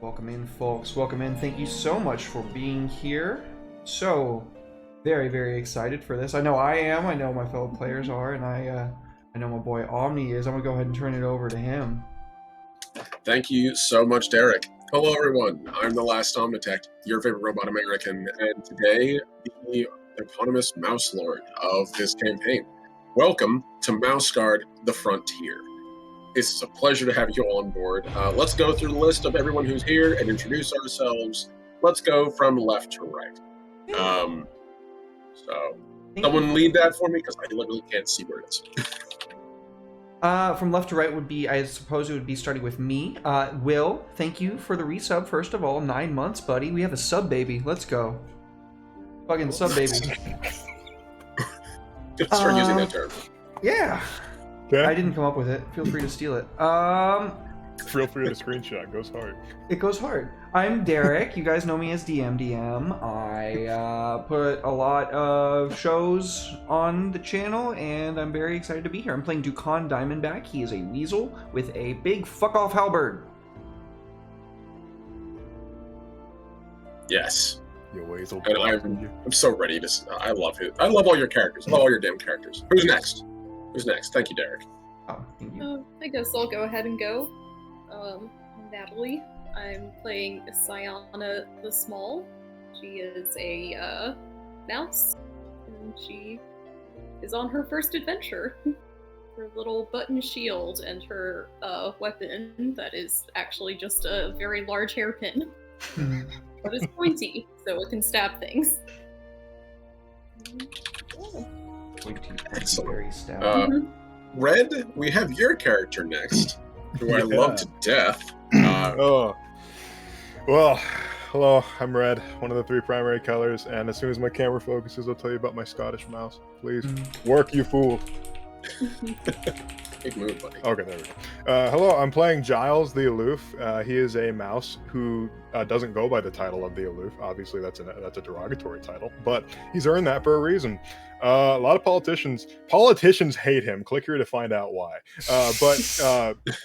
Welcome in, folks. Welcome in. Thank you so much for being here. So, very, very excited for this. I know I am. I know my fellow players are, and I know my boy Omni is. I'm gonna go ahead and turn it over to him. Thank you so much, Derek. Hello, everyone. I'm the Last Omnitect, your favorite robot American, and today the eponymous Mouse Lord of this campaign. Welcome to Mouse Guard: The Frontier. It's a pleasure to have you all on board. Let's go through the list of everyone who's here and introduce ourselves. Let's go from left to right. So someone lead that for me, because I literally can't see where it is. From left to right would be, I suppose it would be starting with me. Will, thank you for the resub, first of all. 9 months, buddy. We have a sub baby. Let's go. Fucking sub baby. Just start using that term. Yeah. Okay. I didn't come up with it. Feel free to steal it. Feel free to screenshot. Goes hard. It goes hard. I'm Derek. You guys know me as DMDM. I put a lot of shows on the channel, and I'm very excited to be here. I'm playing Dukan Diamondback. He is a weasel with a big fuck-off halberd. Yes. You weasel. And I'm so ready to... I love it. I love all your characters. I love all your damn characters. Who's next? Who's next? Thank you, Derek. Oh, thank you. I guess I'll go ahead and go. Natalie. I'm playing Sayana the Small. She is a mouse, and she is on her first adventure. Her little button shield and her weapon that is actually just a very large hairpin. But it's pointy, so it can stab things. Very stout. Red, we have your character next, who I love to death. Well, hello, I'm Red, one of the 3 primary colors, and as soon as my camera focuses, I'll tell you about my Scottish mouse. Please, work, you fool. Big move, buddy. Okay, there we go. Hello, I'm playing Giles the Aloof. He is a mouse who doesn't go by the title of the Aloof. Obviously, that's a derogatory title, but he's earned that for a reason. A lot of politicians hate him. Click here to find out why. But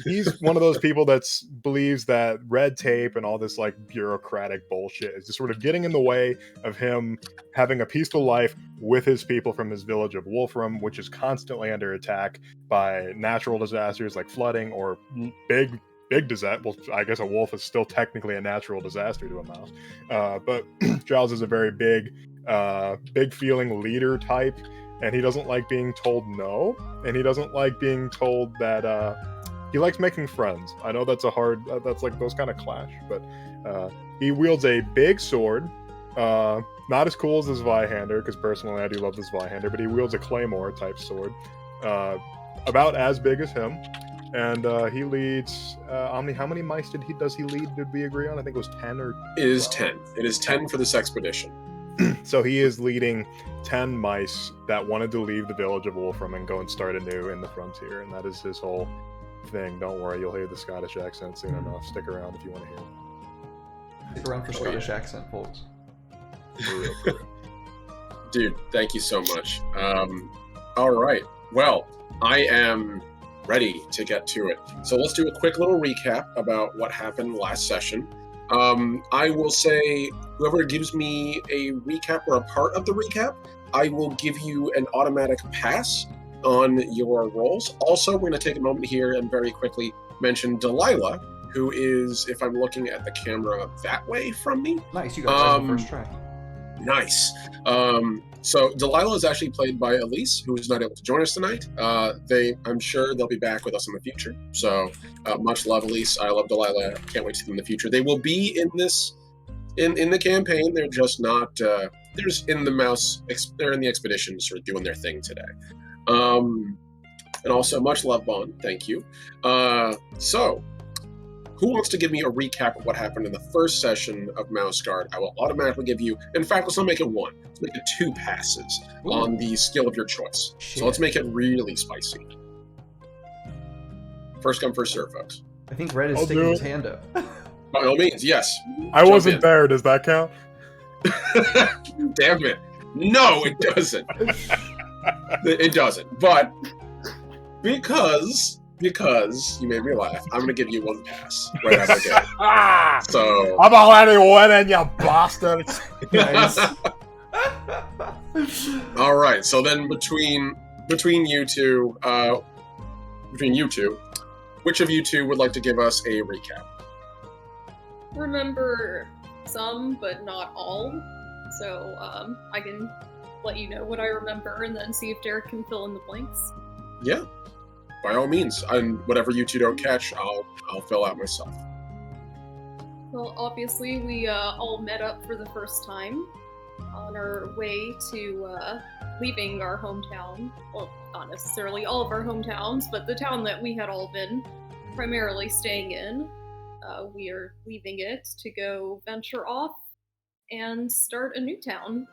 he's one of those people that believes that red tape and all this like bureaucratic bullshit is just sort of getting in the way of him having a peaceful life with his people from his village of Wolfram, which is constantly under attack by natural disasters like flooding or big disaster. Well, I guess a wolf is still technically a natural disaster to a mouse. But Giles is a very big feeling leader type, and he doesn't like being told no, and he doesn't like being told that he likes making friends. I know that's that's like those kind of clash, but he wields a big sword, not as cool as this Zweihander, because personally I do love this Zweihander, but he wields a claymore type sword, about as big as him. And he leads Omni. How many mice does he lead? Did we agree on? I think it was 10 or 12. It is 10. It is 10 for this expedition. So he is leading 10 mice that wanted to leave the village of Wolfram and go and start anew in the frontier, and that is his whole thing. Don't worry, you'll hear the Scottish accent soon enough. Stick around if you want to hear it. Stick around for Scottish accent, folks. Dude, thank you so much. All right. Well, I am ready to get to it. So let's do a quick little recap about what happened last session. I will say, whoever gives me a recap or a part of the recap, I will give you an automatic pass on your rolls. Also, we're going to take a moment here and very quickly mention Delilah, who is, if I'm looking at the camera that way from me. Nice, you got the first try. Nice. So Delilah is actually played by Elise, who is not able to join us tonight. I'm sure they'll be back with us in the future. So much love, Elise. I love Delilah. Can't wait to see them in the future. They will be in this, in the campaign. They're just not. They're just in the mouse. They're in the expedition, sort of doing their thing today. And also much love, Bond. Thank you. So. Who wants to give me a recap of what happened in the first session of Mouse Guard? I will automatically give you, in fact, let's not make it 1. Let's make it 2 passes on the skill of your choice. Shit. So let's make it really spicy. First come, first serve, folks. I think Red is I'll sticking do his it. hand up. By all means, yes. I Jump wasn't in. there. Does that count? Damn it. No, it doesn't. It doesn't. But because because you made me laugh, I'm gonna give you one pass right out of the gate. Ah! So I'm already winning, you bastards. Nice. all right. So then between you two, which of you two would like to give us a recap? Remember some, but not all. So I can let you know what I remember, and then see if Derek can fill in the blanks. Yeah, by all means. And whatever you two don't catch, I'll fill out myself. Well, obviously, we all met up for the first time on our way to leaving our hometown. Well, not necessarily all of our hometowns, but the town that we had all been primarily staying in. We are leaving it to go venture off and start a new town.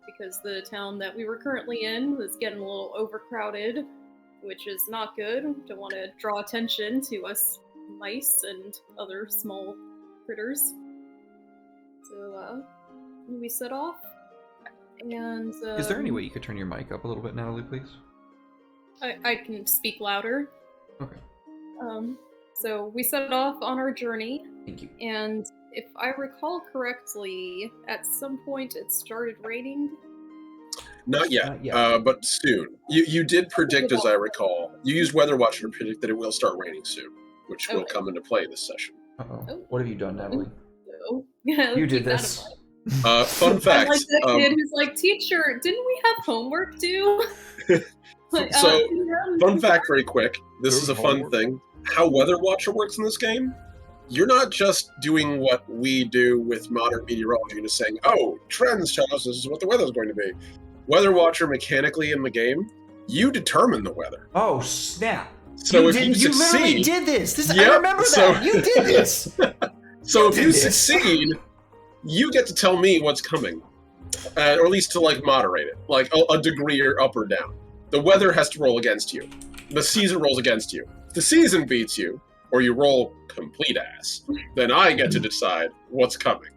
Because the town that we were currently in was getting a little overcrowded, which is not good. Don't want to draw attention to us mice and other small critters. So we set off, and Is there any way you could turn your mic up a little bit, Natalie, please? I can speak louder. Okay. So we set off on our journey, Thank you. and if I recall correctly, at some point it started raining. Not yet, Not yet. but soon. You did predict, as I recall. You used Weather Watcher to predict that it will start raining soon, which will Okay. come into play this session. Uh-oh. Oh. What have you done, Natalie? So You did keep that in this. mind. Fun I'm fact. like that kid who's like, teacher, didn't we have homework due? Like, So, yeah. Fun fact, very quick. This There's is a fun homework. thing. How Weather Watcher works in this game, you're not just doing what we do with modern meteorology and just saying, oh, trends tell us this is what the weather's going to be. Weather Watcher, mechanically in the game, you determine the weather. Oh, snap. So if did, you literally succeed, did this. I Yep, remember so- that. You did this. so if did you this. succeed, you get to tell me what's coming, or at least to like moderate it, like a degree or up or down. The weather has to roll against you. The season rolls against you. If the season beats you, or you roll complete ass, then I get to decide what's coming.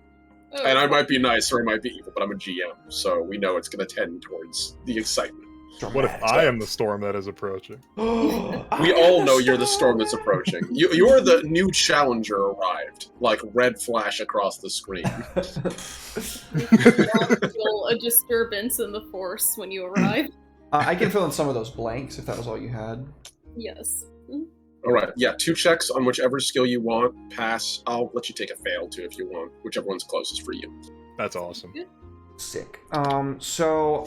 Oh, And I might be nice or I might be evil, but I'm a GM, so we know it's going to tend towards the excitement. What if I am the storm that is approaching? We all know you're the storm that's approaching. You're the new challenger arrived, like red flash across the screen. feel a disturbance in the force when you arrive. I can fill in some of those blanks if that was all you had. Yes. All right, yeah, 2 checks on whichever skill you want. Pass. I'll let you take a fail too if you want, whichever one's closest for you. That's awesome. Sick. So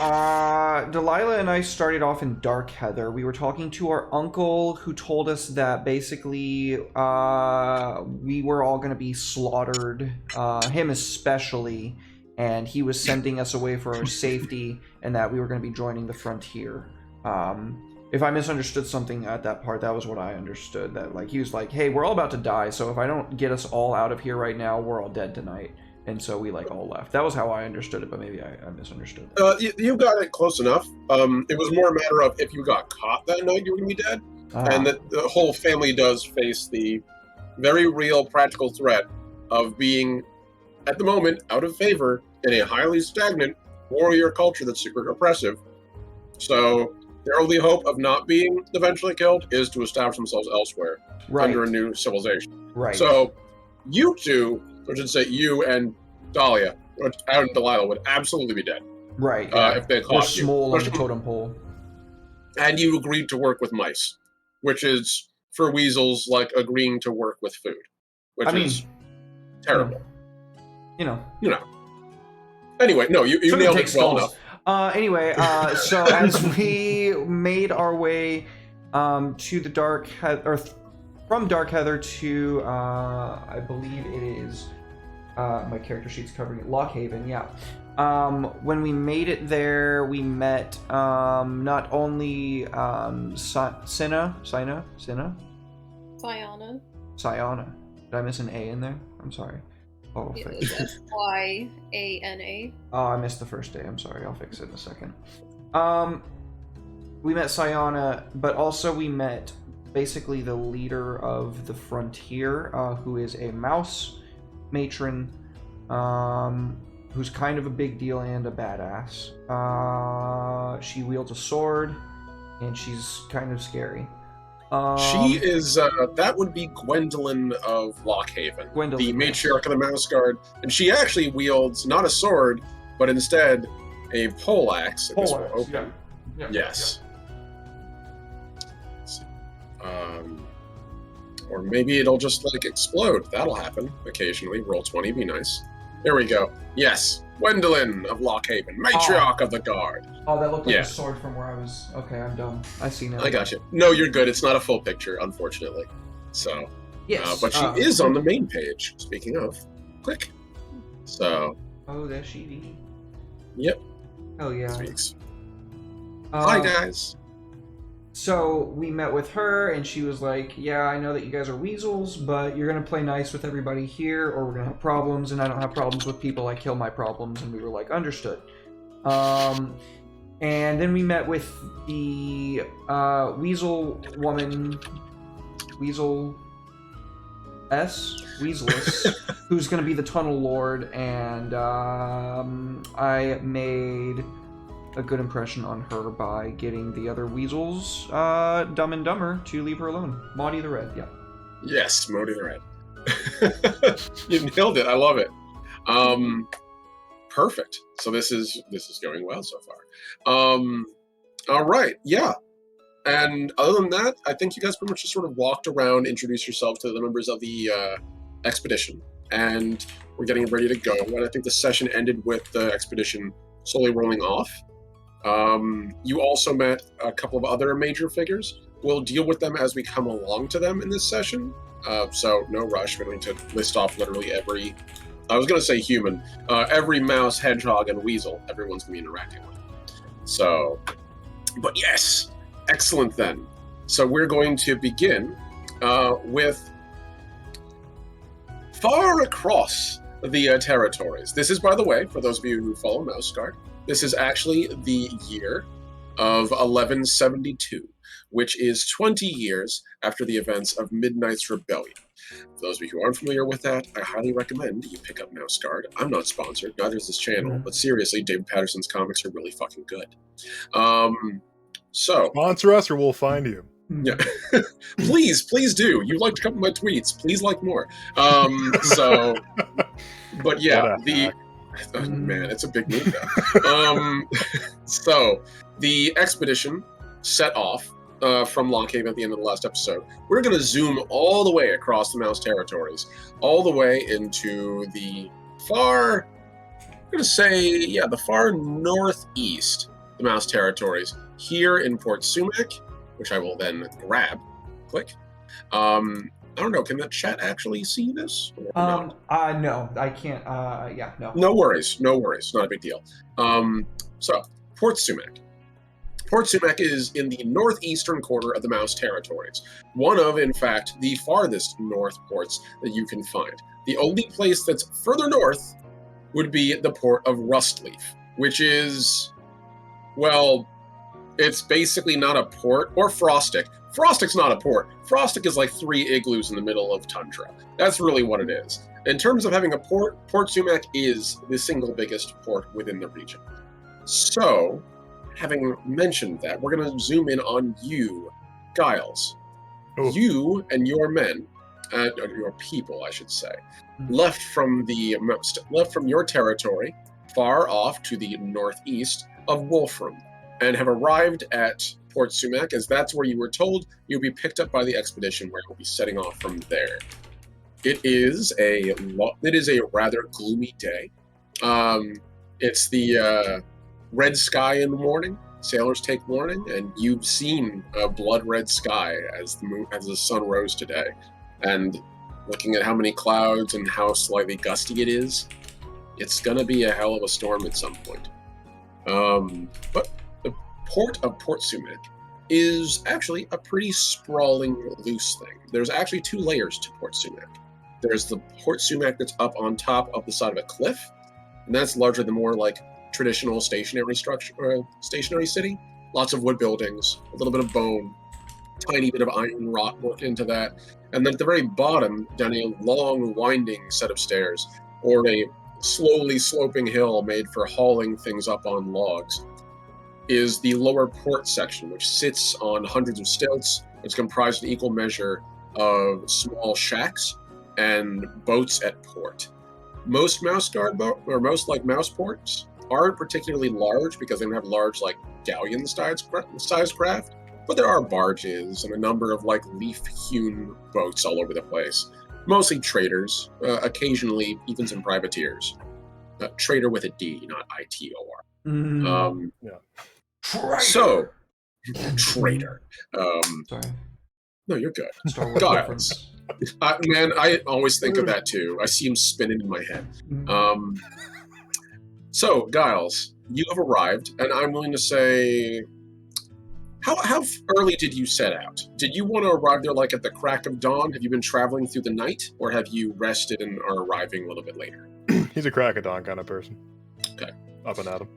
Delilah and I started off in Dark Heather. We were talking to our uncle who told us that basically we were all going to be slaughtered, him especially, and he was sending us away for our safety, and that we were going to be joining the frontier. If I misunderstood something at that part, that was what I understood. That like he was like, "Hey, we're all about to die, so if I don't get us all out of here right now, we're all dead tonight." And so we like all left. That was how I understood it, but maybe I misunderstood. You got it close enough. It was more a matter of if you got caught that night, you were going to be dead. And that the whole family does face the very real practical threat of being, at the moment, out of favor in a highly stagnant warrior culture that's super oppressive. So their only hope of not being eventually killed is to establish themselves elsewhere under a new civilization. Right. So you two, I should say you and Dahlia, and Delilah would absolutely be dead. Right. If they Or caught you. small on the totem pole. And you agreed to work with mice, which is, for weasels, like agreeing to work with food, which I mean, is terrible. You know. Anyway, no, you Somebody nailed take it well skulls. enough. Anyway, so as we made our way to the Dark Heather, or from Dark Heather to, I believe it is, my character sheet's covering it, Lockhaven, yeah. When we made it there, we met not only Siana. Did I miss an A in there? I'm sorry. Oh, It fix is it. Syana. Oh, I missed the first A. I'm sorry. I'll fix it in a second. We met Siana, but also we met basically the leader of the frontier, who is a mouse matron, who's kind of a big deal and a badass. She wields a sword, and she's kind of scary. She is, that would be Gwendolyn of Lockhaven, Gwendolyn, the yes. matriarch of the Mouse Guard, and she actually wields not a sword, but instead a poleaxe. And this will Poleaxe, open. yeah. Yes. Or maybe it'll just like explode. That'll happen occasionally. Roll 20, be nice. There we go. Yes, Gwendolyn of Lockhaven, matriarch of the guard. Oh, that looked like Yeah. a sword from where I was. Okay, I'm dumb. I see now. I got you. No, you're good. It's not a full picture, unfortunately. So, Yes. but she is on the main page. Speaking of, click. So, Oh, there she be. yep, Oh yeah. speaks. Hi Um, guys. So we met with her, and she was like, "Yeah, I know that you guys are weasels, but you're gonna play nice with everybody here, or we're gonna have problems. And I don't have problems with people. I kill my problems." And we were like, "Understood." And then we met with the weasel woman, Weaselus, who's gonna be the Tunnel Lord, and I made a good impression on her by getting the other weasels, Dumb and Dumber, to leave her alone. Maudie the Red, yeah. Yes, Modi the Red. You nailed it. I love it. Perfect. So this is going well so far. All right. Yeah. And other than that, I think you guys pretty much just sort of walked around, introduced yourself to the members of the expedition, and we're getting ready to go. And I think the session ended with the expedition slowly rolling off. You also met a couple of other major figures. We'll deal with them as we come along to them in this session. So no rush. We're going to list off literally every, I was going to say human, every mouse, hedgehog, and weasel everyone's going to be interacting with. So, but yes, excellent then. So we're going to begin with far across the territories. This is, by the way, for those of you who follow Mouse Guard, this is actually the year of 1172, which is 20 years after the events of Midnight's Rebellion. For those of you who aren't familiar with that, I highly recommend you pick up Mouse Guard. I'm not sponsored, neither is this channel, but seriously, David Patterson's comics are really fucking good. So Sponsor us or we'll find you. yeah, please do. You liked a couple of my tweets. Please like more. So, but yeah, oh, man, it's a big move now. So the expedition set off from Lockhaven at the end of the last episode. We're going to zoom all the way across the Mouse territories, all the way into the far, I'm going to say, yeah, the far northeast, the Mouse territories, here in Port Sumac, which I will then grab. Click. I don't know, can the chat actually see this? No, I can't, yeah, no. No worries, not a big deal. So, Port Sumac. Port Sumac is in the northeastern quarter of the Mouse territories. One of, in fact, the farthest north ports that you can find. The only place that's further north would be the port of Rustleaf, which is, well, it's basically not a port, or Frostic. Frostic's not a port. Frostic is like 3 igloos in the middle of tundra. That's really what it is. In terms of having a port, Port Sumac is the single biggest port within the region. So, having mentioned that, we're going to zoom in on you, Giles. Oh. You and your men, or your people, I should say, left from your territory, far off to the northeast of Wolfram, and have arrived at Port Sumac, as that's where you were told you'll be picked up by the expedition, where you'll be setting off from there. It is a rather gloomy day. It's the red sky in the morning. Sailors take warning, and you've seen a blood red sky as the sun rose today. And looking at how many clouds and how slightly gusty it is, it's gonna be a hell of a storm at some point. But the port of Port Sumac is actually a pretty sprawling, loose thing. There's actually 2 layers to Port Sumac. There's the Port Sumac that's up on top of the side of a cliff, and that's largely the more like traditional stationary city. Lots of wood buildings, a little bit of bone, tiny bit of iron wrought worked into that, and then at the very bottom, down a long, winding set of stairs, or a slowly sloping hill made for hauling things up on logs, is the lower port section, which sits on hundreds of stilts It's comprised in equal measure of small shacks and boats at port. Most mouse ports aren't particularly large because they don't have large like galleon-sized craft, but there are barges and a number of like leaf-hewn boats all over the place. Mostly traders, occasionally even some privateers. Trader with a D, not I-T-O-R. Traitor. So, traitor. Sorry. No, you're good. Star Wars Giles. reference. Man, I always think of that too. I see him spinning in my head. So, Giles, you have arrived, and I'm willing to say, how early did you set out? Did you want to arrive there like at the crack of dawn? Have you been traveling through the night, or have you rested and are arriving a little bit later? He's a crack of dawn kind of person. Okay. Up and at him.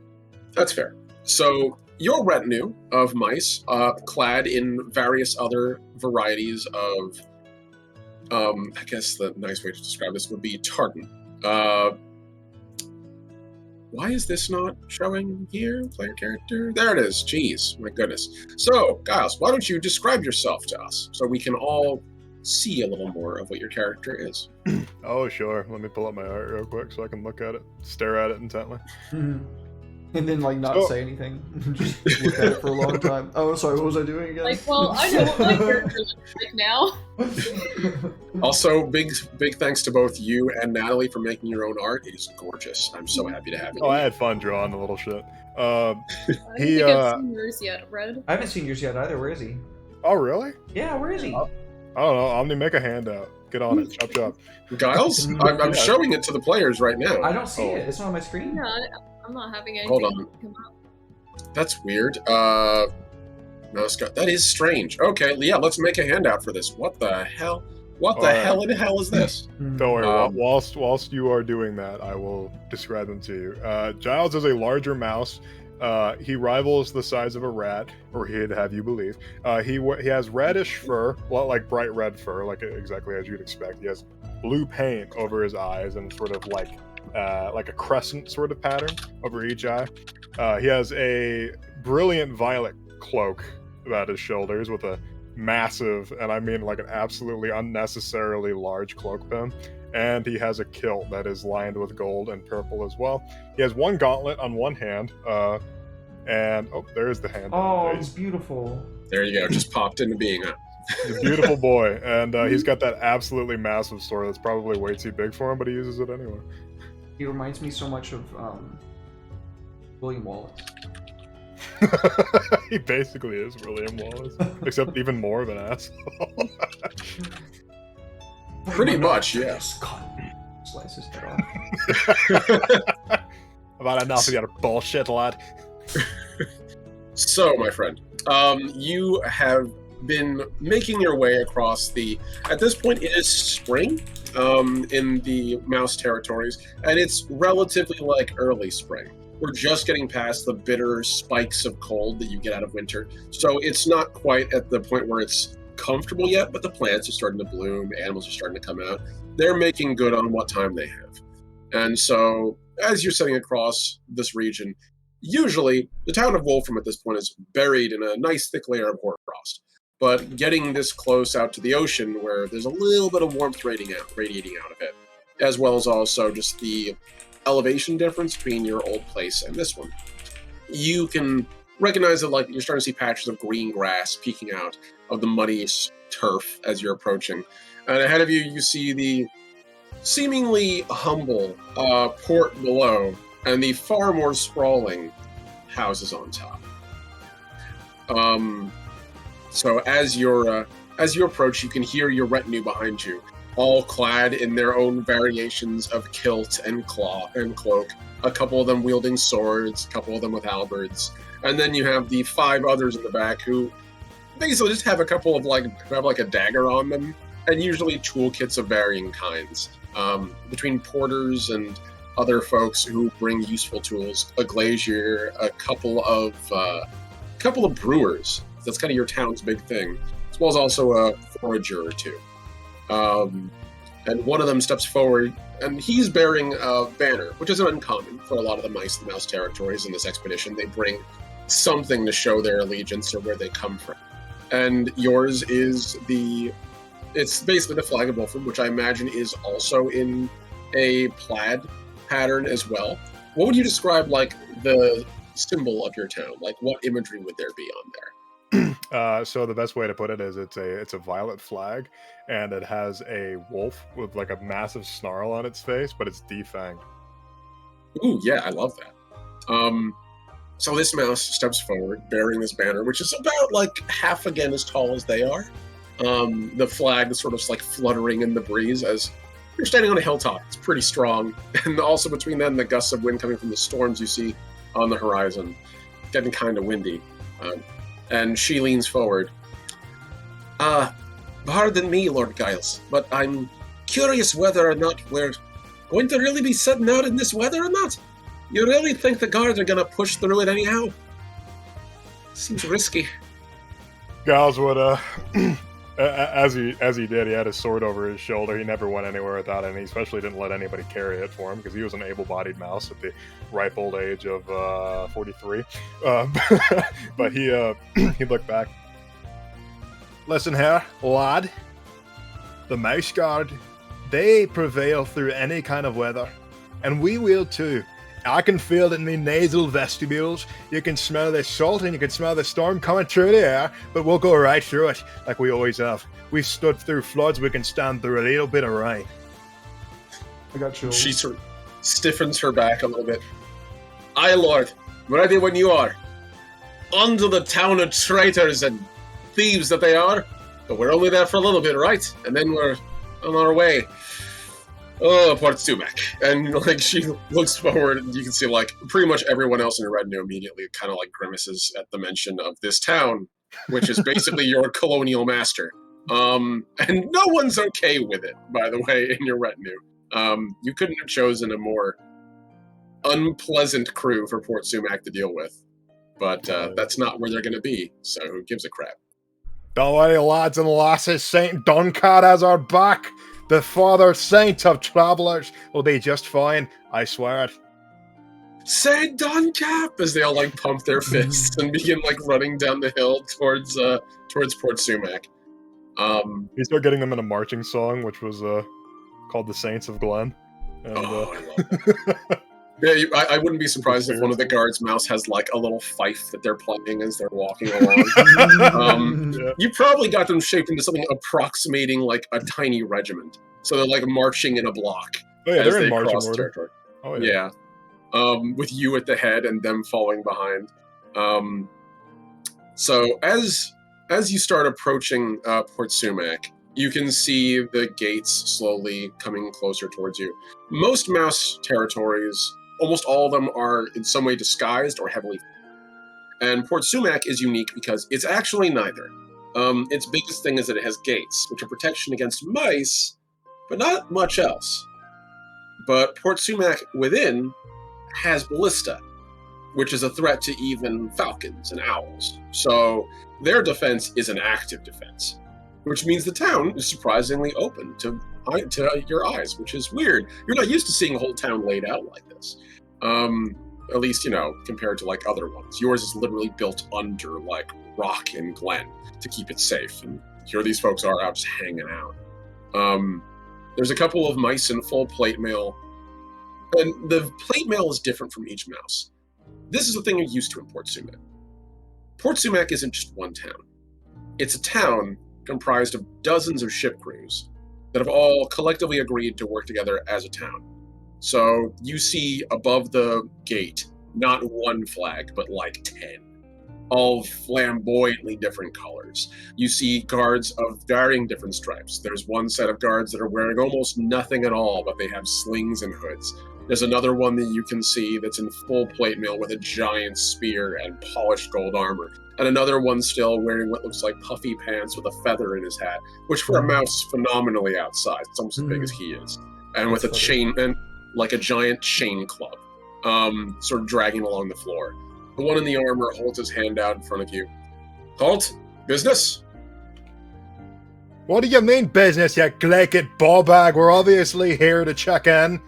That's fair. So, your retinue of mice, clad in various other varieties of, I guess the nice way to describe this would be tartan. Why is this not showing here? Player character? There it is. Jeez, my goodness. So, Giles, why don't you describe yourself to us so we can all see a little more of what your character is? Oh, sure. Let me pull up my art real quick so I can look at it, stare at it intently. And then, like, not say anything. Just look at it for a long time. Oh, sorry, what was I doing again? Like, well, I know what my character looks like now. Also, big thanks to both you and Natalie for making your own art. It is gorgeous. I'm so happy to have you. Oh, I had fun drawing the little shit. I don't think I've seen yours yet, Red. I haven't seen yours yet either. Where is he? Oh, really? Yeah, where is he? I don't know. Omni, make a handout. Get on it. Chop, chop. Giles, I'm showing it to the players right now. I don't see it. It's not on my screen. Yeah, I'm not having anything Hold on. come up. That's weird. No, Scott, that is strange. Okay, yeah, let's make a handout for this. What the hell? What the hell in the hell is this? Don't worry. Whilst you are doing that, I will describe them to you. Giles is a larger mouse. He rivals the size of a rat, or he'd have you believe. He has reddish fur, well, like bright red fur, like exactly as you'd expect. He has blue paint over his eyes and sort of like a crescent sort of pattern over each eye. He has a brilliant violet cloak about his shoulders with a massive, and I mean like an absolutely unnecessarily large cloak pin. And he has a kilt that is lined with gold and purple as well. He has one gauntlet on one hand, and oh, there's the hand. Oh, it's beautiful. There you go, just popped into being. He's a beautiful boy, and he's got that absolutely massive sword that's probably way too big for him, but he uses it anyway. He reminds me so much of William Wallace. He basically is William Wallace, except even more of an asshole. Pretty much, yeah. Slice his head off. About enough of your bullshit, lad. So, my friend, you have been making your way across at this point it is spring in the mouse territories, and it's relatively like early spring. We're just getting past the bitter spikes of cold that you get out of winter, so it's not quite at the point where it's comfortable yet, but the plants are starting to bloom, animals are starting to come out. They're making good on what time they have. And so, as you're setting across this region, usually the town of Wolfram at this point is buried in a nice thick layer of hoarfrost. But getting this close out to the ocean, where there's a little bit of warmth radiating out of it, as well as also just the elevation difference between your old place and this one, you can recognize that like you're starting to see patches of green grass peeking out of the muddy turf as you're approaching. And ahead of you, you see the seemingly humble port below and the far more sprawling houses on top. So as you approach, you can hear your retinue behind you, all clad in their own variations of kilt and cloak. A couple of them wielding swords, a couple of them with halberds, and then you have the 5 others in the back who basically just have a couple of a dagger on them, and usually toolkits of varying kinds. Between porters and other folks who bring useful tools, a glazier, a couple of brewers. That's kind of your town's big thing, as well as also a forager or two. And one of them steps forward, and he's bearing a banner, which isn't uncommon for a lot of the mice and mouse territories in this expedition. They bring something to show their allegiance or where they come from. and yours is it's basically the flag of Wolfram, which I imagine is also in a plaid pattern as well. What would you describe like the symbol of your town? Like what imagery would there be on there? So the best way to put it is it's a violet flag, and it has a wolf with like a massive snarl on its face, but it's defanged. Ooh, yeah, I love that. So this mouse steps forward, bearing this banner, which is about like half again as tall as they are. The flag is sort of like fluttering in the breeze as you're standing on a hilltop. It's pretty strong, and also between them, the gusts of wind coming from the storms you see on the horizon, getting kind of windy. And she leans forward. Pardon me, Lord Giles, but I'm curious whether or not we're going to really be setting out in this weather or not. You really think the guards are going to push through it anyhow? Seems risky. Giles would, as he did, he had his sword over his shoulder. He never went anywhere without it, and he especially didn't let anybody carry it for him because he was an able-bodied mouse at the ripe old age of 43. But he looked back. Listen here, lad. The Mouse Guard, they prevail through any kind of weather, and we will too. I can feel it in the nasal vestibules. You can smell the salt and you can smell the storm coming through the air, but we'll go right through it like we always have. We've stood through floods, we can stand through a little bit of rain. I got chills. She sort of stiffens her back a little bit. Aye, Lord, ready when you are. On to the town of traitors and thieves that they are. But we're only there for a little bit, right? And then we're on our way. Oh, Port Sumac. And like she looks forward, and you can see like pretty much everyone else in your retinue immediately kind of like grimaces at the mention of this town, which is basically your colonial master. And no one's okay with it, by the way, in your retinue. You couldn't have chosen a more unpleasant crew for Port Sumac to deal with. But that's not where they're going to be, so who gives a crap? Don't worry, lads and lasses, Saint Duncad has our back. The Father Saint of Travellers will be just fine, I swear it. Say Duncap! As they all like pump their fists and begin like running down the hill towards Port Sumac. He started getting them in a marching song, which was called The Saints of Glen. And, I love that. Yeah, I wouldn't be surprised if one of the guards' mouse has like a little fife that they're playing as they're walking along. You probably got them shaped into something approximating like a tiny regiment. So they're like marching in a block as they cross territory. Oh yeah. With you at the head and them following behind. So as you start approaching Port Sumac, you can see the gates slowly coming closer towards you. Most mouse territories, almost all of them are in some way disguised or heavily. And Port Sumac is unique because it's actually neither. Its biggest thing is that it has gates, which are protection against mice, but not much else. But Port Sumac within has ballista, which is a threat to even falcons and owls. So their defense is an active defense, which means the town is surprisingly open to your eyes, which is weird. You're not used to seeing a whole town laid out like this. At least, compared to like other ones. Yours is literally built under like rock and glen to keep it safe. And here these folks are out just hanging out. There's a couple of mice in full plate mail. And the plate mail is different from each mouse. This is the thing you're used to in Port Sumac. Port Sumac isn't just one town. It's a town comprised of dozens of ship crews that have all collectively agreed to work together as a town. So you see above the gate, not one flag, but like 10, all flamboyantly different colors. You see guards of varying different stripes. There's one set of guards that are wearing almost nothing at all, but they have slings and hoods. There's another one that you can see that's in full plate mail with a giant spear and polished gold armor. And another one still wearing what looks like puffy pants with a feather in his hat, which for a mouse phenomenally outsized. It's almost as big as he is. And with a chain, and like a giant chain club, sort of dragging along the floor. The one in the armor holds his hand out in front of you. Halt! Business? What do you mean business, you glaikit ballbag? We're obviously here to check in.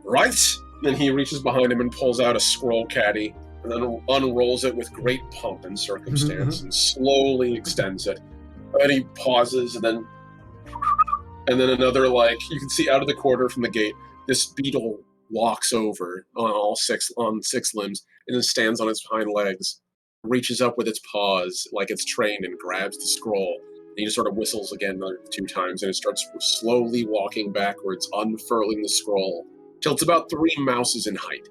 Right? And he reaches behind him and pulls out a scroll caddy and then unrolls it with great pomp and circumstance and slowly extends it. And he pauses, and then another, like, you can see out of the corner from the gate, this beetle walks over on six limbs and then stands on its hind legs, reaches up with its paws like it's trained and grabs the scroll. And he just sort of whistles again another 2 times, and it starts slowly walking backwards, unfurling the scroll till it's about 3 mouses in height.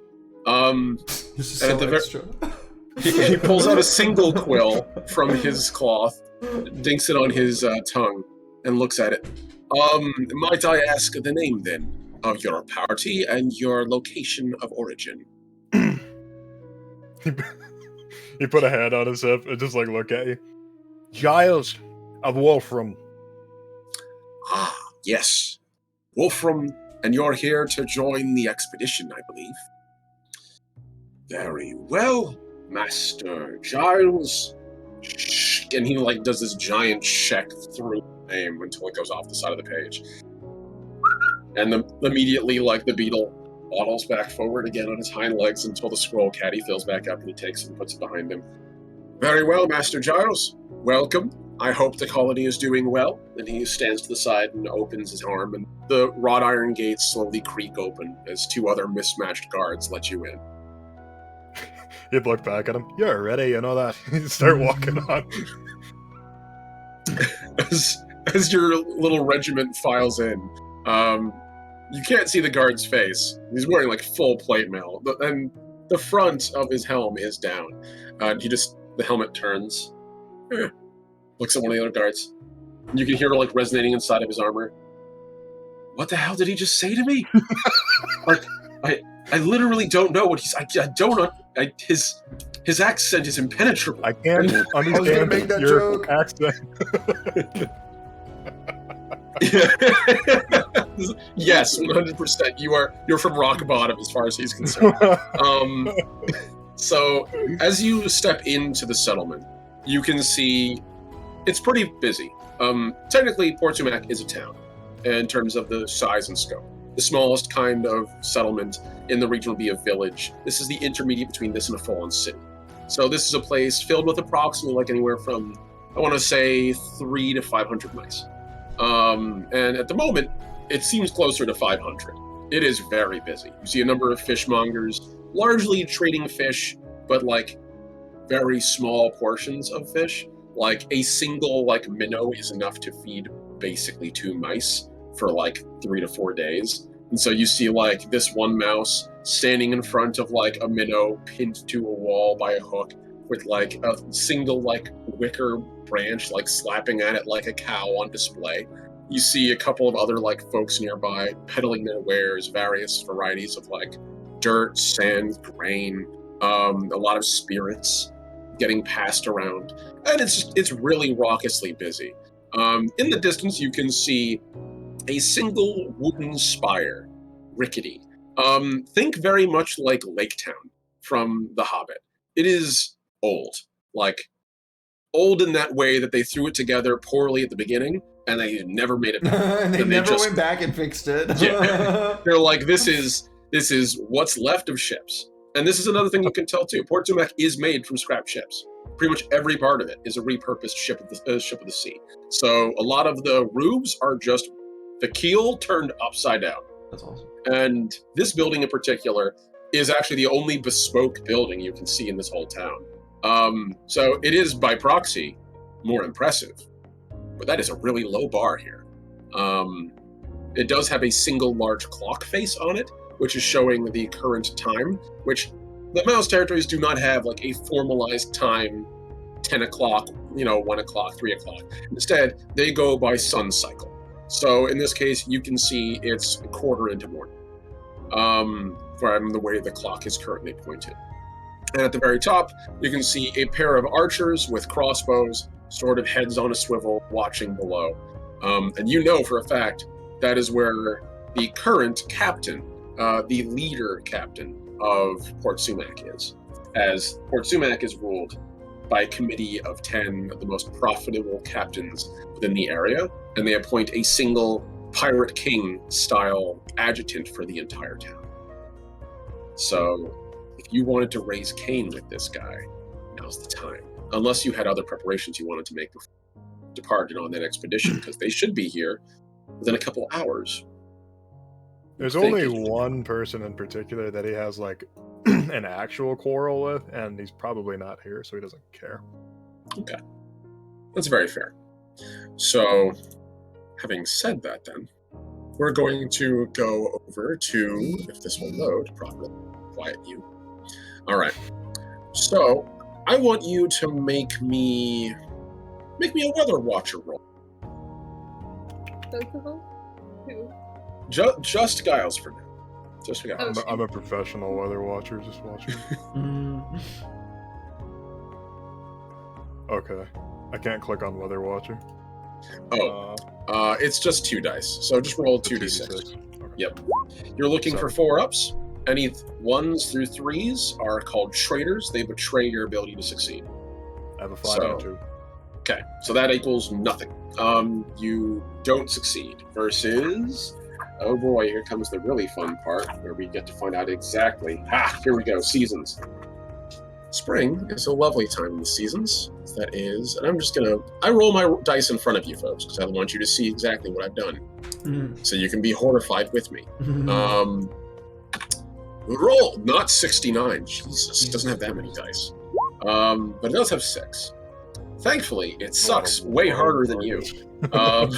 This is and so at the extra. he pulls out a single quill from his cloth, dinks it on his tongue, and looks at it. Might I ask the name, then, of your party and your location of origin? He put a hand on his hip and just, like, look at you. Giles of Wolfram. Ah, yes. Wolfram, and you're here to join the expedition, I believe. Very well, Master Giles. And he, like, does this giant check through the name until it goes off the side of the page. And then immediately, like, the beetle waddles back forward again on his hind legs until the scroll caddy fills back up, and he takes it and puts it behind him. Very well, Master Giles. Welcome. I hope the colony is doing well. And he stands to the side and opens his arm, and the wrought iron gates slowly creak open as 2 other mismatched guards let you in. He'd look back at him. You're ready, you know that. He'd start walking on. As your little regiment files in, you can't see the guard's face. He's wearing, like, full plate mail, and the front of his helm is down. The helmet turns, looks at one of the other guards. You can hear, like, resonating inside of his armor. What the hell did he just say to me? Like, I literally don't know what he's. I don't. His accent is impenetrable. I can't understand make that your joke. accent. Yes, 100%. You're from rock bottom as far as he's concerned. So as you step into the settlement, you can see it's pretty busy. Technically, Port Sumac is a town in terms of the size and scope. The smallest kind of settlement in the region will be a village. This is the intermediate between this and a full-on city. So this is a place filled with approximately, like, anywhere from, I want to say, 300 to 500 mice. And at the moment, it seems closer to 500. It is very busy. You see a number of fishmongers, largely trading fish, but, like, very small portions of fish. Like, a single, like, minnow is enough to feed basically 2 mice for, like, 3 to 4 days. And so you see, like, this one mouse standing in front of, like, a minnow pinned to a wall by a hook with, like, a single, like, wicker branch, like, slapping at it like a cow on display. You see a couple of other, like, folks nearby peddling their wares, various varieties of, like, dirt, sand, grain, a lot of spirits getting passed around. And it's really raucously busy. In the distance, you can see a single wooden spire, rickety. Think very much like Lake Town from The Hobbit. It is old, like, old in that way that they threw it together poorly at the beginning, and they never made it back. And they never just went back and fixed it. Yeah. They're like, this is what's left of ships. And this is another thing you can tell too. Port Sumac is made from scrap ships. Pretty much every part of it is a repurposed ship of the sea. So a lot of the roofs are just the keel turned upside down. That's awesome. And this building in particular is actually the only bespoke building you can see in this whole town. So it is, by proxy, more impressive. But that is a really low bar here. It does have a single large clock face on it, which is showing the current time, which the Mouse territories do not have, like, a formalized time, 10 o'clock, 1 o'clock, 3 o'clock. Instead, they go by sun cycle. So in this case, you can see it's a quarter into morning from the way the clock is currently pointed. And at the very top, you can see a pair of archers with crossbows, sort of heads on a swivel, watching below. And you know for a fact that is where the current captain, the leader captain of Port Sumac is, as Port Sumac is ruled by a committee of 10 of the most profitable captains within the area, and they appoint a single Pirate King style adjutant for the entire town. So if you wanted to raise Cain with this guy, now's the time. Unless you had other preparations you wanted to make before you departed on that expedition, because they should be here within a couple hours. There's Thank only you. one person in particular that he has like an actual quarrel with, and he's probably not here, so he doesn't care. Okay. That's very fair. So, having said that then, we're going to go over to, if this will load properly, quiet you. All right. So, I want you to make me a weather watcher roll. Both of them? Who? Just Giles for now. Just Giles. I'm a professional weather watcher, just watching. Mm. Okay. I can't click on weather watcher. It's just 2 dice. So just roll 2d6. Okay. Yep. You're looking for 4-ups. Any 1s through 3s are called traitors. They betray your ability to succeed. I have a 5 and a 2. Okay, so that equals nothing. You don't succeed. Versus, oh boy, here comes the really fun part where we get to find out exactly. Here we go. Seasons. Spring is a lovely time in the seasons. That is, and I'm just gonna. I roll my dice in front of you folks because I want you to see exactly what I've done, so you can be horrified with me. Roll not 69. Jesus, it doesn't have that many dice. But it does have 6. Thankfully, it sucks way harder than you.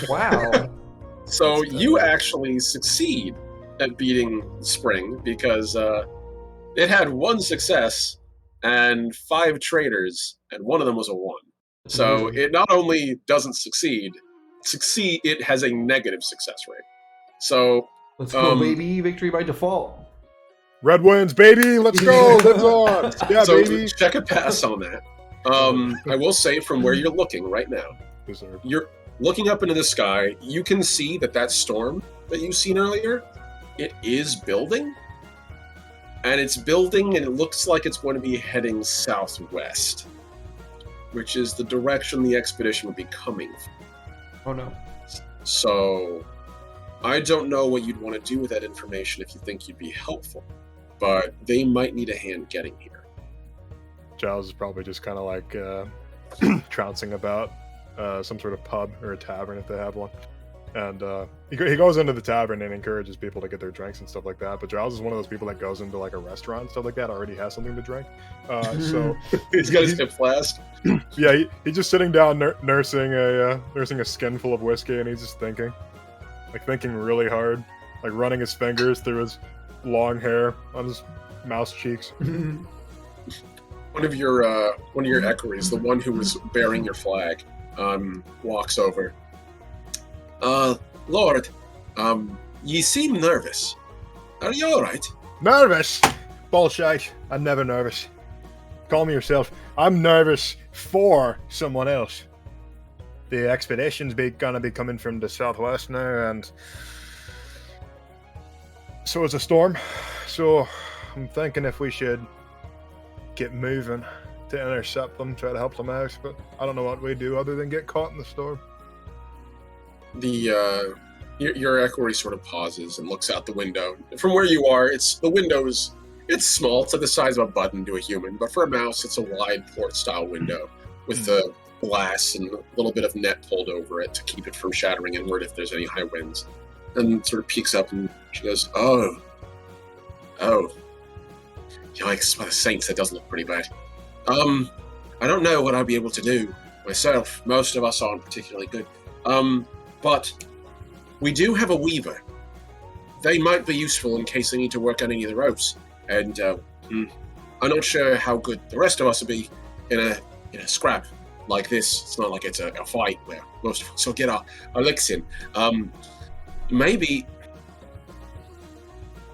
Wow. So you actually succeed at beating Spring because it had 1 success and 5 traitors, and one of them was a 1. So it not only doesn't succeed, it has a negative success rate. So Let's go, baby. Victory by default. Red wins, baby. Let's go. Lives on. Yeah, so baby. check a pass on that. I will say from where you're looking right now, you're looking up into the sky. You can see that storm that you've seen earlier, it is building. And it's building, and it looks like it's going to be heading southwest, which is the direction the expedition would be coming from. Oh no. So, I don't know what you'd want to do with that information if you think you'd be helpful, but they might need a hand getting here. Giles is probably just kind of like trouncing about some sort of pub or a tavern if they have one. And he goes into the tavern and encourages people to get their drinks and stuff like that. But Giles is one of those people that goes into like a restaurant and stuff like that, already has something to drink. So he's got his hip flask. Yeah, he's just sitting down nursing a skinful of whiskey, and he's just thinking really hard, like running his fingers through his long hair on his mouse cheeks. One of your equerries, the one who was bearing your flag, walks over. Lord, ye seem nervous. Are you alright? Nervous? Bullshit. I'm never nervous. Call me yourself. I'm nervous for someone else. The expedition's gonna be coming from the southwest now, and so is a storm. So I'm thinking if we should get moving to intercept them, try to help them out, but I don't know what we do other than get caught in the storm. Your equerry sort of pauses and looks out the window. From where you are, it's small. It's like the size of a button to a human, but for a mouse, it's a wide port-style window with the glass and a little bit of net pulled over it to keep it from shattering inward if there's any high winds. And sort of peeks up and she goes, "Oh, yikes! By the saints, that does look pretty bad. I don't know what I'll be able to do myself. Most of us aren't particularly good. But we do have a weaver. They might be useful in case they need to work on any of the ropes. And I'm not sure how good the rest of us will be in a scrap like this. It's not like it's a fight where most of us will get our licks in. Maybe,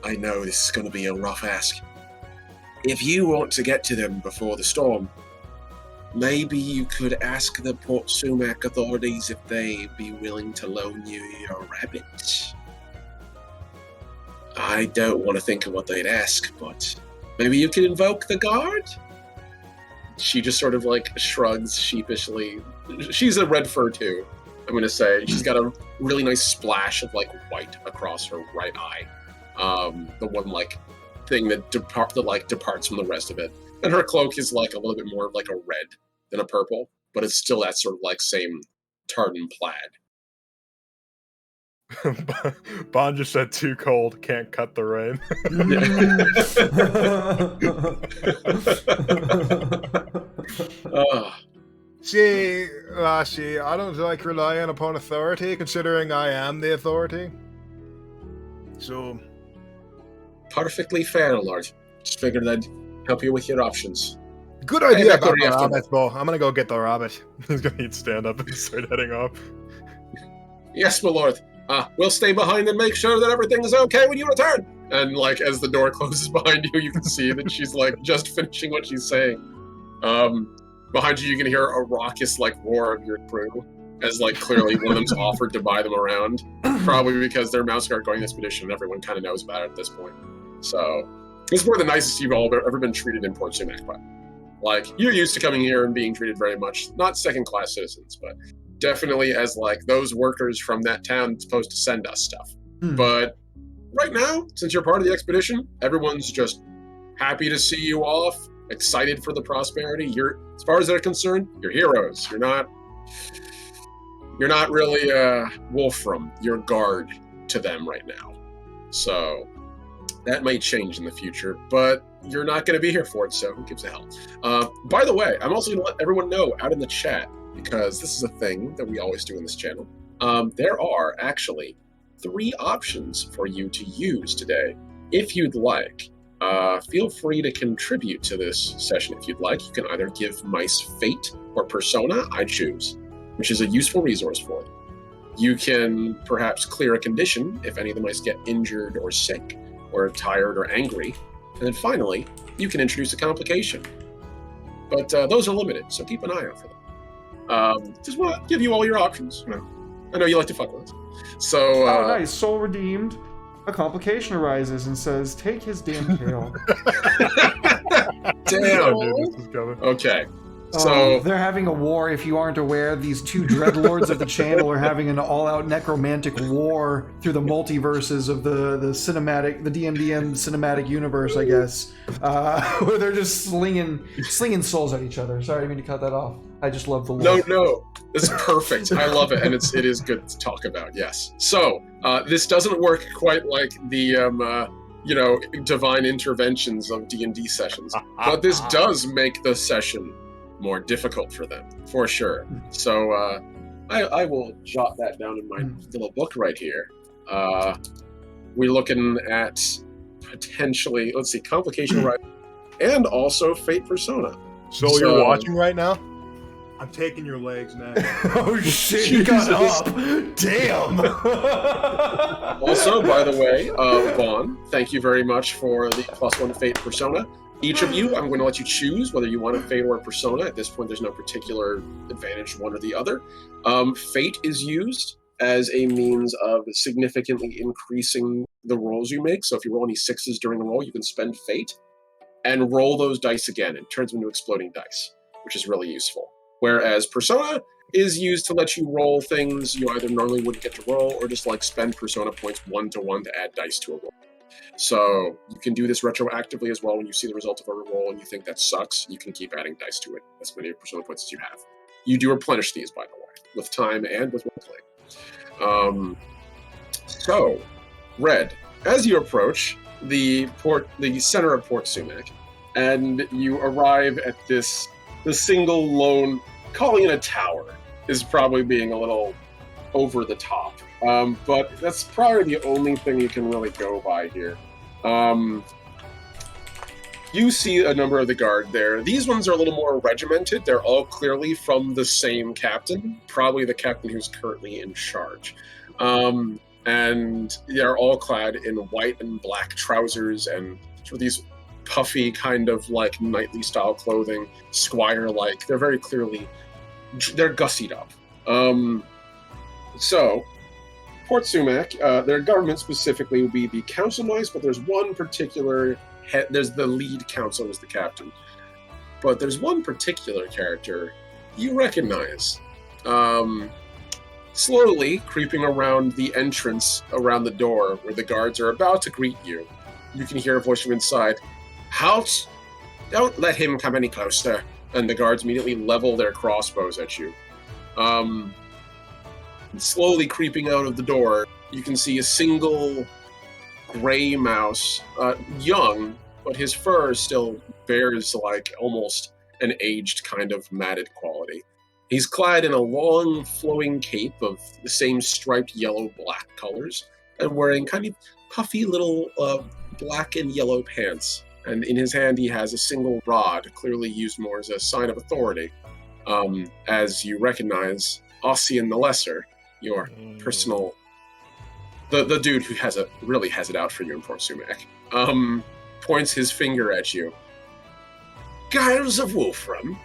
I know this is going to be a rough ask. If you want to get to them before the storm, maybe you could ask the Port Sumac authorities if they'd be willing to loan you your rabbit. I don't want to think of what they'd ask, but maybe you could invoke the guard? She just sort of like shrugs sheepishly. She's a red fur too, I'm going to say. She's got a really nice splash of like white across her right eye. The one like thing that departs from the rest of it. And her cloak is like a little bit more like a red than a purple, but it's still that sort of like same tartan plaid. Bond just said too cold, can't cut the rain. See, lassie, I don't like relying upon authority, considering I am the authority. So... Perfectly fair, Lord. Just figured I'd help you with your options. Good idea Hey, about the after- rabbit, Bo. I'm gonna go get the rabbit. He's gonna stand up and start heading off. Yes, my lord. We'll stay behind and make sure that everything is okay when you return. And like as the door closes behind you, you can see that she's like just finishing what she's saying. Behind you can hear a raucous like roar of your crew, as like clearly one of them's offered to buy them around. Probably because they're Mouse Guard going expedition and everyone kind of knows about it at this point. So it's one of the nicest you've all ever been treated in Port Sumac by. Like, you're used to coming here and being treated very much, not second-class citizens, but definitely as, like, those workers from that town supposed to send us stuff. But right now, since you're part of the expedition, everyone's just happy to see you off, excited for the prosperity. As far as they're concerned, you're heroes. You're not really Wolfram. You're guard to them right now. So that might change in the future, but you're not going to be here for it, so who gives a hell? By the way, I'm also going to let everyone know out in the chat, because this is a thing that we always do in this channel. There are actually 3 options for you to use today. If you'd like, feel free to contribute to this session if you'd like. You can either give mice Fate or Persona, I choose, which is a useful resource for you. You can perhaps clear a condition if any of the mice get injured or sick, or tired or angry. And then finally, you can introduce a complication. But those are limited, so keep an eye out for them. Just want to give you all your options. I know you like to fuck with us. So, oh, nice. Soul redeemed. A complication arises and says, take his damn tail. Damn. I knew this was coming. Okay. So they're having a war. If you aren't aware, these 2 dreadlords of the channel are having an all-out necromantic war through the multiverses of the DMDM cinematic universe, I guess, where they're just slinging souls at each other. Sorry, I didn't mean to cut that off. I just love the lore. No, this is perfect. I love it, and it is good to talk about. Yes. So this doesn't work quite like the divine interventions of D&D sessions, but this does make the session more difficult for them, for sure. So I will jot that down in my little book right here. We're looking at potentially, let's see, complication right, and also Fate Persona. So you're watching right now? I'm taking your legs now. Oh shit, he got up. Damn. Also, by the way, Vaughn, thank you very much for the +1 Fate Persona. Each of you, I'm going to let you choose whether you want a Fate or a Persona. At this point, there's no particular advantage one or the other. Fate is used as a means of significantly increasing the rolls you make. So if you roll any 6s during the roll, you can spend Fate and roll those dice again. It turns them into exploding dice, which is really useful. Whereas Persona is used to let you roll things you either normally wouldn't get to roll, or just like spend Persona points 1-to-1 to add dice to a roll. So you can do this retroactively as well. When you see the result of a roll and you think that sucks, you can keep adding dice to it, as many Persona points as you have. You do replenish these, by the way, with time and with roleplay. So, Red, as you approach the center of Port Sumac, and you arrive at the single lone, calling it a tower is probably being a little over the top. But that's probably the only thing you can really go by here. You see a number of the guard there. These ones are a little more regimented. They're all clearly from the same captain, probably the captain who's currently in charge. And they're all clad in white and black trousers and sort of these puffy kind of like knightly style clothing, squire-like. They're very clearly, they're gussied up. So, Port Sumac, their government specifically will be the council mice, but there's one particular head, there's the lead council as the captain. But there's one particular character you recognize. Slowly creeping around the entrance around the door where the guards are about to greet you you can hear a voice from inside. Halt! Don't let him come any closer. And the guards immediately level their crossbows at you. Slowly creeping out of the door, you can see a single gray mouse, young, but his fur still bears like almost an aged kind of matted quality. He's clad in a long flowing cape of the same striped yellow-black colors and wearing kind of puffy little black and yellow pants. And in his hand he has a single rod, clearly used more as a sign of authority. As you recognize Ossian the Lesser, your personal... The dude who really has it out for you in Port Sumac, points his finger at you. Giles of Wolfram?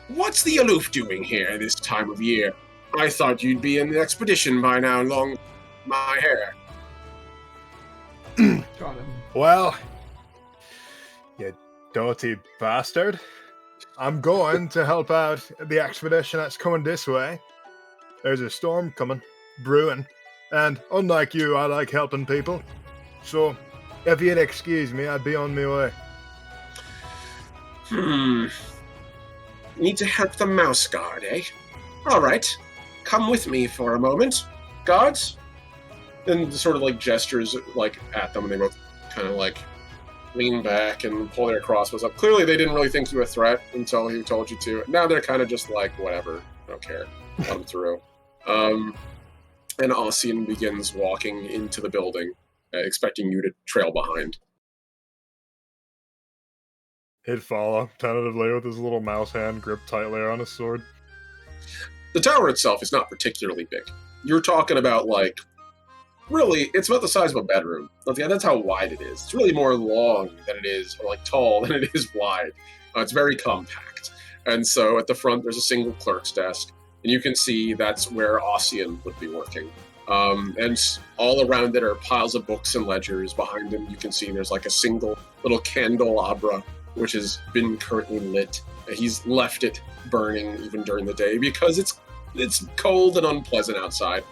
What's the aloof doing here this time of year? I thought you'd be in the expedition by now, long my hair. Got him. Well, you dirty bastard. I'm going to help out the expedition that's coming this way. There's a storm coming, brewing, and unlike you, I like helping people. So, if you'd excuse me, I'd be on my way. Need to help the mouse guard, eh? All right, come with me for a moment, guards. And sort of like gestures like at them, and they both kind of like lean back and pull their crossbows up. Clearly, they didn't really think you were a threat until he told you to. Now they're kind of just like, whatever, I don't care, come through. And Ossian begins walking into the building, expecting you to trail behind. He'd follow tentatively with his little mouse hand gripped tightly on his sword. The tower itself is not particularly big. You're talking about, like, really, it's about the size of a bedroom. That's how wide it is. It's really more long than it is, or like tall than it is wide. It's very compact. And so at the front, there's a single clerk's desk, and you can see that's where Ossian would be working. And all around it are piles of books and ledgers. Behind him, you can see there's like a single little candelabra, which has been currently lit. He's left it burning even during the day because it's cold and unpleasant outside,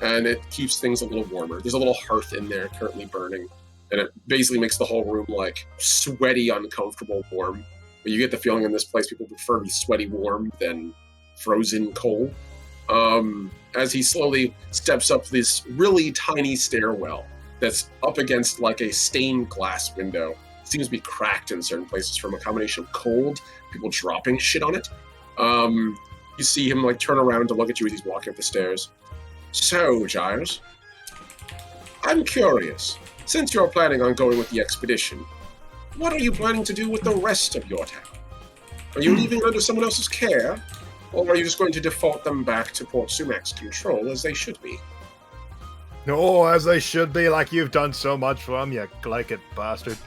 and it keeps things a little warmer. There's a little hearth in there currently burning, and it basically makes the whole room like sweaty, uncomfortable warm. But you get the feeling in this place people prefer to be sweaty warm than frozen cold. As he slowly steps up this really tiny stairwell that's up against like a stained glass window. Seems to be cracked in certain places from a combination of cold, people dropping shit on it. You see him like turn around to look at you as he's walking up the stairs. So, Giles, I'm curious. Since you're planning on going with the expedition, what are you planning to do with the rest of your town? Are you leaving under someone else's care, or are you just going to default them back to Port Sumac's control as they should be? No, as they should be, like you've done so much for them, you glycid bastard.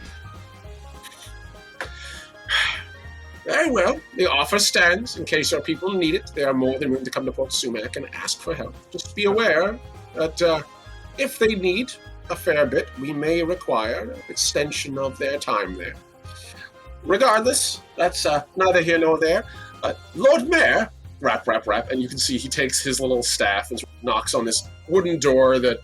Very well. The offer stands. In case our people need it, they are more than willing to come to Port Sumac and ask for help. Just be aware that if they need a fair bit, we may require an extension of their time there. Regardless, that's neither here nor there. Lord Mayor, rap, and you can see he takes his little staff and knocks on this wooden door that,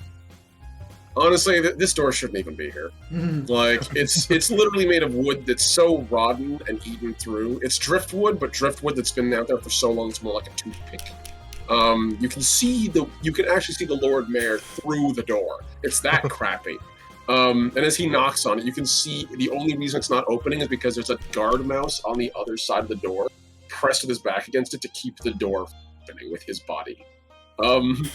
honestly, this door shouldn't even be here. Like, it's literally made of wood that's so rotten and eaten through. It's driftwood, but driftwood that's been out there for so long it's more like a toothpick. You can actually see the Lord Mayor through the door. It's that crappy. And as he knocks on it, you can see the only reason it's not opening is because there's a guard mouse on the other side of the door, pressed with his back against it to keep the door opening with his body. And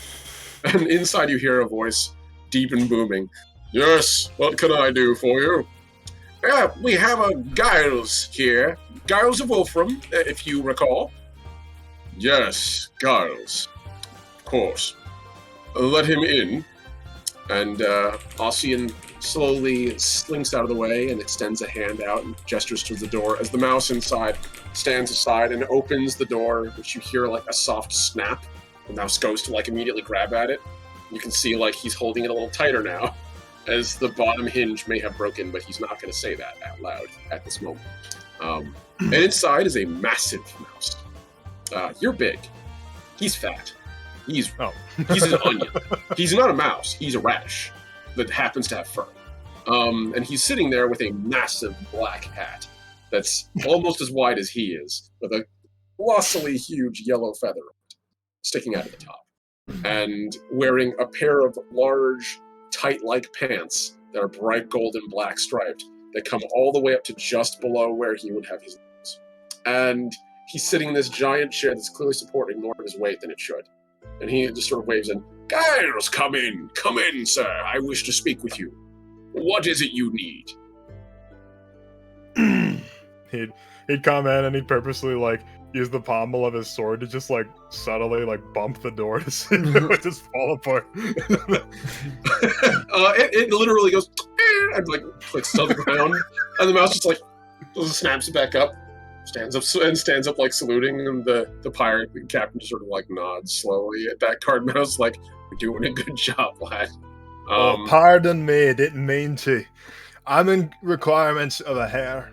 inside you hear a voice, deep and booming. Yes, what can I do for you? We have a Giles here. Giles of Wolfram, if you recall. Yes, Giles. Of course. Let him in. And Ossian slowly slinks out of the way and extends a hand out and gestures towards the door as the mouse inside stands aside and opens the door, which you hear like a soft snap. The mouse goes to like immediately grab at it. You can see like he's holding it a little tighter now, as the bottom hinge may have broken, but he's not going to say that out loud at this moment. And inside is a massive mouse. You're big. He's fat. He's an onion. He's not a mouse. He's a radish that happens to have fur. And he's sitting there with a massive black hat that's almost as wide as he is, with a colossally huge yellow feather sticking out of the top, and wearing a pair of large, tight-like pants that are bright gold and black striped that come all the way up to just below where he would have his nose. And he's sitting in this giant chair that's clearly supporting more of his weight than it should. And he just sort of waves in, "Giles, come in, sir. I wish to speak with you. What is it you need?" he'd come in and he'd purposely like use the pommel of his sword to just like subtly like bump the door to see if it would just fall apart. It literally goes and like clicks to the ground, and the mouse just like snaps it back up, stands up like saluting, and the pirate captain just sort of like nods slowly at that card mouse, like, "You're doing a good job, lad." Pardon me, didn't mean to. I'm in requirements of a hare.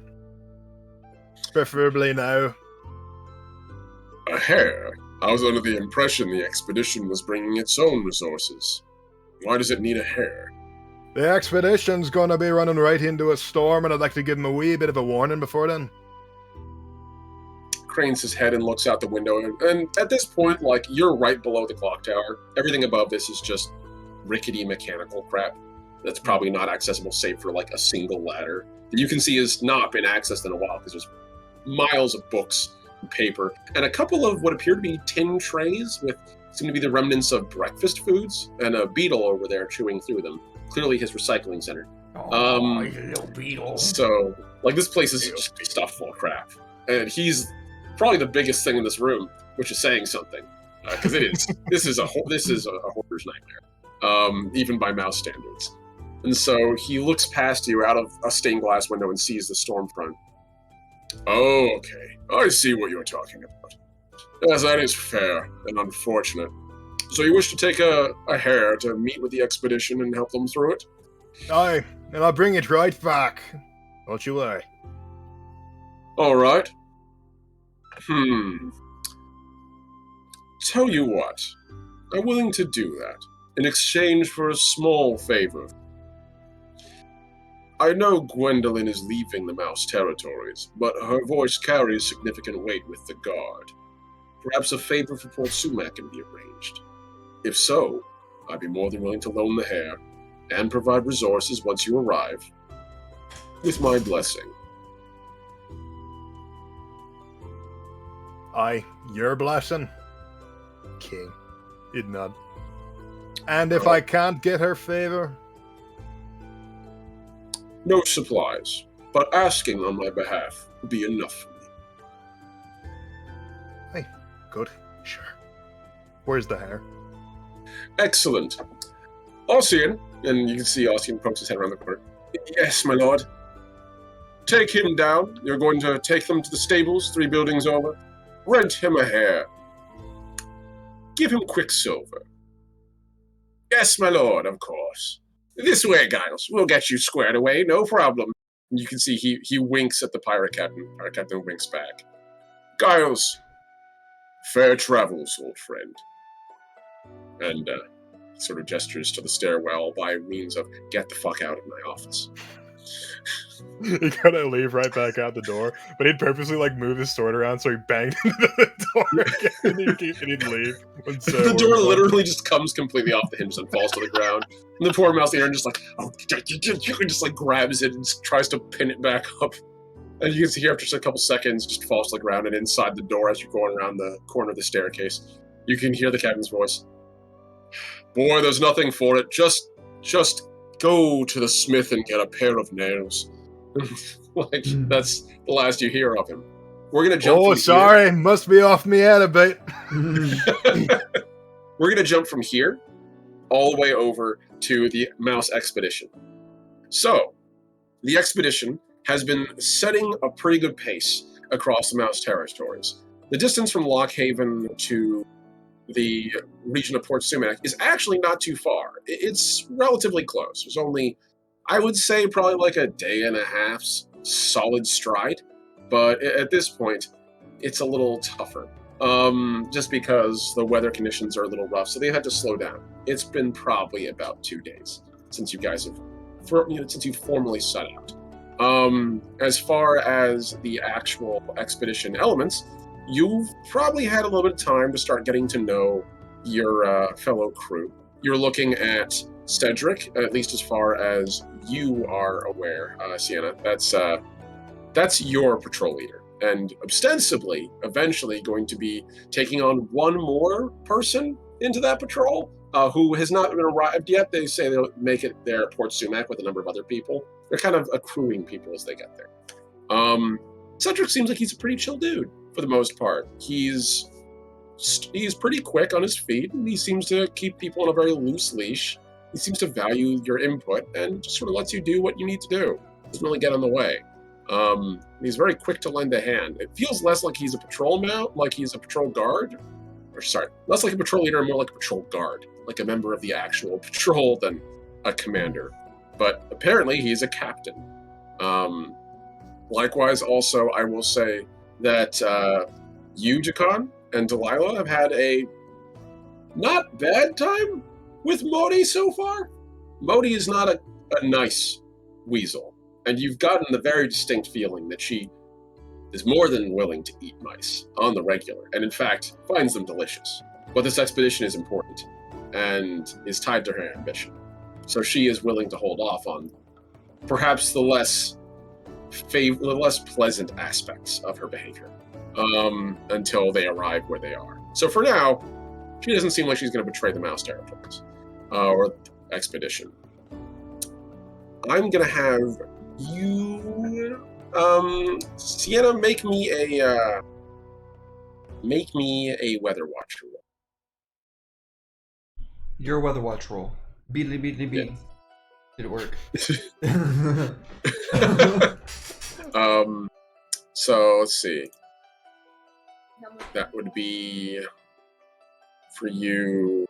Preferably now. A hare? I was under the impression the expedition was bringing its own resources. Why does it need a hare? The expedition's gonna be running right into a storm, and I'd like to give them a wee bit of a warning before then. Cranes his head and looks out the window, and at this point, like, you're right below the clock tower. Everything above this is just rickety mechanical crap that's probably not accessible save for like a single ladder that you can see has not been accessed in a while because there's miles of books and paper and a couple of what appear to be tin trays with seem to be the remnants of breakfast foods and a beetle over there chewing through them. Clearly his recycling center. He's a little beetle. So, like, this place is just stuffed full of crap. And he's probably the biggest thing in this room, which is saying something. Because it is. This is a hoarder's nightmare, even by mouse standards. And so he looks past you out of a stained glass window and sees the storm front. "Oh, okay. I see what you're talking about. Yes, that is fair and unfortunate. So you wish to take a hare to meet with the expedition and help them through it?" Aye, and I'll bring it right back. Don't you worry. All right. Tell you what, I'm willing to do that in exchange for a small favor. I know Gwendolyn is leaving the Mouse territories, but her voice carries significant weight with the Guard. Perhaps a favor for Port Sumac can be arranged. If so, I'd be more than willing to loan the hare and provide resources once you arrive, with my blessing. Aye, your blessing, King. He'd nod. And if I can't get her favor? No supplies, but asking on my behalf would be enough for me. Hey, good, sure. Where's the hare? Excellent. Ossian, and you can see Ossian pokes his head around the corner. "Yes, my lord. Take him down. You're going to take them to the stables 3 buildings over. Rent him a hare. Give him Quicksilver." "Yes, my lord, of course. This way, Giles. We'll get you squared away, no problem." And you can see he winks at the pirate captain. Pirate captain winks back. "Giles, fair travels, old friend." And he sort of gestures to the stairwell by means of, "Get the fuck out of my office." He gotta leave right back out the door, but he'd purposely like move his sword around so he banged into the door again, and he'd leave. The door literally just comes completely off the hinges and falls to the ground. And the poor mouse eater just like, just like grabs it and tries to pin it back up. And you can see here after just a couple seconds, just falls to the ground, and inside the door as you're going around the corner of the staircase, you can hear the captain's voice. "Boy, there's nothing for it. Just go to the smith and get a pair of nails." Like, that's the last you hear of him. We're gonna jump. Oh, sorry, must be off me head a bit. We're gonna jump from here all the way over to the Mouse expedition. So, the expedition has been setting a pretty good pace across the Mouse territories. The distance from Lockhaven to the region of Port Sumac is actually not too far. It's relatively close. There's only, I would say, probably like a day and a half's solid stride. But at this point, it's a little tougher. Just because the weather conditions are a little rough, so they had to slow down. It's been probably about 2 days since you guys have since you formally set out. As far as the actual expedition elements, you've probably had a little bit of time to start getting to know your fellow crew. You're looking at Cedric, at least as far as you are aware, Sienna. That's your patrol leader, and ostensibly, eventually, going to be taking on one more person into that patrol who has not been arrived yet. They say they'll make it there at Port Sumac with a number of other people. They're kind of accruing people as they get there. Cedric seems like he's a pretty chill dude for the most part. He's pretty quick on his feet, and he seems to keep people on a very loose leash. He seems to value your input and just sort of lets you do what you need to do. Doesn't really get in the way. He's very quick to lend a hand. It feels less like he's a patrol mount, like he's a patrol guard. Less like a patrol leader and more like a patrol guard, like a member of the actual patrol than a commander. But apparently he's a captain. Likewise, also, I will say that you, Jakan, and Delilah have had a not bad time with Modi so far. Modi is not a nice weasel, and you've gotten the very distinct feeling that she is more than willing to eat mice on the regular, and in fact, finds them delicious. But this expedition is important, and is tied to her ambition. So she is willing to hold off on perhaps the less pleasant aspects of her behavior until they arrive where they are. So for now, she doesn't seem like she's going to betray the mouse territories or the expedition. I'm going to have you, Sienna, make me a weather watch roll. Your weather watch roll. Beedly beedly bee. Yeah. Did it work? So let's see. That would be for you.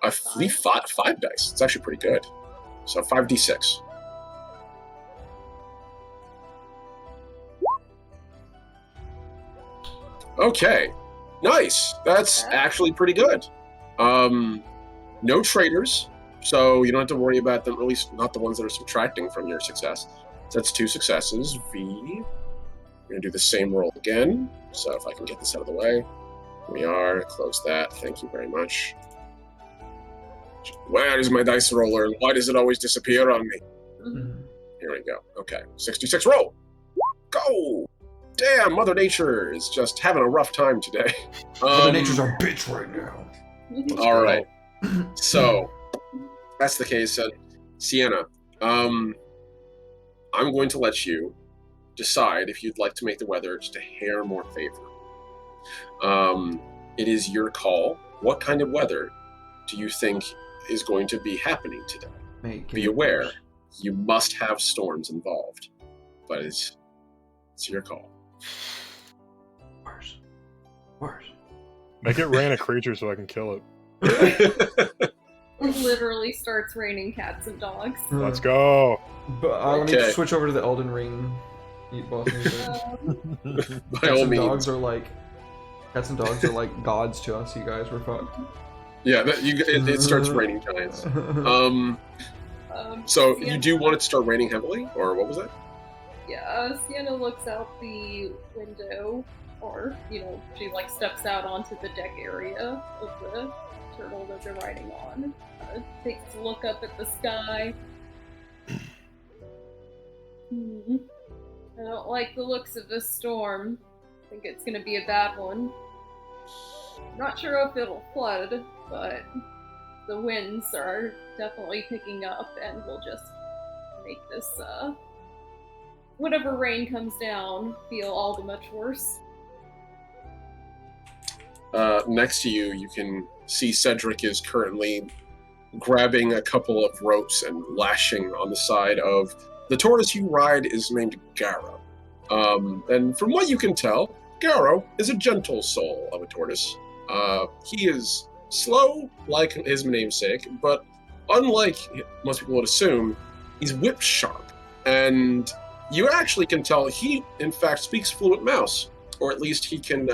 I believe five dice. It's actually pretty good. So 5d6. Okay, nice. That's actually pretty good. No traitors, so you don't have to worry about them, at least not the ones that are subtracting from your success. So that's 2 successes. We're going to do the same roll again. So if I can get this out of the way. Here we are. Close that. Thank you very much. Where is my dice roller, and why does it always disappear on me? Mm-hmm. Here we go. Okay, 66 roll. Go! Damn, Mother Nature is just having a rough time today. Mother Nature's our bitch right now. All right. So, that's the case. Sienna, I'm going to let you decide if you'd like to make the weather just a hair more favorable. It is your call. What kind of weather do you think is going to be happening today? Be aware, you must have storms involved, but it's your call. Worse. Make it rain a creature so I can kill it. It literally starts raining cats and dogs. Let's go. But let me switch over to the Elden Ring. Eat boss music. By all means. Cats and dogs are like gods to us. You guys, we're fucked. Yeah, it starts raining giants. So Sienna, you do want it to start raining heavily, or what was that? Yeah, Sienna looks out the window, or she steps out onto the deck area of the turtle that they're riding on. Takes a look up at the sky. I don't like the looks of this storm. I think it's gonna be a bad one. Not sure if it'll flood, but the winds are definitely picking up and will just make this, whatever rain comes down, feel all the much worse. Next to you, you can see Cedric is currently grabbing a couple of ropes and lashing on the side of the tortoise you ride is named Garo. And from what you can tell, Garo is a gentle soul of a tortoise. He is slow, like his namesake, but unlike most people would assume, he's whip sharp. And you actually can tell he, in fact, speaks fluent mouse, or at least he can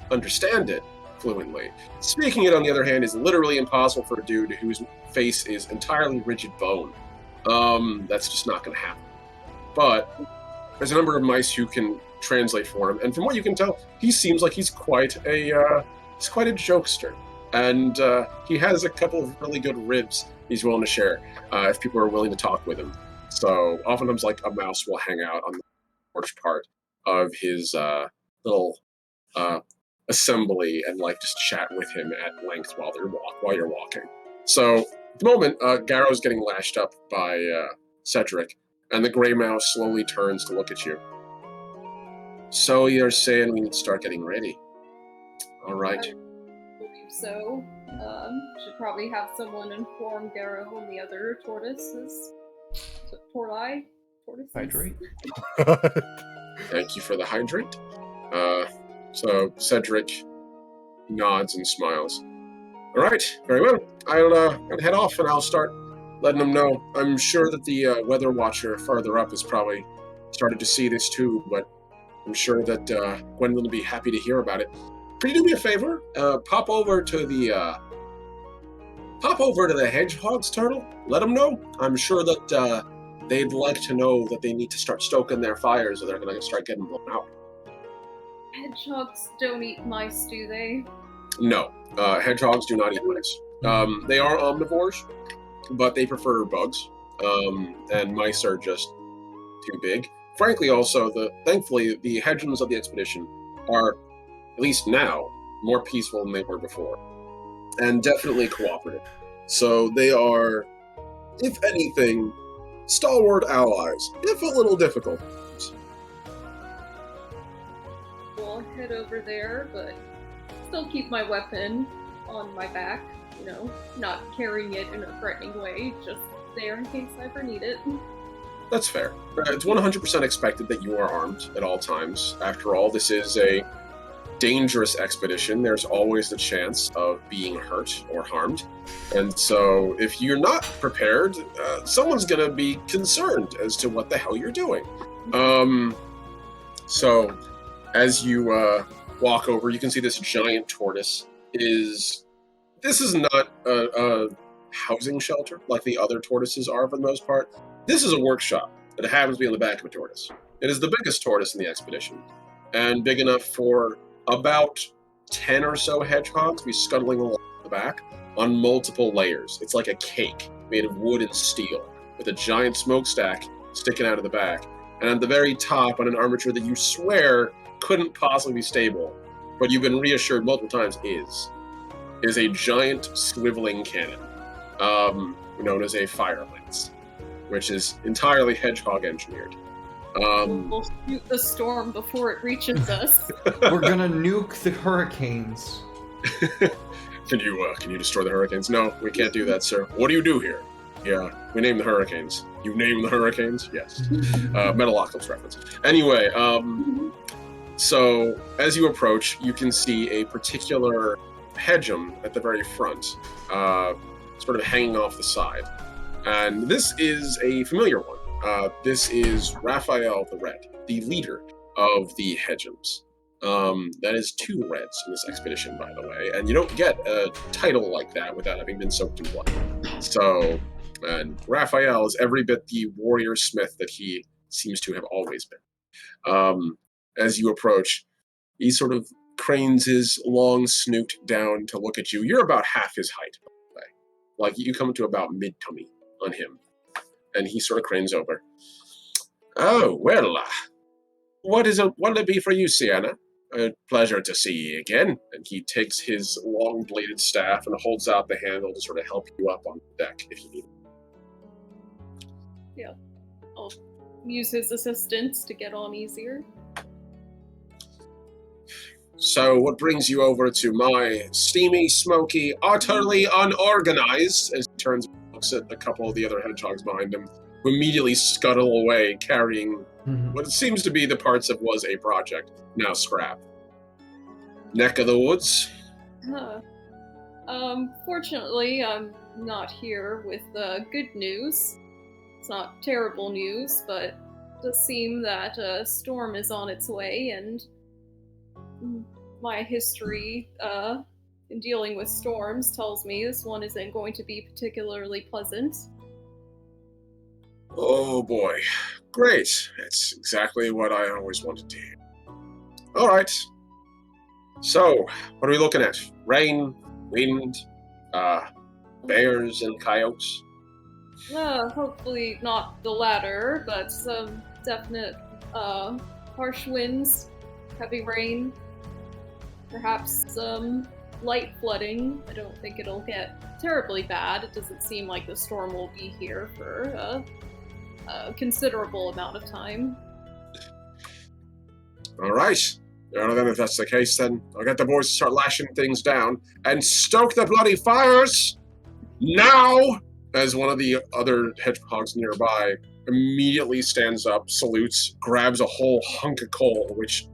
understand it fluently. Speaking it, on the other hand, is literally impossible for a dude whose face is entirely rigid bone. That's just not going to happen. But there's a number of mice who can translate for him, and from what you can tell, he seems like he's quite a jokester, and he has a couple of really good ribs he's willing to share if people are willing to talk with him. So oftentimes, like, a mouse will hang out on the porch part of his little assembly and like just chat with him at length while you're walking. So at the moment, Garrow's getting lashed up by Cedric, and the gray mouse slowly turns to look at you. So you're saying we need to start getting ready? All right. I believe so. Should probably have someone inform Garrow and the other tortoises. Tortoises? Hydrate. Thank you for the hydrate. So Cedric nods and smiles. All right, very well. I'll head off and I'll start letting them know. I'm sure that the weather watcher farther up has probably started to see this too, but I'm sure that Gwendolyn will be happy to hear about it. Could you do me a favor? Pop over to the hedgehog's turtle. Let them know. I'm sure that they'd like to know that they need to start stoking their fires or they're going to start getting blown out. Hedgehogs don't eat mice, do they? No, hedgehogs do not eat mice. They are omnivores, but they prefer bugs, and mice are just too big. Frankly, also, thankfully, the hedgehogs of the expedition are, at least now, more peaceful than they were before, and definitely cooperative. So they are, if anything, stalwart allies, if a little difficult. We'll head over there, but still keep my weapon on my back, not carrying it in a threatening way, just there in case I ever need it. That's fair. It's 100% expected that you are armed at all times. After all, this is a dangerous expedition. There's always the chance of being hurt or harmed. And so if you're not prepared, someone's going to be concerned as to what the hell you're doing. So as you walk over, you can see this giant tortoise This is not a housing shelter like the other tortoises are for the most part. This is a workshop that happens to be on the back of a tortoise. It is the biggest tortoise in the expedition, and big enough for about 10 or so hedgehogs to be scuttling along the back on multiple layers. It's like a cake made of wood and steel, with a giant smokestack sticking out of the back, and at the very top on an armature that you swear couldn't possibly be stable, but you've been reassured multiple times is a giant swiveling cannon, known as a fire lance, which is entirely hedgehog engineered. We'll shoot the storm before it reaches us. We're gonna nuke the hurricanes. Can you destroy the hurricanes? No, we can't do that, sir. What do you do here? Yeah, we name the hurricanes. You name the hurricanes? Yes. Metalocalypse reference. Anyway, so as you approach, you can see a particular hedgehog at the very front, sort of hanging off the side. And this is a familiar one. This is Raphael the Red, the leader of the hedgehogs. That is 2 reds in this expedition, by the way, and you don't get a title like that without having been soaked in blood. So, and Raphael is every bit the warrior smith that he seems to have always been. As you approach, he sort of cranes his long snoot down to look at you. You're about half his height, by the way. Like, you come to about mid-tummy on him. And he sort of cranes over. Oh, well, what'll it be for you, Sienna? A pleasure to see you again. And he takes his long-bladed staff and holds out the handle to sort of help you up on the deck if you need it. Yeah. I'll use his assistance to get on easier. So what brings you over to my steamy, smoky, utterly unorganized, as he turns and looks at a couple of the other hedgehogs behind him, who immediately scuttle away carrying what seems to be the parts of was a project, now scrap. Neck of the woods? Fortunately, I'm not here with good news. It's not terrible news, but it does seem that a storm is on its way, and my history in dealing with storms tells me this one isn't going to be particularly pleasant. Oh boy. Great. That's exactly what I always wanted to hear. All right. So, what are we looking at? Rain, wind, bears and coyotes? Hopefully not the latter, but some definite harsh winds, heavy rain, perhaps some light flooding. I don't think it'll get terribly bad. It doesn't seem like the storm will be here for a considerable amount of time. All right. Well, then, if that's the case, then I'll get the boys to start lashing things down and stoke the bloody fires now! As one of the other hedgehogs nearby immediately stands up, salutes, grabs a whole hunk of coal, which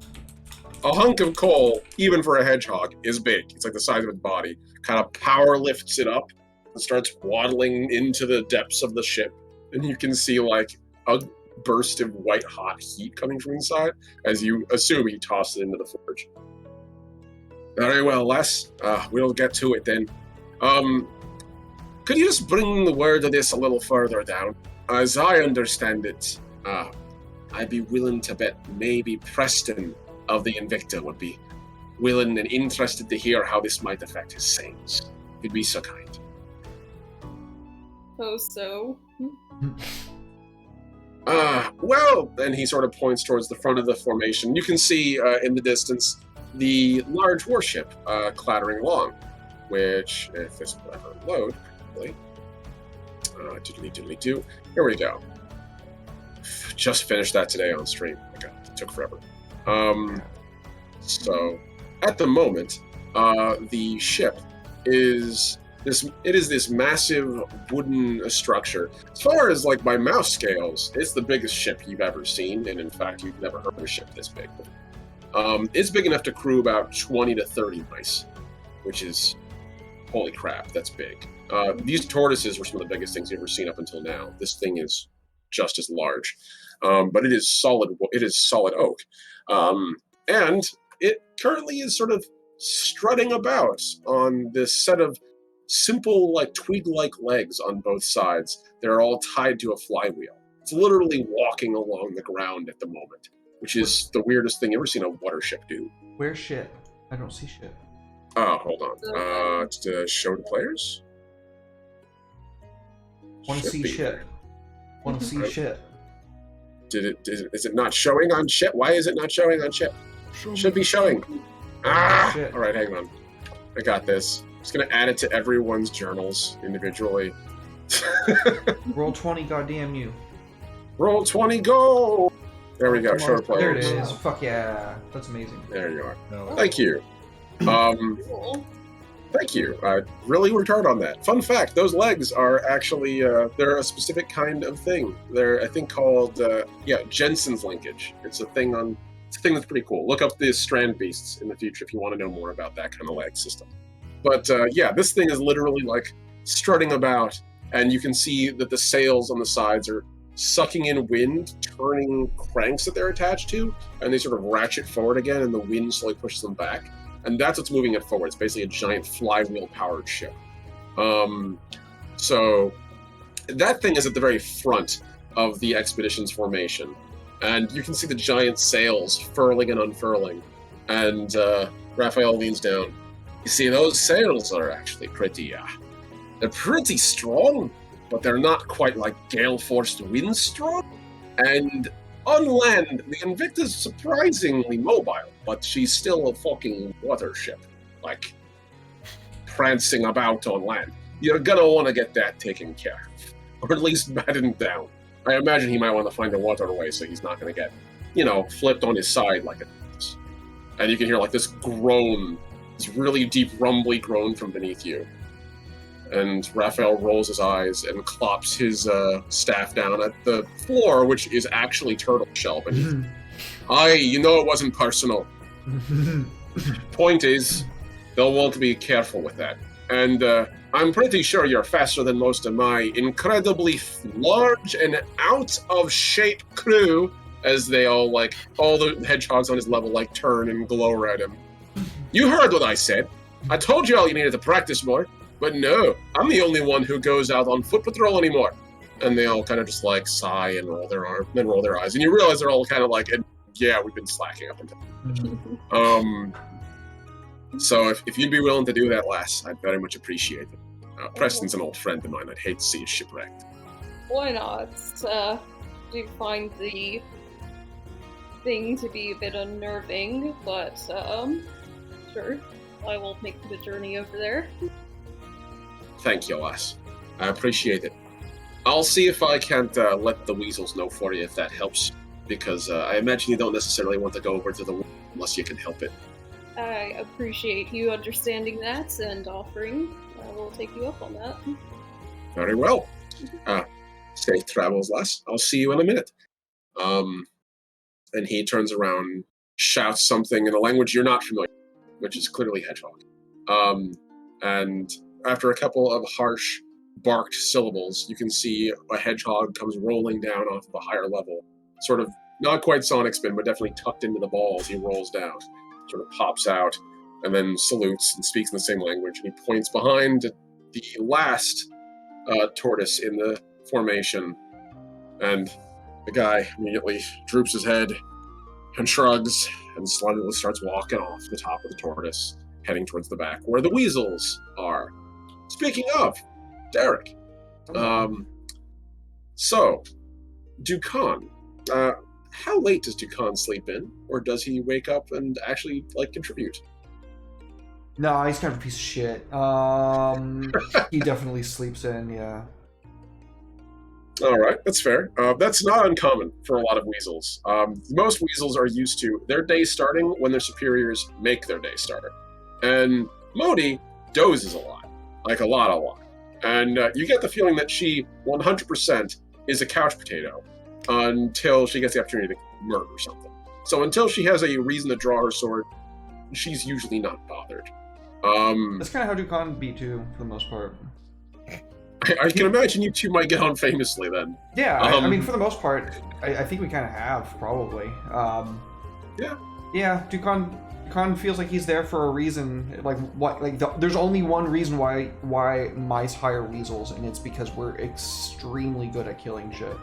a hunk of coal, even for a hedgehog, is big. It's like the size of its body. Kind of power lifts it up and starts waddling into the depths of the ship. And you can see like a burst of white hot heat coming from inside as you assume he tossed it into the forge. Very well, Les. We'll get to it then. Could you just bring the word of this a little further down? As I understand it, I'd be willing to bet maybe Preston of the Invicta would be willing and interested to hear how this might affect his sails. If you'd be so kind. Suppose so. Well, then he sort of points towards the front of the formation. You can see in the distance the large warship clattering along, which, if this will ever load, diddly-diddly-do. Here we go. Just finished that today on stream. Oh my God, it took forever. So, at the moment, the ship is this massive wooden structure. As far as like by mouse scales, it's the biggest ship you've ever seen, and in fact, you've never heard of a ship this big. It's big enough to crew about 20 to 30 mice, which is, holy crap, that's big. These tortoises were some of the biggest things you've ever seen up until now. This thing is just as large, but it is solid. It is solid oak, and it currently is sort of strutting about on this set of simple, like twig-like legs on both sides. They're all tied to a flywheel. It's literally walking along the ground at the moment, which is the weirdest thing you've ever seen a water ship do. Where's ship? I don't see ship. Oh, hold on. To show the players. Want to see ship. Want to see ship. Is it not showing on ship? Why is it not showing on ship? Should be showing. Shit. All right, hang on. I got this. I'm just gonna add it to everyone's journals individually. Roll 20, goddamn you. Roll 20, go! There we go. Show the There it players. is. Fuck yeah. That's amazing. There you are. No, Thank you. Cool. Thank you. I really worked hard on that. Fun fact, those legs are actually, they're a specific kind of thing. They're, I think, called, Jensen's linkage. It's a thing that's pretty cool. Look up the strand beasts in the future if you want to know more about that kind of leg system. But, this thing is literally, like, strutting about, and you can see that the sails on the sides are sucking in wind, turning cranks that they're attached to, and they sort of ratchet forward again, and the wind slowly pushes them back. And that's what's moving it forward. It's basically a giant flywheel-powered ship. So that thing is at the very front of the expedition's formation. And you can see the giant sails furling and unfurling. And Raphael leans down. You see, those sails are actually they're pretty strong, but they're not quite like gale-forced wind strong. And on land, the Invicta's surprisingly mobile, but she's still a fucking water ship, like, prancing about on land. You're gonna want to get that taken care of, or at least battened down. I imagine he might want to find a waterway so he's not gonna get, flipped on his side like it is. And you can hear, like, this groan, this really deep, rumbly groan from beneath you. And Raphael rolls his eyes and clops his staff down at the floor, which is actually turtle shell beneath. It wasn't personal. Point is, they'll want to be careful with that. And I'm pretty sure you're faster than most of my incredibly large and out-of-shape crew, as they all the hedgehogs on his level, turn and glower at him. You heard what I said. I told you all you needed to practice more. But no, I'm the only one who goes out on foot patrol anymore. And they all kind of just like sigh and roll their arm, then roll their eyes, and you realize they're all kind of like, yeah, we've been slacking up until. So if you'd be willing to do that, lass, I'd very much appreciate it. Preston's an old friend of mine. I'd hate to see his shipwrecked. Why not? Do find the thing to be a bit unnerving, but sure, I will make the journey over there. Thank you, lass. I appreciate it. I'll see if I can't let the weasels know for you if that helps, because I imagine you don't necessarily want to go over to the unless you can help it. I appreciate you understanding that and offering. I will take you up on that. Very well. Safe travels, lass. I'll see you in a minute. And he turns around, shouts something in a language you're not familiar with, which is clearly Hedgehog. And after a couple of harsh, barked syllables, you can see a hedgehog comes rolling down off of a higher level. Sort of, not quite Sonic Spin, but definitely tucked into the ball as he rolls down. Sort of pops out, and then salutes and speaks in the same language. And he points behind the last tortoise in the formation. And the guy immediately droops his head and shrugs and slowly starts walking off the top of the tortoise, heading towards the back where the weasels are. Speaking of, Derek. So, Dukan. How late does Dukan sleep in? Or does he wake up and actually, contribute? No, he's kind of a piece of shit. He definitely sleeps in, yeah. All right, that's fair. That's not uncommon for a lot of weasels. Most weasels are used to their day starting when their superiors make their day start. And Modi dozes a lot. Like a lot. And you get the feeling that she 100% is a couch potato until she gets the opportunity to murder something. So until she has a reason to draw her sword, she's usually not bothered. That's kind of how Dukan be too, for the most part. I can imagine you two might get on famously then. Yeah, I mean, for the most part, I think we kind of have, probably. Yeah, Dukan feels like he's there for a reason. There's only one reason why mice hire weasels, and it's because we're extremely good at killing shit.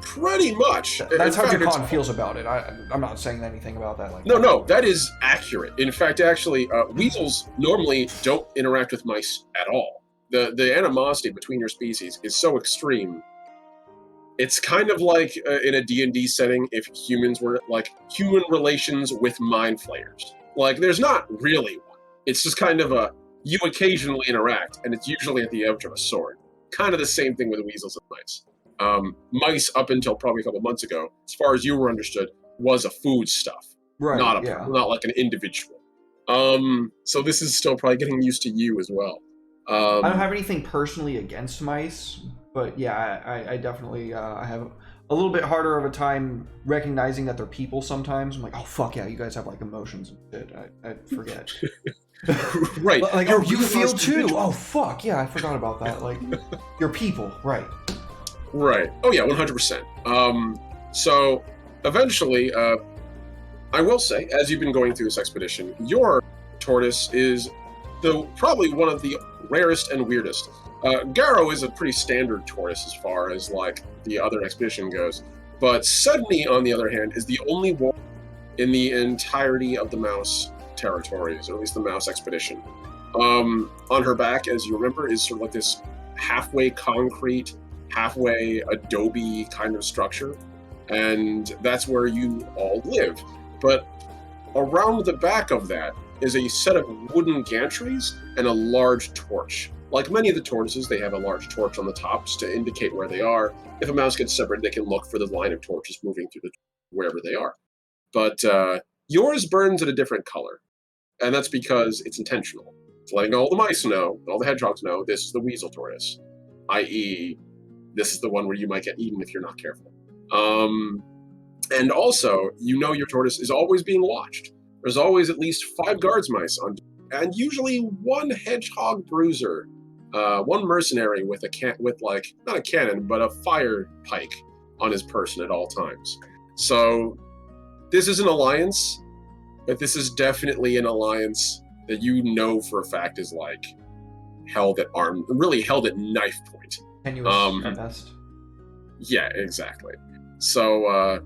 Pretty much. That's how Dukan feels about it. I'm not saying anything about that. No, that is accurate. In fact, actually, weasels normally don't interact with mice at all. The animosity between your species is so extreme. It's kind of like in a D&D setting if humans were like human relations with mind flayers. Like, there's not really one. It's just kind of you occasionally interact, and it's usually at the edge of a sword. Kind of the same thing with weasels and mice. Mice, up until probably a couple months ago, as far as you were understood, was a food stuff. Right, not like an individual. So this is still probably getting used to you as well. I don't have anything personally against mice, but yeah, I definitely I have a little bit harder of a time recognizing that they're people sometimes. I'm like, oh fuck yeah, you guys have like emotions and shit. I forget. Right. Like, oh, you feel too. Oh fuck yeah, I forgot about that. Like, you're people, right? Right. Oh yeah, 100%. So eventually, I will say, as you've been going through this expedition, your tortoise is probably one of the rarest and weirdest. Garrow is a pretty standard tortoise as far as like the other expedition goes, but Sudney, on the other hand, is the only one in the entirety of the mouse territories, or at least the mouse expedition. On her back, as you remember, is sort of like this halfway concrete, halfway adobe kind of structure, and that's where you all live. But around the back of that is a set of wooden gantries and a large torch. Like many of the tortoises, they have a large torch on the tops to indicate where they are. If a mouse gets separated, they can look for the line of torches moving through wherever they are. But yours burns at a different color, and that's because it's intentional. It's letting all the mice know, all the hedgehogs know, this is the weasel tortoise, i.e., this is the one where you might get eaten if you're not careful. And also, you know your tortoise is always being watched. There's always at least 5 guards mice on, and usually 1 hedgehog bruiser, 1 mercenary with not a cannon, but a fire pike on his person at all times. So this is an alliance, but this is definitely an alliance that you know for a fact is like held at knife point. Tenuous at best. Yeah, exactly. So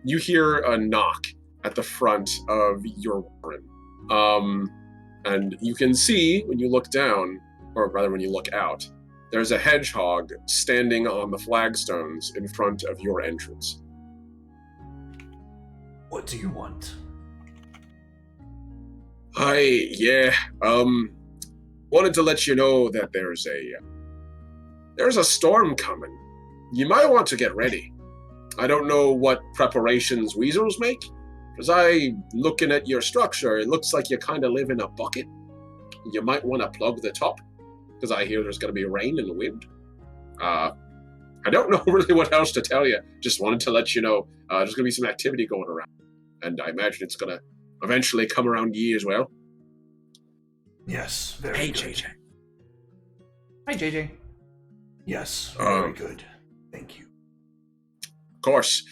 you hear a knock at the front of your warren. And you can see when you look down, or rather when you look out, there's a hedgehog standing on the flagstones in front of your entrance. What do you want? Wanted to let you know that there's a storm coming. You might want to get ready. I don't know what preparations weasels make, because looking at your structure, it looks like you kind of live in a bucket. You might want to plug the top, because I hear there's going to be rain and wind. I don't know really what else to tell you. Just wanted to let you know there's going to be some activity going around. And I imagine it's going to eventually come around ye as well. Yes, very Hey, good. JJ. Hi, JJ. Yes, very good. Thank you. Of course,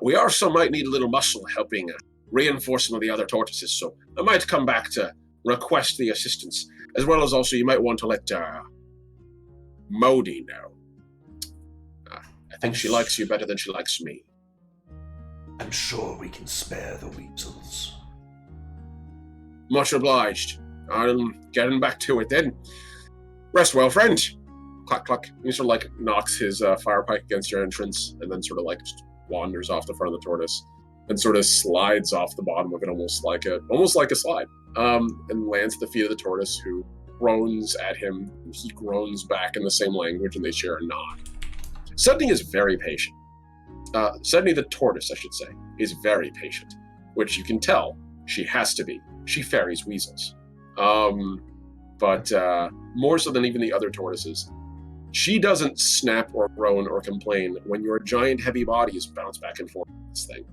we also might need a little muscle helping reinforce some of the other tortoises, so I might come back to request the assistance, as well as also you might want to let Modi know. I think she likes you better than she likes me. I'm sure we can spare the weasels. Much obliged. I'm getting back to it then. Rest well, friend. Clack, clack. He sort of like knocks his fire pike against your entrance and then sort of like just wanders off the front of the tortoise and sort of slides off the bottom of it almost like a slide. And lands at the feet of the tortoise, who groans at him. He groans back in the same language and they share a nod. Sudney is very patient. Sudney the tortoise, I should say, is very patient, which you can tell she has to be. She ferries weasels. But more so than even the other tortoises, she doesn't snap or groan or complain when your giant heavy bodies bounce back and forth with this thing.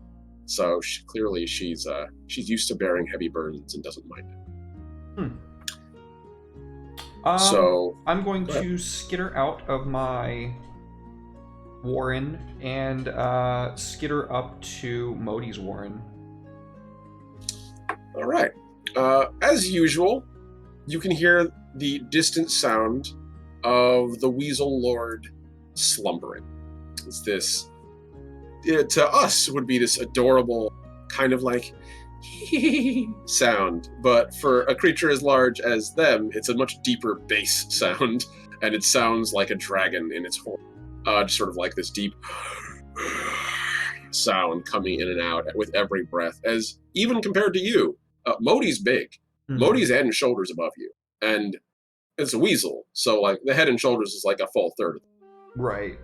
So clearly she's used to bearing heavy burdens and doesn't mind it. So I'm going to skitter out of my warren and skitter up to Modi's warren. All right. As usual, you can hear the distant sound of the Weasel Lord slumbering. It's this, to us, would be this adorable kind of like sound, but for a creature as large as them, it's a much deeper bass sound, and it sounds like a dragon in its horn. Just sort of like this deep sound coming in and out with every breath. As even compared to you, Modi's big. Mm-hmm. Modi's head and shoulders above you, and it's a weasel, so like the head and shoulders is like a full third. Right.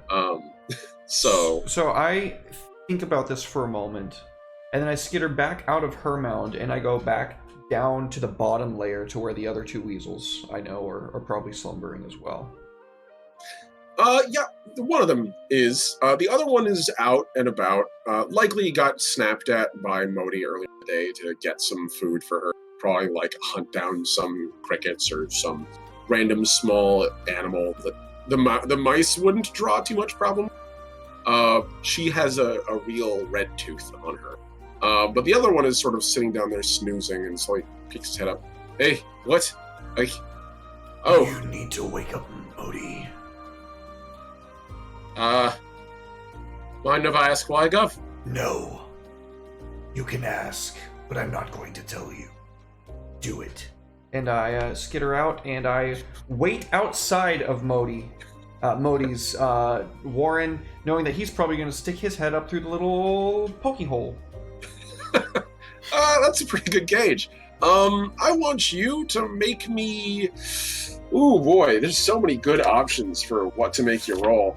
So I think about this for a moment, and then I skitter back out of her mound, and I go back down to the bottom layer to where the other two weasels I know are probably slumbering as well. Yeah, one of them is. The other one is out and about. Likely got snapped at by Modi earlier today to get some food for her. Probably like hunt down some crickets or some random small animal that the mice wouldn't draw too much problem. She has a real red tooth on her. But the other one is sort of sitting down there snoozing, and so he peeks his head up. Hey, what? Oh. You need to wake up, Modi. Mind if I ask why, Gov? No. You can ask, but I'm not going to tell you. Do it. And I skitter out, and I wait outside of Modi's warren, knowing that he's probably going to stick his head up through the little pokey hole. That's a pretty good gauge. I want you to make me... Ooh, boy, there's so many good options for what to make your roll.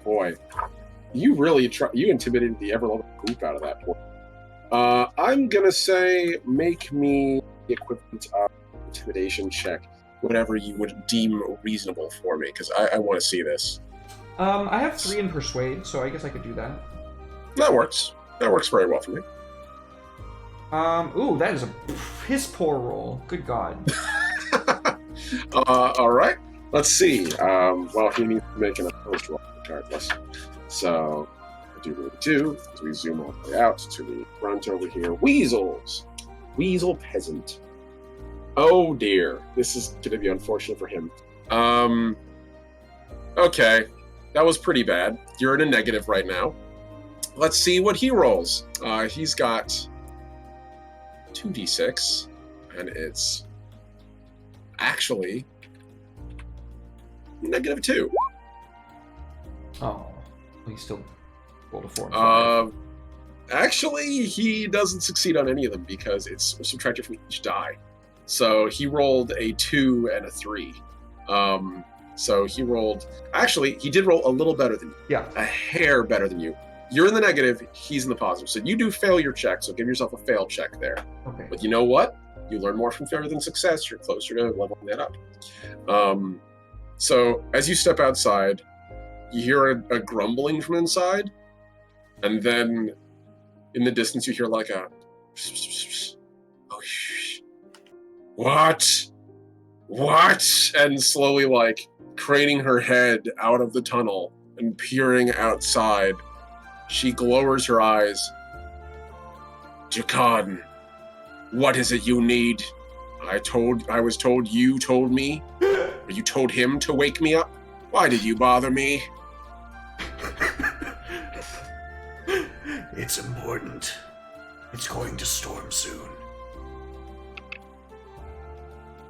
Boy, you really you intimidated the ever-loving poop out of that boy. I'm gonna say make me the equivalent of intimidation check, whatever you would deem reasonable for me, because I want to see this. I have 3 in persuade, so I guess I could do that. That works. That works very well for me. Ooh, that is a piss poor roll. Good God. All right. Let's see. Well, he needs to make an opposed roll regardless. So, as we zoom all the way out to the front over here. Weasels! Weasel peasant. Oh dear. This is going to be unfortunate for him. Okay. That was pretty bad. You're in a negative right now. Let's see what he rolls. He's got 2d6, and it's actually -2. Oh, he still rolled a 4 and 5. Actually, he doesn't succeed on any of them because it's subtracted from each die. So he rolled a 2 and a 3. So he rolled... Actually, he did roll a little better than you. Yeah. A hair better than you. You're in the negative, he's in the positive. So you do fail your check, so give yourself a fail check there. Okay. But you know what? You learn more from failure than success. You're closer to leveling that up. So as you step outside, you hear a grumbling from inside, and then in the distance you hear like a... Oh, shh. What? And slowly, like, craning her head out of the tunnel and peering outside, she lowers her eyes. Jakan, what is it you need? I was told you told me, or you told him to wake me up? Why did you bother me? It's important. It's going to storm soon.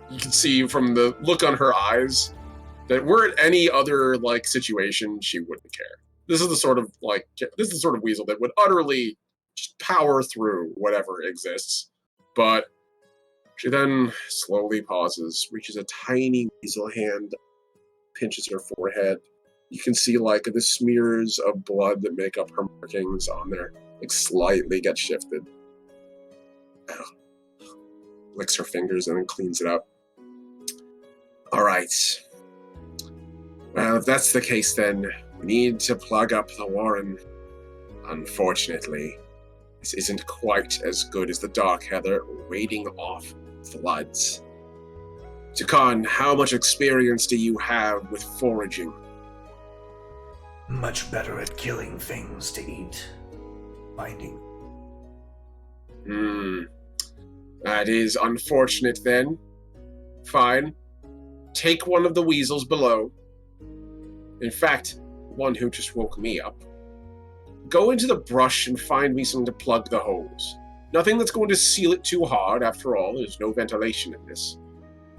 You can see from the look on her eyes that were it any other like situation, she wouldn't care. This is the sort of weasel that would utterly just power through whatever exists. But she then slowly pauses, reaches a tiny weasel hand, pinches her forehead. You can see like the smears of blood that make up her markings on there, like slightly get shifted. Licks her fingers and then cleans it up. All right. Well, if that's the case, then we need to plug up the warren. Unfortunately, this isn't quite as good as the Dark Heather warding off floods. Jakan, how much experience do you have with foraging? Much better at killing things to eat. Finding. That is unfortunate then. Fine. Take one of the weasels below. In fact, one who just woke me up. Go into the brush and find me something to plug the holes. Nothing that's going to seal it too hard, after all, there's no ventilation in this.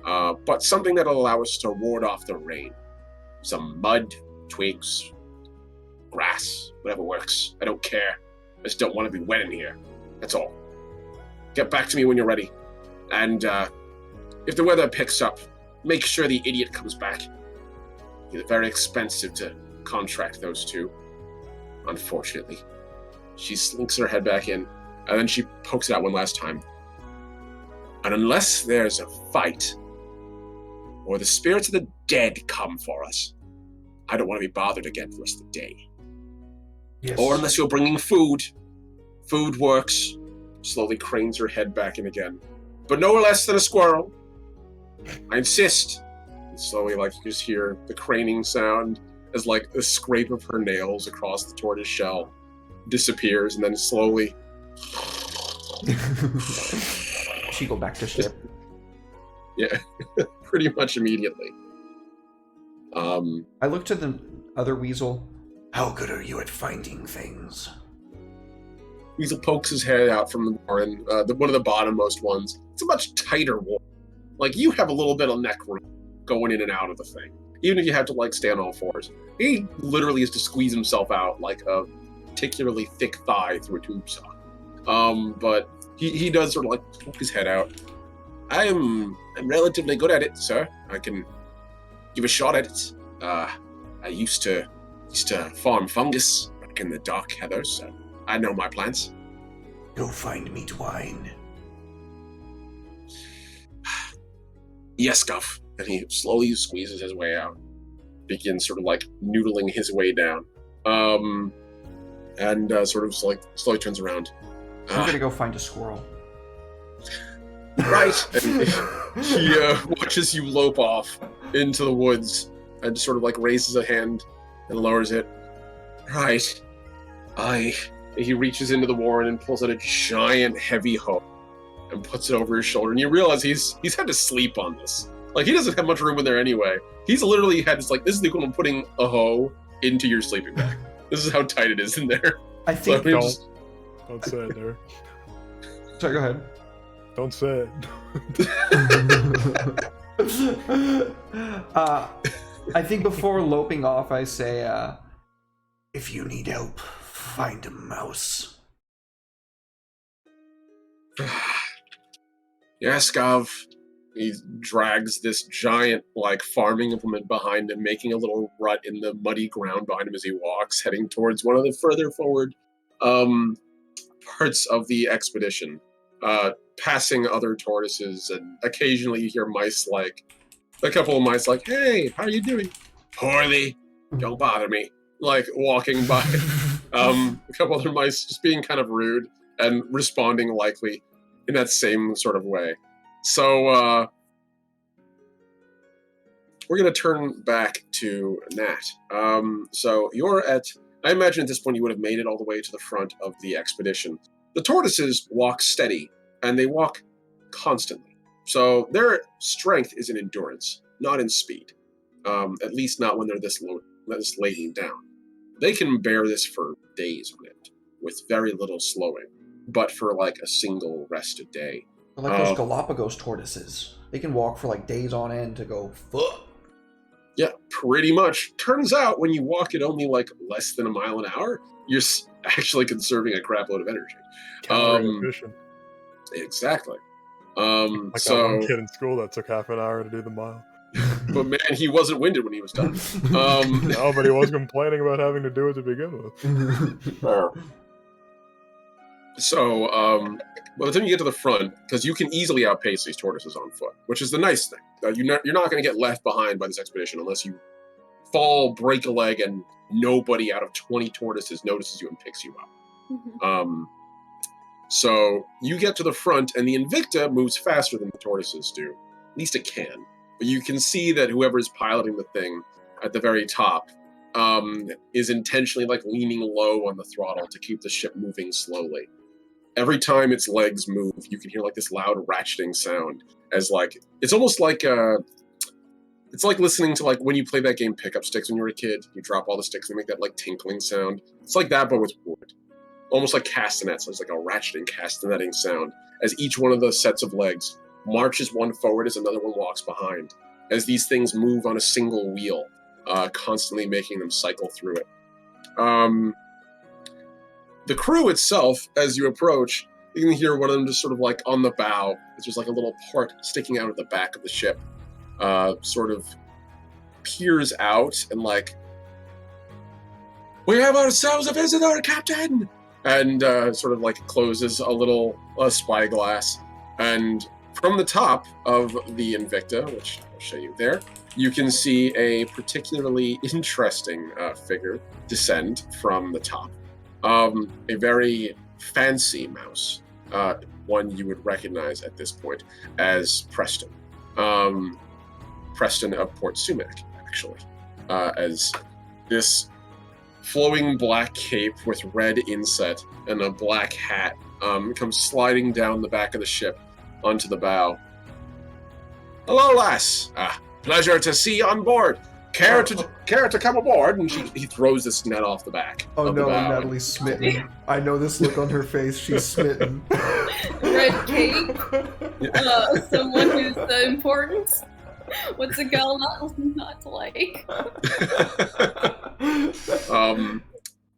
But something that'll allow us to ward off the rain. Some mud, twigs, grass, whatever works. I don't care. I just don't want to be wet in here. That's all. Get back to me when you're ready. And if the weather picks up, make sure the idiot comes back. It's very expensive to contract those two. Unfortunately. She slinks her head back in, and then she pokes it out one last time. And unless there's a fight, or the spirits of the dead come for us, I don't want to be bothered again for the rest of the day. Yes. Or unless you're bringing food. Food works. Slowly cranes her head back in again. But no less than a squirrel. I insist. And slowly, like, you just hear the craning sound as, like, the scrape of her nails across the tortoise shell disappears, and then slowly... She go back to ship. Yeah, pretty much immediately. I look to the other weasel. How good are you at finding things? Weasel pokes his head out from the warren, one of the bottommost ones. It's a much tighter warren. Like, you have a little bit of neck room going in and out of the thing. Even if you have to, like, stay on all fours. He literally has to squeeze himself out like a particularly thick thigh through a tube sock. But he does sort of, like, poke his head out. I'm relatively good at it, sir. I can give a shot at it. I used to farm fungus back in the Dark Heather, so I know my plants. Go find me twine. Yes, Guff. And he slowly squeezes his way out. Begins sort of like noodling his way down. And sort of like slowly turns around. I'm gonna go find a squirrel. Right. And he watches you lope off into the woods and sort of like raises a hand and lowers it. Right. He reaches into the warren and pulls out a giant heavy hoe and puts it over his shoulder. And you realize he's had to sleep on this. Like, he doesn't have much room in there anyway. He's literally had this, like, this is the equivalent of putting a hoe into your sleeping bag. This is how tight it is in there. I think. So just- Don't say it, Derek. Sorry, go ahead. Don't say it. I think before loping off, I say, If you need help, find a mouse. Yes, Gov. He drags this giant, like, farming implement behind him, making a little rut in the muddy ground behind him as he walks, heading towards one of the further forward parts of the expedition, passing other tortoises, and occasionally you hear mice, like, a couple of mice, like, hey, how are you doing? Poorly. Don't bother me. Like, walking by. A couple other mice just being kind of rude and responding likely in that same sort of way. So, we're going to turn back to Nat. So you're at, I imagine at this point you would have made it all the way to the front of the expedition. The tortoises walk steady, and they walk constantly. So their strength is in endurance, not in speed. At least not when they're this laden down. They can bear this for days on end, with very little slowing, but for like a single rest a day. like those Galapagos tortoises. They can walk for like days on end to go, fuck. Yeah, pretty much. Turns out when you walk at only like less than a mile an hour, you're actually conserving a crap load of energy. Calorie efficient. Exactly. Like that So, one kid in school that took half an hour to do the mile. but man, he wasn't winded when he was done. No, but he was complaining about having to do it to begin with. So, by the time you get to the front, because you can easily outpace these tortoises on foot, which is the nice thing. You're not going to get left behind by this expedition unless you fall, break a leg, and nobody out of 20 tortoises notices you and picks you up. Mhm. So you get to the front, and the Invicta moves faster than the tortoises do. At least it can. But you can see that whoever is piloting the thing at the very top is intentionally like leaning low on the throttle to keep the ship moving slowly. Every time its legs move, you can hear like this loud ratcheting sound as like, it's almost like it's like listening to like when you play that game Pickup Sticks when you were a kid, you drop all the sticks and they make that like tinkling sound. It's like that, but with wood. Almost like castanets, so it's like a ratcheting castaneting sound as each one of the sets of legs marches one forward as another one walks behind, as these things move on a single wheel, constantly making them cycle through it. The crew itself, as you approach, you can hear one of them just sort of like on the bow. There's like a little part sticking out of the back of the ship, sort of peers out and like, "We have ourselves a visitor, Captain!" And sort of like closes a little spyglass. And from the top of the Invicta, which I'll show you there, you can see a particularly interesting figure descend from the top. A very fancy mouse, one you would recognize at this point as Preston. Preston of Port Sumac, actually, as this flowing black cape with red inset and a black hat comes sliding down the back of the ship onto the bow. "Hello, lass. Pleasure to see you on board. Care to come aboard?" And he throws this net off the back. Oh of the no, bow. Natalie's smitten. I know this look on her face. She's smitten. Red cape. Someone who's important. What's a girl not like?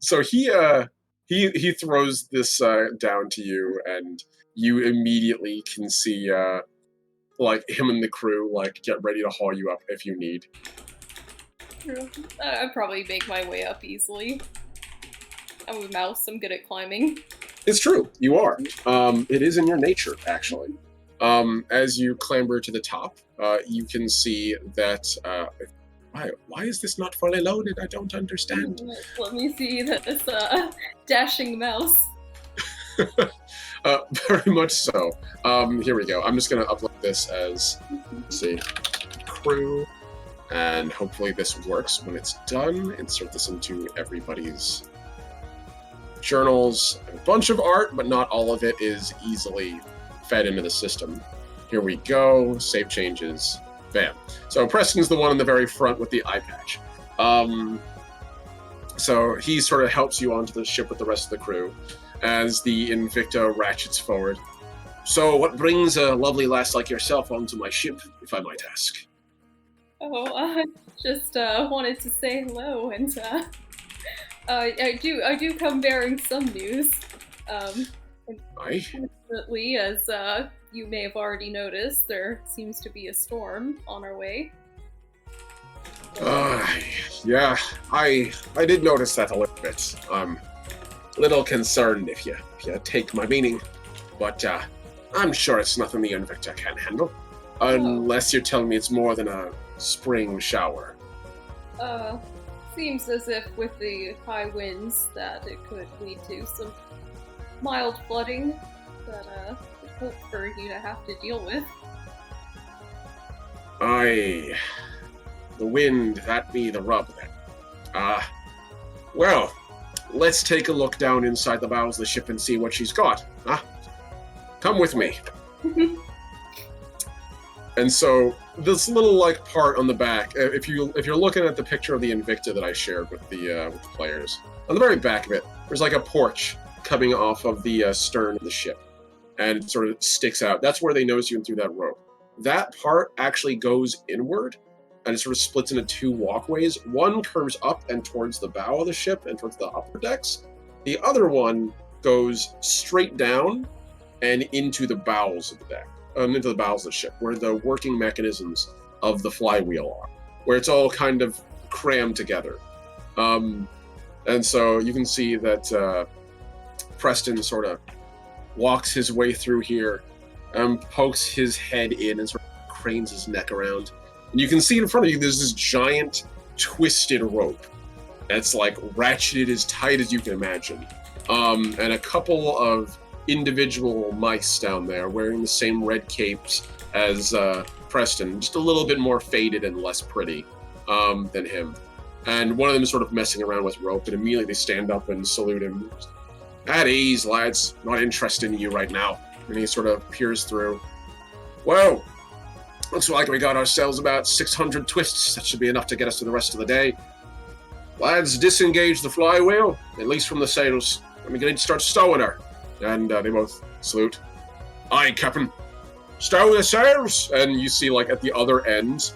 So he throws this down to you, and you immediately can see like him and the crew like get ready to haul you up if you need. I'd probably make my way up easily. I'm a mouse. I'm good at climbing. It's true, you are. It is in your nature, actually. As you clamber to the top, you can see that. Why is this not fully loaded? I don't understand. Let me see this dashing mouse. Very much so. Here we go. I'm just going to upload this as, let's see, crew, and hopefully this works when it's done. Insert this into everybody's journals. A bunch of art, but not all of it is easily fed into the system. Here we go. Save changes. Bam. So Preston's the one in the very front with the eye patch. So he sort of helps you onto the ship with the rest of the crew as the Invicta ratchets forward. So what brings a lovely lass like yourself onto my ship, if I might ask? Oh, I just wanted to say hello, and I do come bearing some news. Aye? Unfortunately, as you may have already noticed, there seems to be a storm on our way. Yeah, I did notice that a little bit. A little concerned if you take my meaning, but I'm sure it's nothing the Invicta can't handle, unless you're telling me it's more than a spring shower. Seems as if with the high winds that it could lead to some mild flooding that I hope for you to have to deal with. Aye. The wind, that be the rub then. Well, let's take a look down inside the bows of the ship and see what she's got, huh? Come with me. And so, this little, like, part on the back, if you're looking at the picture of the Invicta that I shared with the players, on the very back of it, there's like a porch coming off of the stern of the ship, and it sort of sticks out. That's where they nose you in through that rope. That part actually goes inward, and it sort of splits into two walkways. One curves up and towards the bow of the ship and towards the upper decks. The other one goes straight down and into the bowels of the deck, into the bowels of the ship, where the working mechanisms of the flywheel are, where it's all kind of crammed together. And so you can see that Preston sort of walks his way through here, pokes his head in and sort of cranes his neck around. And you can see in front of you there's this giant twisted rope that's like ratcheted as tight as you can imagine. And a couple of individual mice down there wearing the same red capes as Preston, just a little bit more faded and less pretty than him. And one of them is sort of messing around with rope, and immediately they stand up and salute him. At ease, lads. Not interested in you right now. And he sort of peers through. Whoa! Looks like we got ourselves about 600 twists. That should be enough to get us to the rest of the day. Lads, disengage the flywheel, at least from the sails. I'm going to start stowing her. And they both salute. Aye, Captain. Stow the sails! And you see, like, at the other end,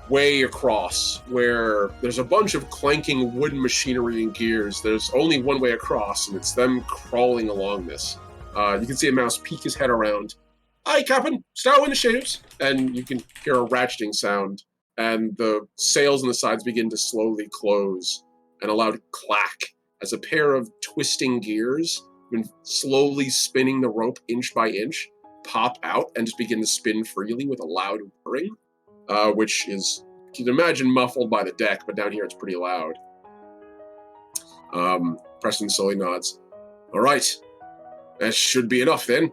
way across, where there's a bunch of clanking wooden machinery and gears. There's only one way across, and it's them crawling along this. You can see a mouse peek his head around. Aye, Captain, stow in the ships! And you can hear a ratcheting sound, and the sails on the sides begin to slowly close, and a loud clack as a pair of twisting gears, been slowly spinning the rope inch by inch, pop out and just begin to spin freely with a loud whirring, which is, you can imagine, muffled by the deck, but down here it's pretty loud. Preston slowly nods. All right, that should be enough then.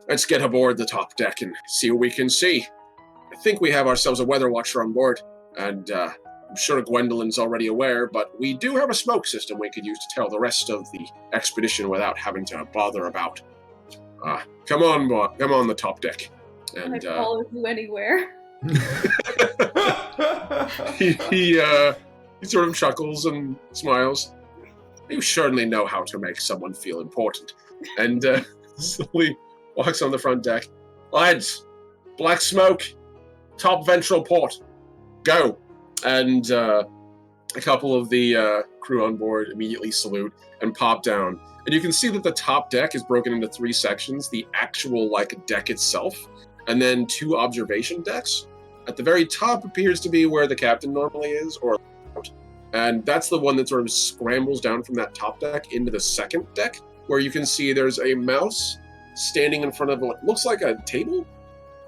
Let's get aboard the top deck and see what we can see. I think we have ourselves a weather watcher on board, and I'm sure Gwendolyn's already aware, but we do have a smoke system we could use to tell the rest of the expedition without having to bother about. Come on the top deck. And I follow you anywhere. he sort of chuckles and smiles. You certainly know how to make someone feel important. And slowly walks on the front deck. Lads, black smoke, top ventral port, go. And a couple of the crew on board immediately salute and pop down. And you can see that the top deck is broken into 3 sections, the actual deck itself, and then 2 observation decks. At the very top appears to be where the captain normally is, and that's the one that sort of scrambles down from that top deck into the second deck, where you can see there's a mouse standing in front of what looks like a table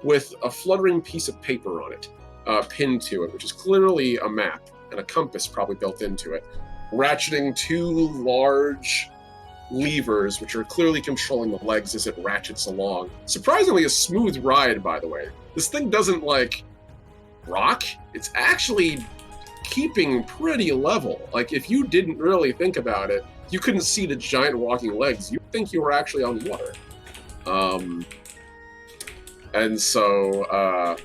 with a fluttering piece of paper on it, pinned to it, which is clearly a map and a compass probably built into it, ratcheting 2 large levers, which are clearly controlling the legs as it ratchets along. Surprisingly, a smooth ride, by the way. This thing doesn't, rock. It's actually keeping pretty level. If you didn't really think about it, you couldn't see the giant walking legs. You'd think you were actually on water. And so,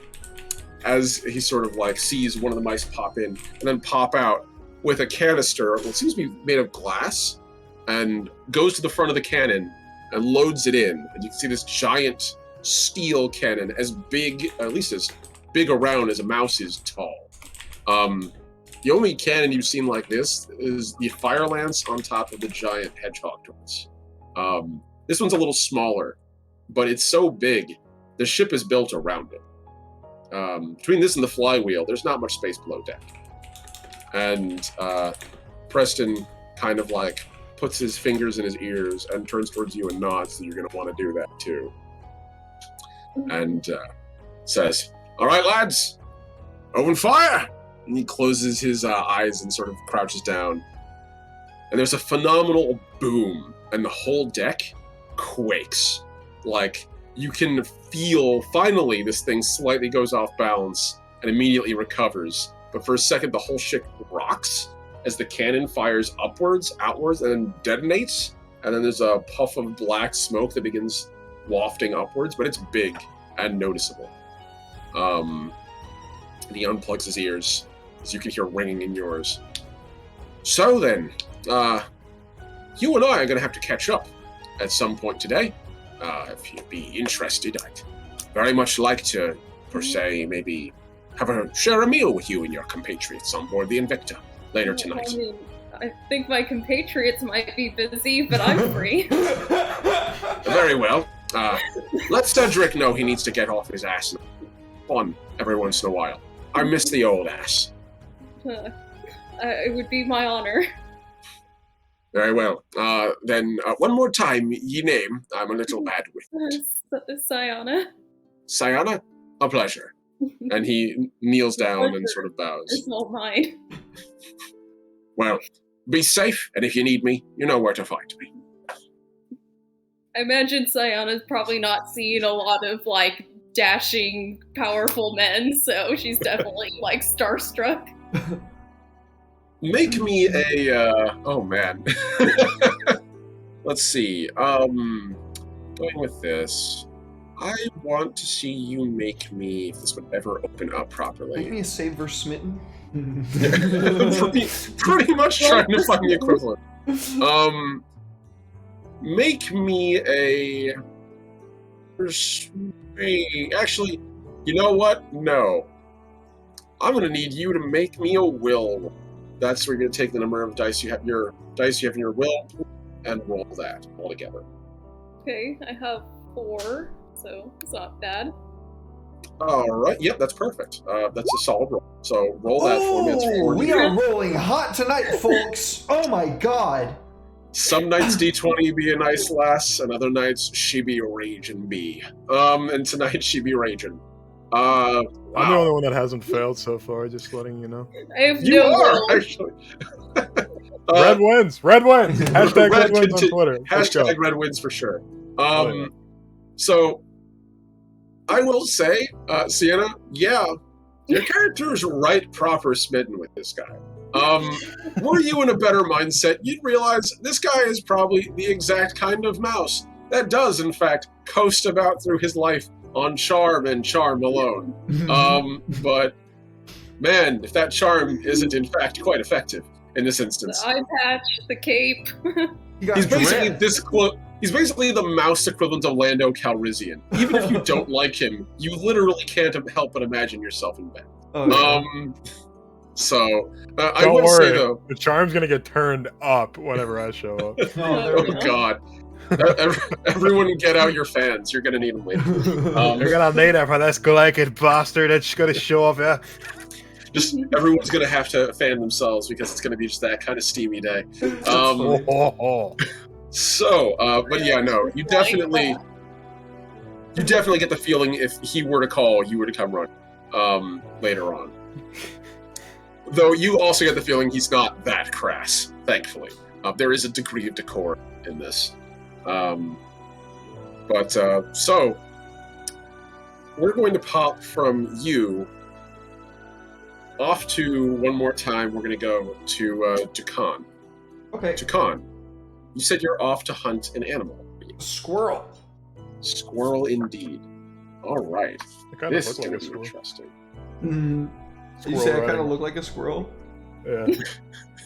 as he sort of like sees one of the mice pop in and then pop out with a canister, what seems to be made of glass, and goes to the front of the cannon and loads it in. And you can see this giant steel cannon, as big, at least as big around as a mouse is tall. The only cannon you've seen like this is the fire lance on top of the giant hedgehog turrets. This one's a little smaller, but it's so big, the ship is built around it. Between this and the flywheel, there's not much space below deck. And Preston kind of like puts his fingers in his ears and turns towards you and nods that you're going to want to do that too. And says, "All right, lads, open fire!" And he closes his eyes and sort of crouches down. And there's a phenomenal boom, and the whole deck quakes. Like, you can feel, finally, this thing slightly goes off balance and immediately recovers. But for a second, the whole ship rocks as the cannon fires upwards, outwards, and then detonates. And then there's a puff of black smoke that begins wafting upwards, but it's big and noticeable. And he unplugs his ears, as you can hear ringing in yours. "So then, you and I are going to have to catch up at some point today. If you'd be interested, I'd very much like to, per se, maybe share a meal with you and your compatriots on board the Invicta later tonight." I mean, I think my compatriots might be busy, but I'm free. Very well. Let Cedric know he needs to get off his ass and fun every once in a while. I miss the old ass. It would be my honor. Very well. Then one more time, ye name. I'm a little bad with it. Sayana. Sayana, a pleasure. And he kneels down and sort of bows. It's all mine. Well, be safe, and if you need me, you know where to find me. I imagine Sayana's probably not seen a lot of, like, dashing, powerful men, so she's definitely, like, starstruck. Make me a, oh man. Let's see, going with this, I want to see you make me, if this would ever open up properly. Make me a save versus smitten. pretty much trying to find the equivalent. Make me a... Actually, you know what? No. I'm going to need you to make me a will. That's where you're going to take the number of dice you have in your will and roll that all together. Okay, I have 4, so it's not bad. All right. Yep, that's perfect. That's a solid roll. So roll that for me. It's 4. We are rolling hot tonight, folks. Oh my god. Some nights D20 be a nice lass, and other nights she be raging be. And tonight she be raging. Wow. I'm the only one that hasn't failed so far, just letting you know. I have You no are, will. actually. Red wins! Red wins! Hashtag red wins on Twitter. Let's go. Hashtag red wins for sure. Oh, yeah. So, I will say, Sienna, yeah, your character is right proper smitten with this guy. Were you in a better mindset, you'd realize this guy is probably the exact kind of mouse that does, in fact, coast about through his life on charm and charm alone. But, man, if that charm isn't, in fact, quite effective in this instance. The eye patch, the cape. You got He's basically drip. He's basically the mouse equivalent of Lando Calrissian. Even if you don't like him, you literally can't help but imagine yourself in bed. Oh, yeah. So I Don't would worry, say though. the charm's gonna get turned up whenever I show up. Oh, there we Oh God! Everyone, get out your fans. You're gonna need them later. go. You're gonna need it for this glaiked bastard that's gonna show up, yeah. Just everyone's gonna have to fan themselves because it's gonna be just that kind of steamy day. Oh, oh, oh. So, but yeah, no, you definitely get the feeling if he were to call, you were to come run later on. Though you also get the feeling he's not that crass, thankfully. There is a degree of decorum in this. So, we're going to pop from you off to, one more time, we're going to go to Dukan. Okay. Dukan, you said you're off to hunt an animal. Squirrel. Squirrel indeed. All right. It kind This of is looks going like a to be squirrel. interesting. You Squirrel say I kind of riding- look like a squirrel? Yeah.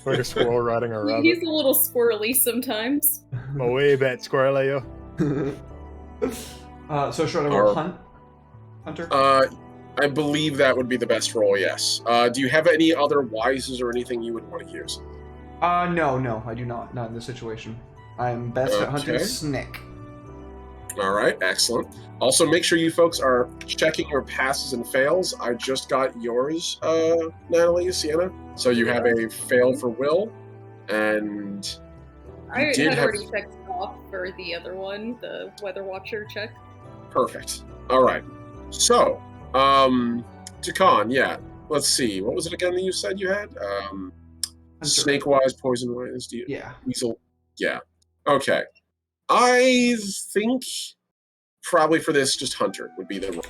Like a squirrel riding a rabbit. He's a little squirrely sometimes. Away, bet squirrel, you. So should I roll Or- Hunter? I believe that would be the best roll, yes. Do you have any other wises or anything you would want to use? No, I do not. Not in this situation. I'm best at hunting Okay. snake. All right, excellent. Also, make sure you folks are checking your passes and fails. I just got yours, Natalie, Sienna. So you have a fail for Will, and I did had have- already checked off for the other one, the Weather Watcher check. perfect. All right. So, Tucan, yeah. Let's see. What was it again that you said you had? Hunter. Snake-wise, poison-wise, Yeah. weasel. Yeah. Okay. I think probably for this, just Hunter would be the roll.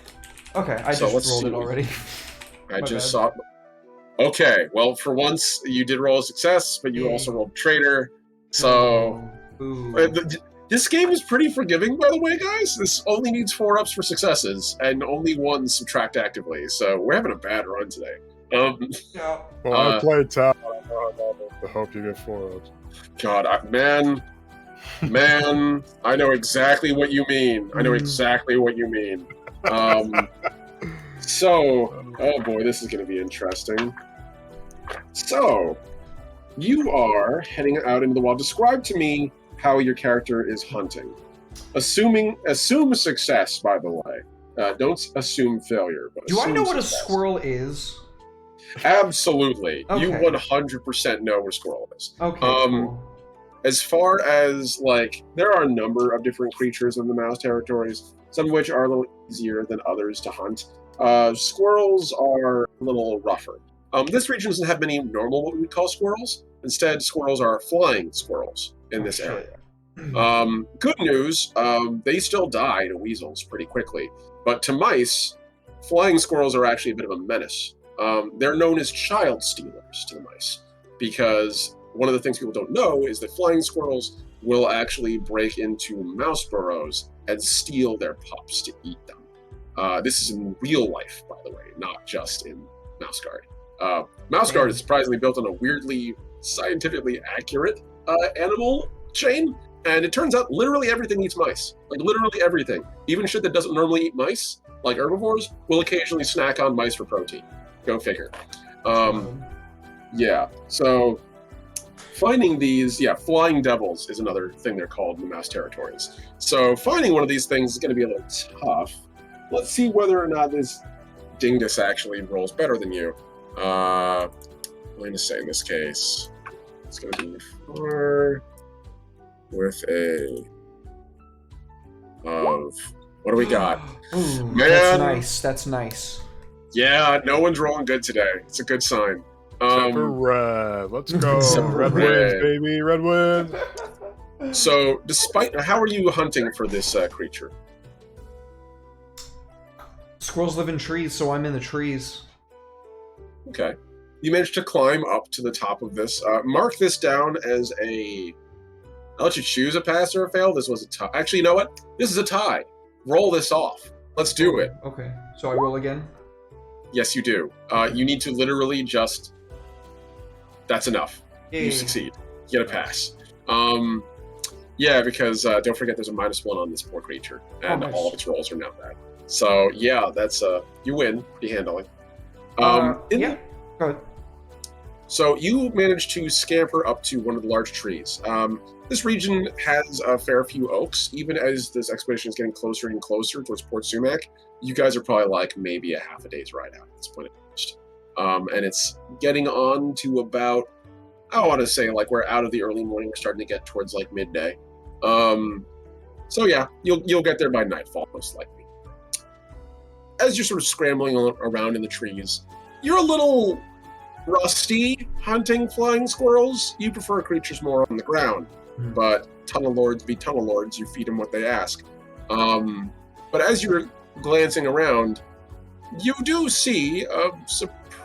Okay, I So just let's rolled see. it already. I My just bad. saw. Okay, well, for once you did roll a success, but you Yay. also rolled traitor. So Ooh. this game is pretty forgiving, by the way, guys. This only needs 4 ups for successes, and only 1 subtract actively. So we're having a bad run today. Yeah. Well, I Uh, played top. I know how to help you get 4 ups. God, man, I know exactly what you mean. I know exactly what you mean. So, oh boy, this is going to be interesting. So, you are heading out into the wild. Describe to me how your character is hunting. Assume success, by the way. Don't assume failure. But Do I assume know what a success. squirrel is? Absolutely. You Okay. 100% know what a squirrel is. Okay, cool. As far as, like, there are a number of different creatures in the mouse territories, some of which are a little easier than others to hunt. Squirrels are a little rougher. This region doesn't have many normal, what we would call squirrels. Instead, squirrels are flying squirrels in this area. Good news, they still die to weasels pretty quickly. But to mice, flying squirrels are actually a bit of a menace. They're known as child stealers to the mice, because one of the things people don't know is that flying squirrels will actually break into mouse burrows and steal their pups to eat them. This is in real life, by the way, not just in Mouse Guard. Mouse Guard is surprisingly built on a weirdly scientifically accurate animal chain, and it turns out literally everything eats mice. Like, literally everything. Even shit that doesn't normally eat mice, like herbivores, will occasionally snack on mice for protein. Go figure. Yeah, so finding these, flying devils is another thing they're called in the mouse territories. So finding one of these things is going to be a little tough. Let's see whether or not this dingus actually rolls better than you. I'm going to say in this case, it's going to be 4 with a of, what do we got? Ooh, Man. That's nice. That's nice. Yeah, no one's rolling good today. It's a good sign. Except for red. Let's go. Except for Red red. wins, baby. Red wins. So, how are you hunting for this creature? Squirrels live in trees, so I'm in the trees. Okay. You managed to climb up to the top of this. Mark this down as a... I'll let you choose a pass or a fail. This was a tie. Actually, you know what? This is a tie. Roll this off. Let's do it. Okay, so I roll again? Yes, you do. You need to literally just... That's enough. Yay. You succeed. You get a pass. Yeah, because don't forget there's a -1 on this poor creature, and nice. all of its rolls are now bad. So yeah, that's you win pretty handily. Yeah, go ahead. So you managed to scamper up to one of the large trees. This region has a fair few oaks. Even as this expedition is getting closer and closer towards Port Sumac, you guys are probably like maybe a half a day's ride out at this point. And it's getting on to about, I want to say, like, we're out of the early morning. We're starting to get towards like midday. So yeah, you'll get there by nightfall most likely. As you're sort of scrambling around in the trees, you're a little rusty hunting flying squirrels. You prefer creatures more on the ground, but tunnel lords be tunnel lords. You feed them what they ask. But as you're glancing around, you do see a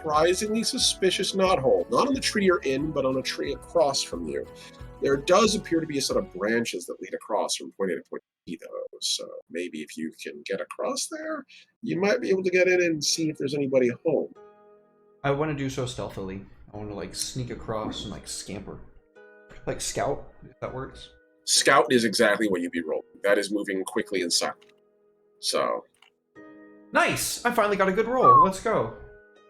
surprisingly suspicious knothole. Not on the tree you're in, but on a tree across from you. There does appear to be a set of branches that lead across from point A to point B, though. So maybe if you can get across there, you might be able to get in and see if there's anybody home. I want to do so stealthily. I want to like sneak across and like scamper, like scout, if that works. Scout is exactly what you'd be rolling. That is moving quickly and silently. So Nice! I finally got a good roll. Let's go.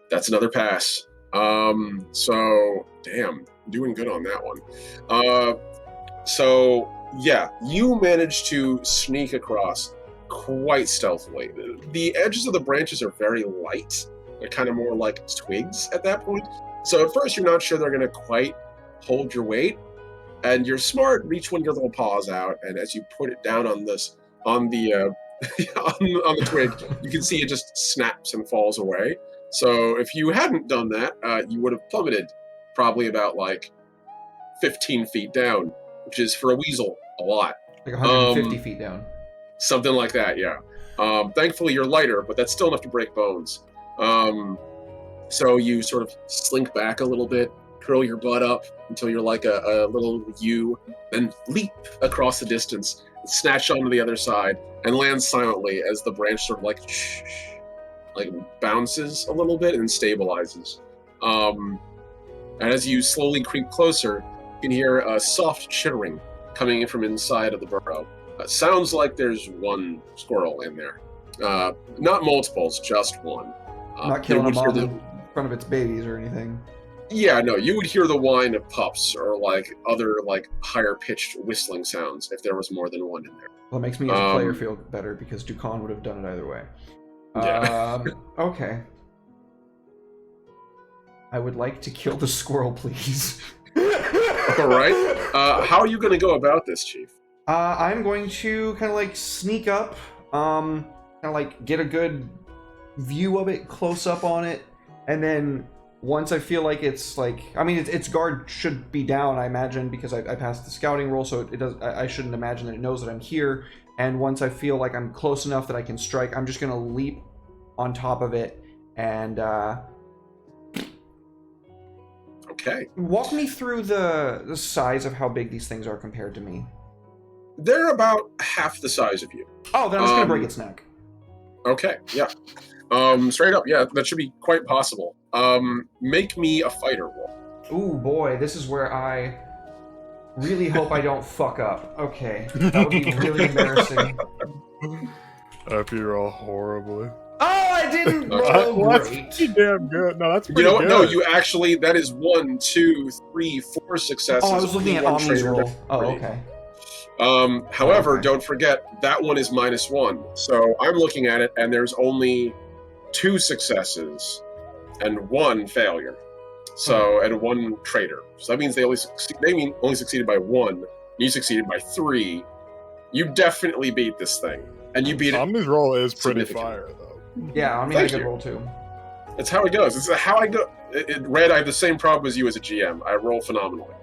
that's another pass. So damn, doing good on that one. So yeah, you managed to sneak across quite stealthily. The edges of the branches are very light. They're kind of more like twigs at that point. So at first you're not sure they're gonna quite hold your weight. And you're smart, reach one of your little paws out, and as you put it down on the on the twig, you can see it just snaps and falls away. So if you hadn't done that, you would have plummeted probably about like 15 feet down, which is for a weasel a lot. Like 150 feet down. Something like that, yeah. Thankfully you're lighter, but that's still enough to break bones. So you sort of slink back a little bit, curl your butt up until you're like a little U, then leap across the distance, snatch onto the other side, and land silently as the branch sort of like bounces a little bit and stabilizes. And as you slowly creep closer, you can hear a soft chittering coming in from inside of the burrow. Sounds like there's one squirrel in there. Not multiples, just one. Not killing a mom in front of its babies or anything. Yeah, no, you would hear the whine of pups or like other like higher pitched whistling sounds if there was more than one in there. Well, it makes me as a player feel better because Dukan would have done it either way. Yeah. Okay. I would like to kill the squirrel, please. All right. How are you going to go about this, Chief? I'm going to kind of like sneak up, kind of like get a good view of it, close up on it, and then once I feel like it's like, I mean, its guard should be down, I imagine, because I passed the scouting roll, so it does. I shouldn't imagine that it knows that I'm here. And once I feel like I'm close enough that I can strike, I'm just gonna leap on top of it and Okay. walk me through the size of how big these things are compared to me. They're about half the size of you. Oh, then I'm just gonna break its neck. Okay, yeah. Straight up, yeah, that should be quite possible. Make me a fighter roll. Ooh, boy, this is where I really hope I don't fuck up. Okay, that would be really embarrassing. If you roll horribly. Oh, I didn't roll Well, that's great. pretty damn good. No, that's pretty You know what? good. No, you actually, that is 1, 2, 3, 4 successes. Oh, I was looking at One Omni's traitor roll. to Oh, three. okay. However, Okay. don't forget, that one is -1. So I'm looking at it, and there's only 2 successes and 1 failure. So, and 1 traitor. So that means they only succeeded by 1. You succeeded by 3. You definitely beat this thing. And you beat it. Omni's roll is pretty significant. fire, though. Yeah, I'm Thank gonna get you. roll too. That's how it goes. It's how I go. Red, I have the same problem as you as a GM. I roll phenomenally.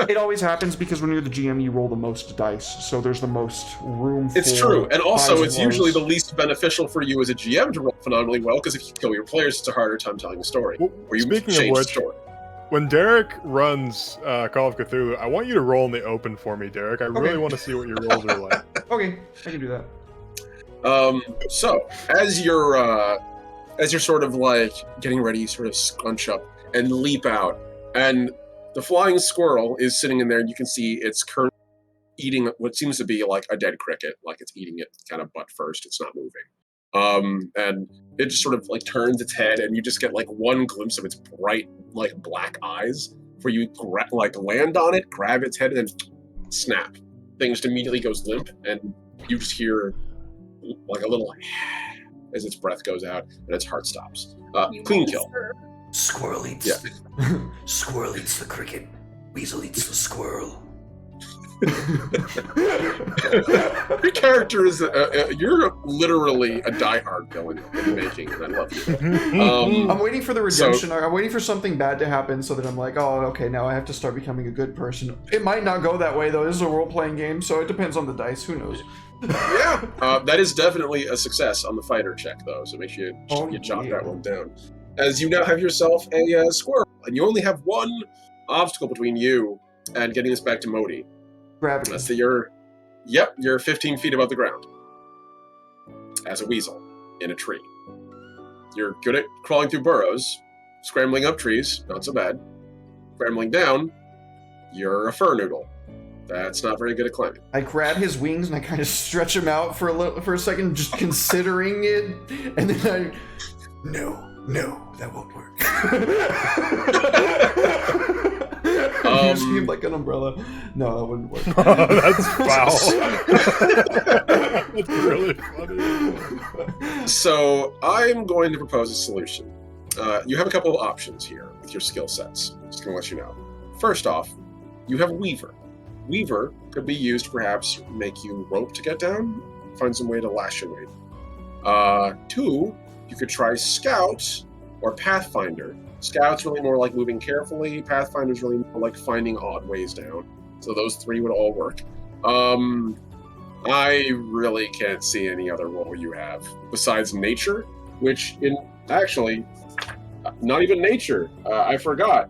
It always happens because when you're the GM, you roll the most dice, so there's the most room for... It's true, and also highs it's and usually the lows. least beneficial for you as a GM to roll phenomenally well, because if you kill your players, it's a harder time telling a story. Well, Or you speaking change of the which, story. when Derek runs Call of Cthulhu, I want you to roll in the open for me, Derek. I really Okay. want to see what your rolls are like. Okay, I can do that. So as you're sort of like getting ready, you sort of scrunch up and leap out, and the flying squirrel is sitting in there, and you can see it's currently eating what seems to be like a dead cricket, like it's eating it kind of butt first. It's not moving. And it just sort of like turns its head, and you just get like one glimpse of its bright, like black eyes, where you land on it, grab its head, and then snap. Thing just immediately goes limp, and you just hear like a little as its breath goes out and its heart stops. You Clean kill. monster. Squirrel eats. Yeah. Squirrel eats the cricket. Weasel eats the squirrel. Your character is you're literally a diehard villain in the making, and I love you. I'm waiting for the redemption arc. I'm waiting for something bad to happen so that I'm like, oh, okay, now I have to start becoming a good person. It might not go that way, though. This is a role-playing game, so it depends on the dice. Who knows? Yeah, that is definitely a success on the fighter check, though. So make sure Oh, you jot yeah. that one down. as you now have yourself a squirrel, and you only have one obstacle between you and getting this back to Modi. Gravity. That's that you're 15 feet above the ground as a weasel in a tree. You're good at crawling through burrows, scrambling up trees, not so bad. Scrambling down, you're a fur noodle. That's not very good at climbing. I grab his wings and I kind of stretch him out for a second, just considering it, and then No, that won't work. I use him like an umbrella. No, that wouldn't work. Oh, that's foul. That's really funny. So I'm going to propose a solution. You have a couple of options here with your skill sets. Just going to let you know. First off, you have Weaver. Weaver could be used to perhaps make you rope to get down, find some way to lash your way. 2, you could try Scout or Pathfinder. Scout's really more like moving carefully. Pathfinder's really more like finding odd ways down. So those 3 would all work. I really can't see any other role you have besides nature, which actually, not even nature. I forgot.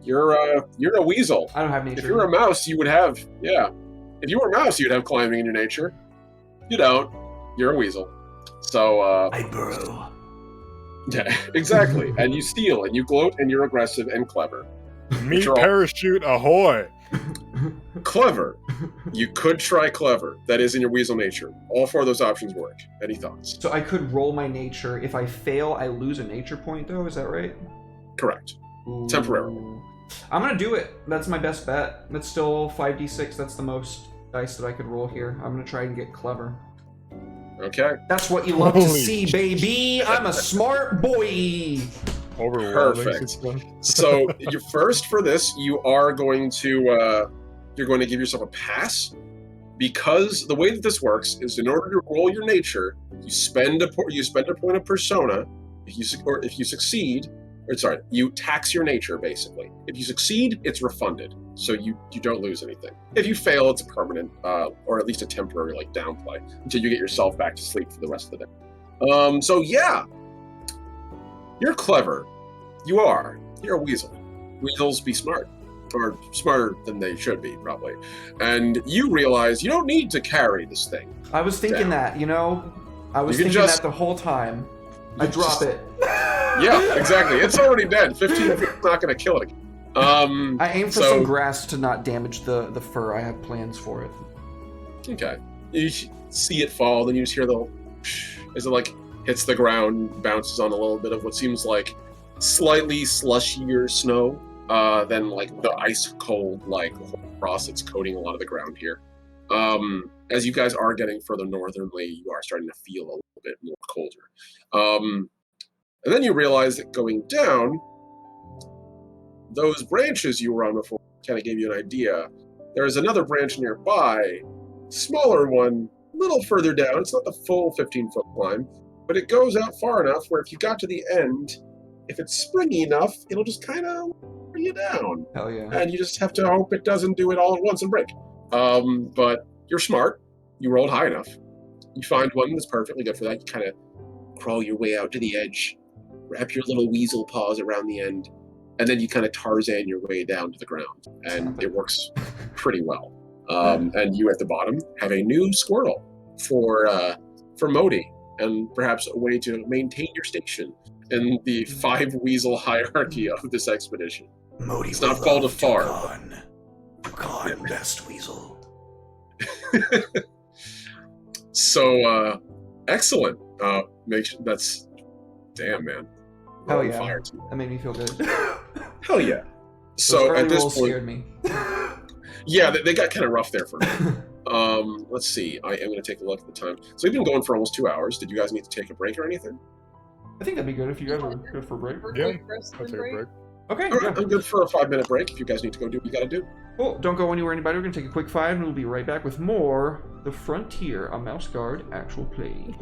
You're a weasel. I don't have nature. If you were a mouse, you would have If you were a mouse, you'd have climbing in your nature. You don't. You're a weasel. So I burrow. yeah, exactly. And you steal, and you gloat, and you're aggressive and clever. Meat You're all- parachute ahoy! Clever. You could try clever. That is in your weasel nature. All 4 of those options work. Any thoughts? So I could roll my nature. If I fail, I lose a nature point, though. Is that right? Correct. Ooh. Temporarily. I'm gonna do it. That's my best bet. That's still 5d6. That's the most dice that I could roll here. I'm gonna try and get clever. Okay. That's what you love to Holy see, baby. I'm a smart boy. Overwhelming. Perfect. So first for this, you are going to give yourself a pass, because the way that this works is in order to roll your nature, you spend a point of persona. If you succeed, you tax your nature basically. If you succeed, it's refunded, so you don't lose anything. If you fail, it's a permanent or at least a temporary downplay until you get yourself back to sleep for the rest of the day. So yeah, you're clever. You're a weasel. Weasels be smart, or smarter than they should be probably. And you realize you don't need to carry this thing. I was thinking that, I was You can thinking just- that the whole time. I drop it. Yeah, exactly. It's already dead. 15 feet is not going to kill it again. I aim for so- some grass to not damage the fur. I have plans for it. Okay. You see it fall, then you just hear the as it hits the ground, bounces on a little bit of what seems like slightly slushier snow than the ice cold frost that's coating a lot of the ground here. As you guys are getting further northernly, you are starting to feel a little bit more colder. And then you realize that going down, those branches you were on before kind of gave you an idea. There's another branch nearby, smaller one, a little further down. It's not the full 15-foot climb, but it goes out far enough where if you got to the end, if it's springy enough, it'll just kind of lower you down. Hell yeah. And you just have to hope it doesn't do it all at once and break. But you're smart. You rolled high enough. You find one that's perfectly good for that. You kind of crawl your way out to the edge, wrap your little weasel paws around the end, and then you kind of Tarzan your way down to the ground. And it works pretty well. And you at the bottom have a new squirrel for Modi, and perhaps a way to maintain your station in the 5 weasel hierarchy of this expedition. Modi It's will not called a love farm. Tucan, best weasel. So excellent. That's damn, man. We're Hell on yeah. fire tonight. That made me feel good. Hell yeah. Those So early at this rolls point, scared me. yeah, they got kind of rough there for me. Let's see. I am going to take a look at the time. So we've been going for almost 2 hours. Did you guys need to take a break or anything? I think that'd be good if you guys are good for a break. Yeah, Quick rest I'll and take a break. Okay, All right, yeah. I'm good for a 5-minute break if you guys need to go do what you got to do. Cool. Don't go anywhere, anybody. We're going to take a quick 5, and we'll be right back with more The Frontier, a Mouse Guard actual play.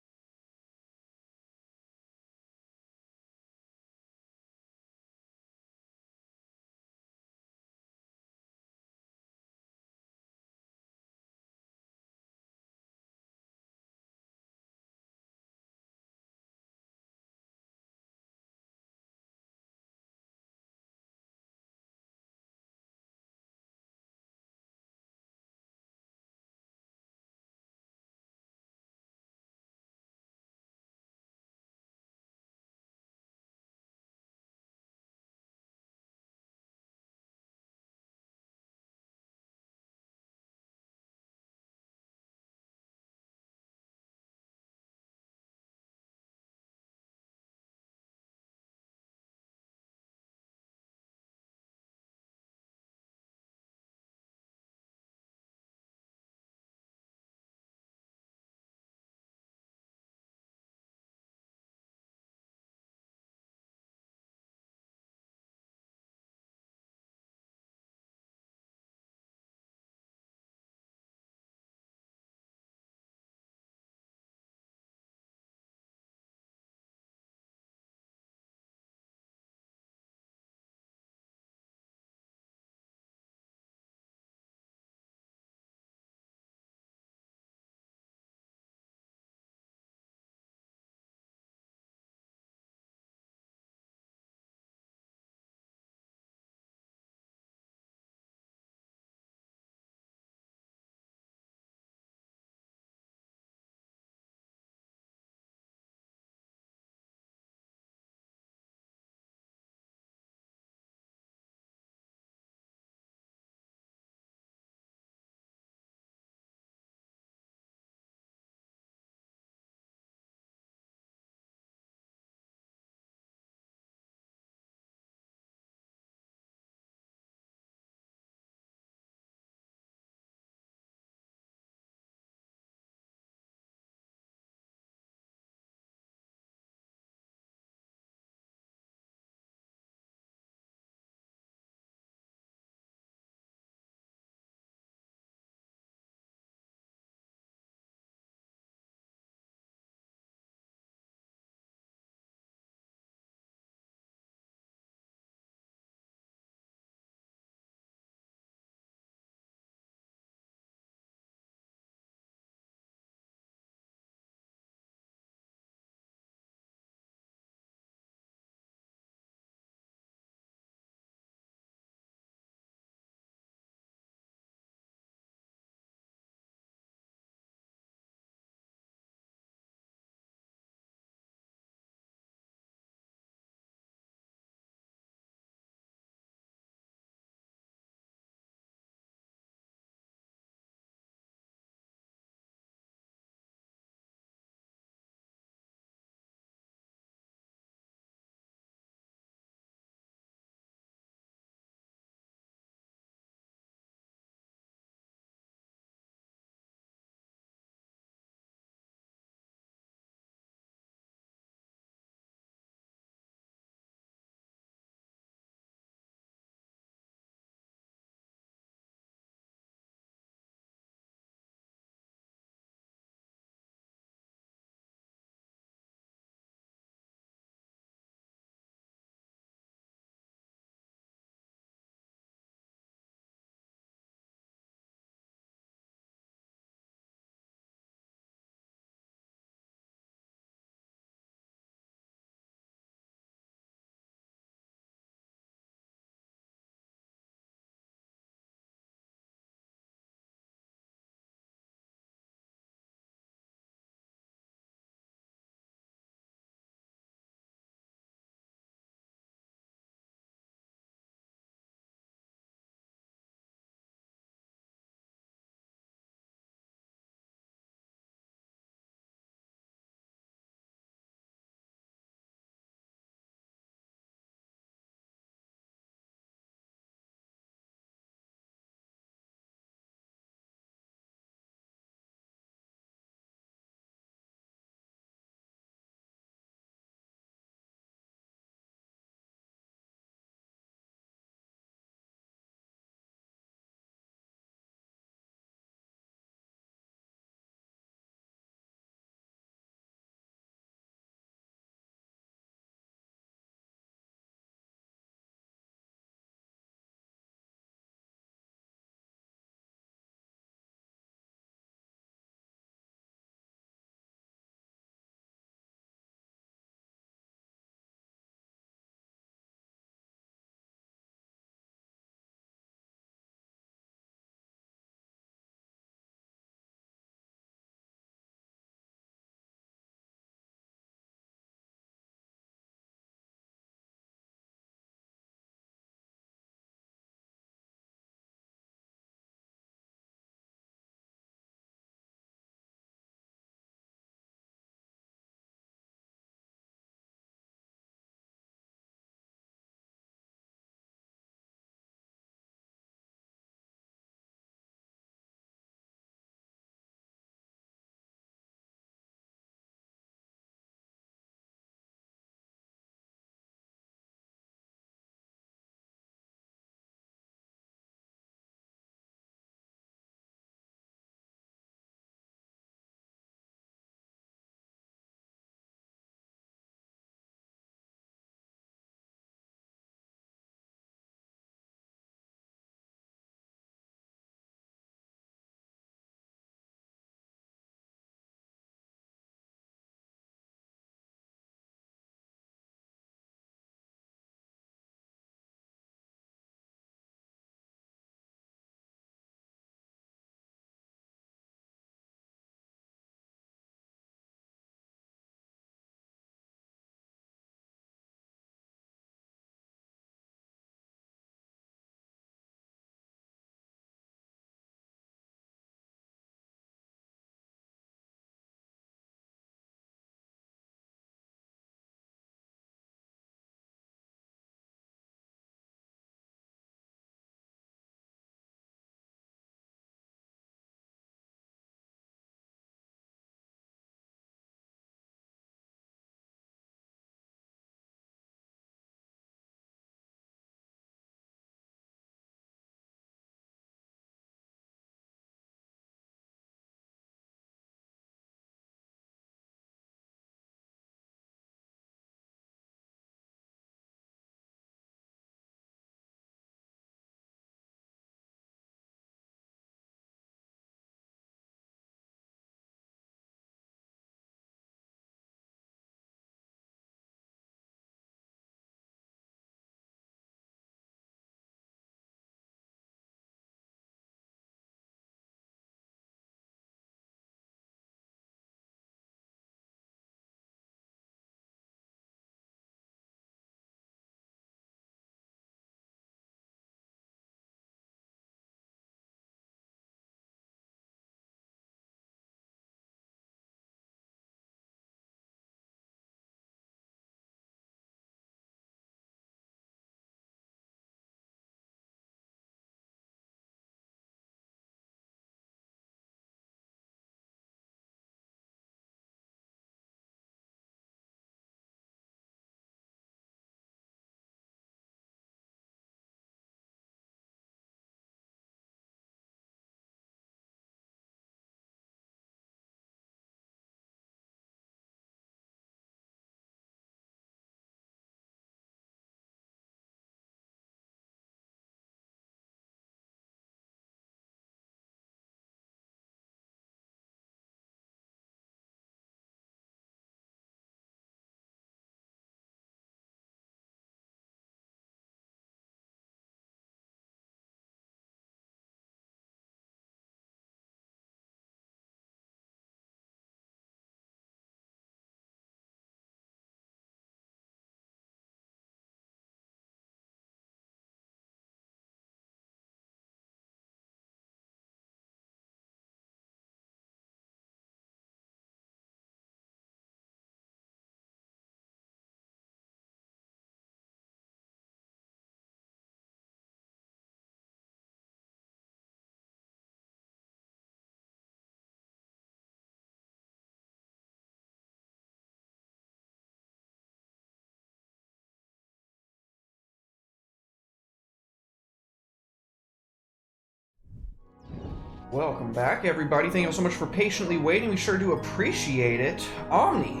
Welcome back, everybody. Thank you so much for patiently waiting. We sure do appreciate it. Omni,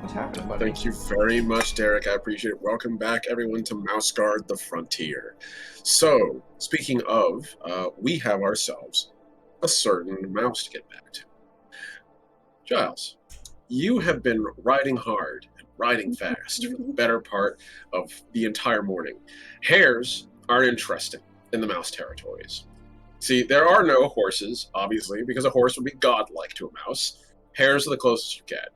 what's happening, buddy? Thank you very much, Derek. I appreciate it. Welcome back, everyone, to Mouse Guard the Frontier. So, speaking of, we have ourselves a certain mouse to get back to. Giles, you have been riding hard and riding fast for the better part of the entire morning. Hares are interesting in the mouse territories. See, there are no horses, obviously, because a horse would be godlike to a mouse. Hares are the closest you get.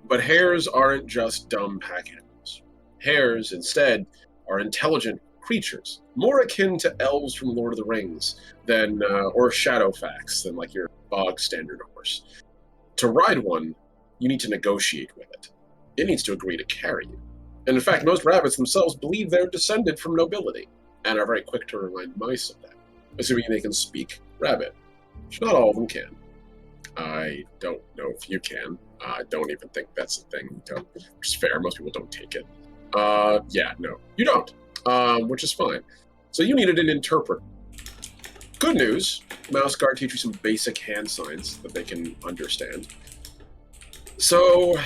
But hares aren't just dumb pack animals. Hares, instead, are intelligent creatures, more akin to elves from Lord of the Rings than, or Shadowfax than like your bog standard horse. To ride one, you need to negotiate with it. It needs to agree to carry you. And in fact, most rabbits themselves believe they're descended from nobility, and are very quick to remind mice of that, assuming they can speak rabbit, which not all of them can. I don't know if you can. I don't even think that's a thing, which is fair. Most people don't take it. Yeah, no, you don't, which is fine. So you needed an interpreter. Good news, Mouse Guard teach you some basic hand signs that they can understand. So,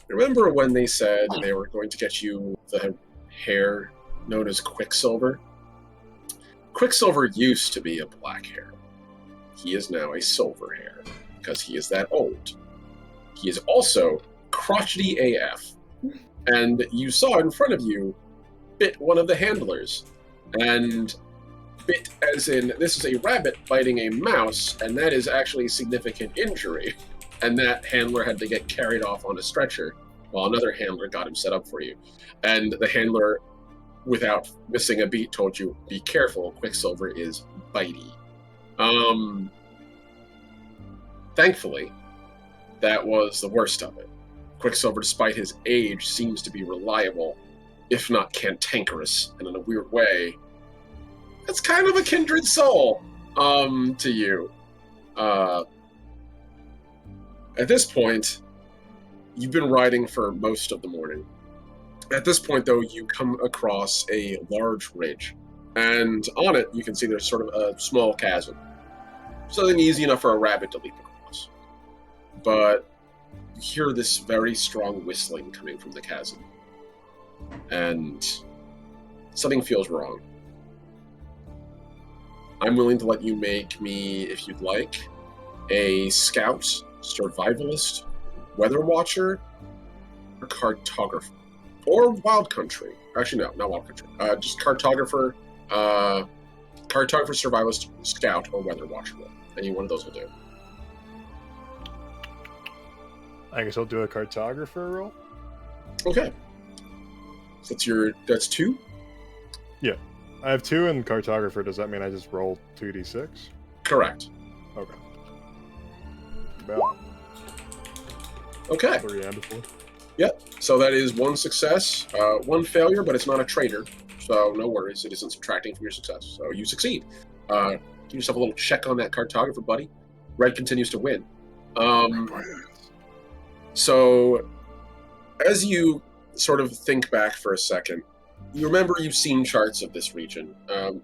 remember when they said they were going to get you the hair known as Quicksilver? Quicksilver used to be a black hair. He is now a silver hair, because he is that old. He is also crotchety AF. And you saw in front of you bit one of the handlers. And bit as in, this is a rabbit biting a mouse, and that is actually a significant injury. And that handler had to get carried off on a stretcher, while another handler got him set up for you. And the handler, without missing a beat, told you, be careful, Quicksilver is bitey. Thankfully, that was the worst of it. Quicksilver, despite his age, seems to be reliable, if not cantankerous, and in a weird way, it's kind of a kindred soul, to you. At this point, you've been riding for most of the morning. At this point, though, you come across a large ridge, and on it, you can see there's sort of a small chasm. Something easy enough for a rabbit to leap across. But you hear this very strong whistling coming from the chasm. And something feels wrong. I'm willing to let you make me, if you'd like, a scout, survivalist, weather watcher, or cartographer. Or wild country. Actually, no, not wild country. Just cartographer, survivalist, scout, or weather watcher. Any one of those will do. I guess I'll do a cartographer roll. Okay. So that's 2? Yeah. I have 2 in cartographer. Does that mean I just roll 2d6? Correct. Okay. About Okay. 3 and 4. Yep. So that is 1 success, 1 failure, but it's not a traitor. So no worries. It isn't subtracting from your success. So you succeed. Give yourself a little check on that cartographer, buddy. Red continues to win. So as you sort of think back for a second, you remember you've seen charts of this region.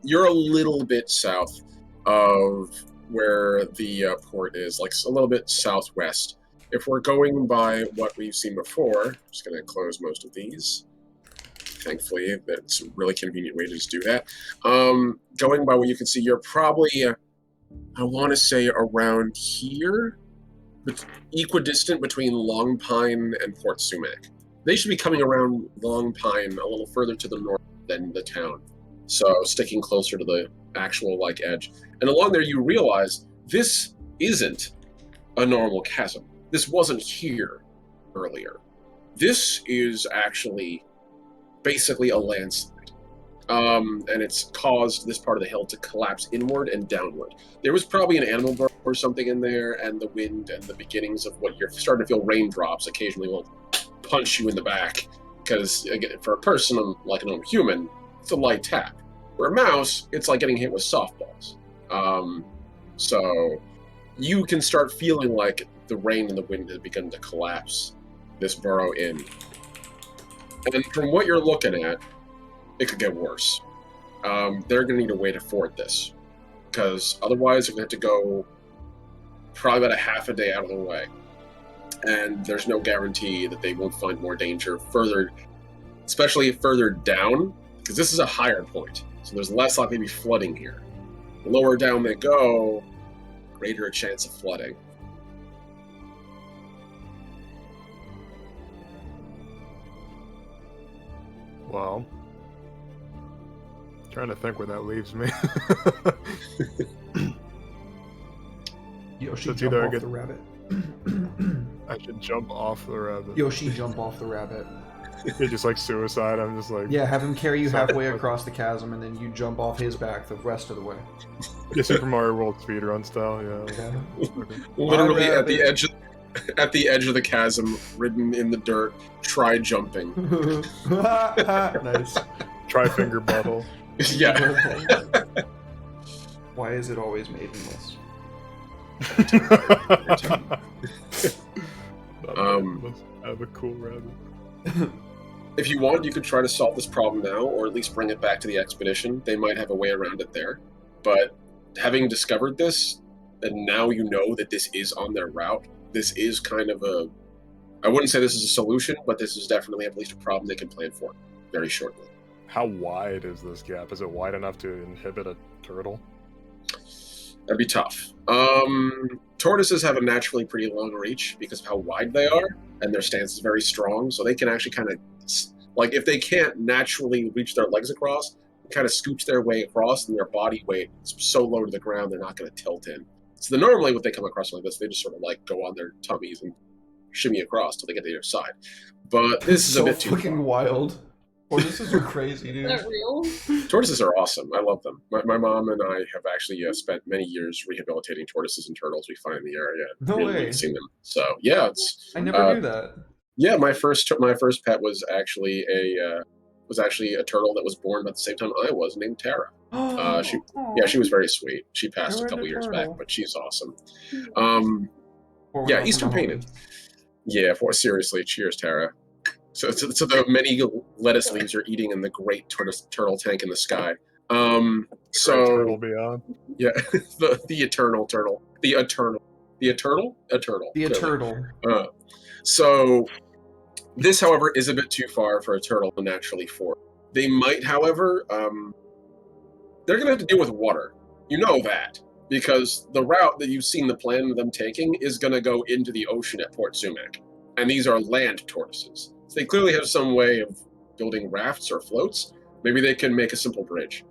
You're a little bit south of where the port is, like a little bit southwest. If we're going by what we've seen before, I'm just going to close most of these. Thankfully, that's a really convenient way to just do that. Going by what you can see, you're probably, I want to say around here, but equidistant between Long Pine and Port Sumac. They should be coming around Long Pine a little further to the north than the town. So sticking closer to the actual edge. And along there you realize this isn't a normal chasm. This wasn't here earlier. This is actually basically a landslide. And it's caused this part of the hill to collapse inward and downward. There was probably an animal burrow or something in there, and the wind and the beginnings of what you're starting to feel raindrops occasionally will punch you in the back. Because, again, for a person like a normal human, it's a light tap. For a mouse, it's like getting hit with softballs. So you can start feeling like the rain and the wind have begun to collapse this burrow in. And from what you're looking at, it could get worse. They're going to need a way to ford this. because otherwise they're going to have to go probably about a half a day out of the way. And there's no guarantee that they won't find more danger further, especially further down, because this is a higher point. So there's less likely to be flooding here. The lower down they go, greater a chance of flooding. Well, trying to think where that leaves me. Yoshi, It's jump either I off get- the rabbit. I should jump off the rabbit. Yoshi, jump off the rabbit. Yeah, just like suicide. I'm just like, Yeah, have him carry you Sorry. halfway across the chasm, and then you jump off his back the rest of the way. yeah, Super Mario World speedrun style. Yeah. Okay. Literally My at the rabbit. edge of the chasm, ridden in the dirt, try jumping. Nice. Tri-finger butthole. Yeah. Why is it always maidenless? I have a cool rabbit. If you want, you could try to solve this problem now, or at least bring it back to the expedition. They might have a way around it there. But having discovered this, and now you know that this is on their route, this is kind of a... I wouldn't say this is a solution, but this is definitely at least a problem they can plan for very shortly. How wide is this gap? Is it wide enough to inhibit a turtle? That'd be tough. Tortoises have a naturally pretty long reach because of how wide they are, and their stance is very strong, so they can actually kind of... Like, if they can't naturally reach their legs across, kind of scooch their way across, and their body weight is so low to the ground, they're not going to tilt in. So normally when they come across like this, they just sort of like go on their tummies and shimmy across till they get to the other side. But this is so a bit too fucking far. wild. Tortoises are crazy, Is dude. that real? Tortoises are awesome. I love them. My mom and I have actually spent many years rehabilitating tortoises and turtles we find in the area. No way. Releasing them. So yeah, it's I never knew that. yeah. My first pet was actually a turtle that was born about the same time I was, named Tara. She was very sweet. She passed a Tara couple the years turtle. back, but she's awesome. Or yeah, without Eastern the painted. homie. Yeah, seriously, cheers, Tara. So the many lettuce leaves you're eating in the great turtle tank in the sky. Great turtle beyond. Yeah, the eternal turtle, the eternal, a turtle. The clearly. turtle. So this, however, is a bit too far for a turtle to naturally ford. They might, however, they're going to have to deal with water. You know that, because the route that you've seen the plan of them taking is going to go into the ocean at Port Sumac. And these are land tortoises. So they clearly have some way of building rafts or floats. Maybe they can make a simple bridge.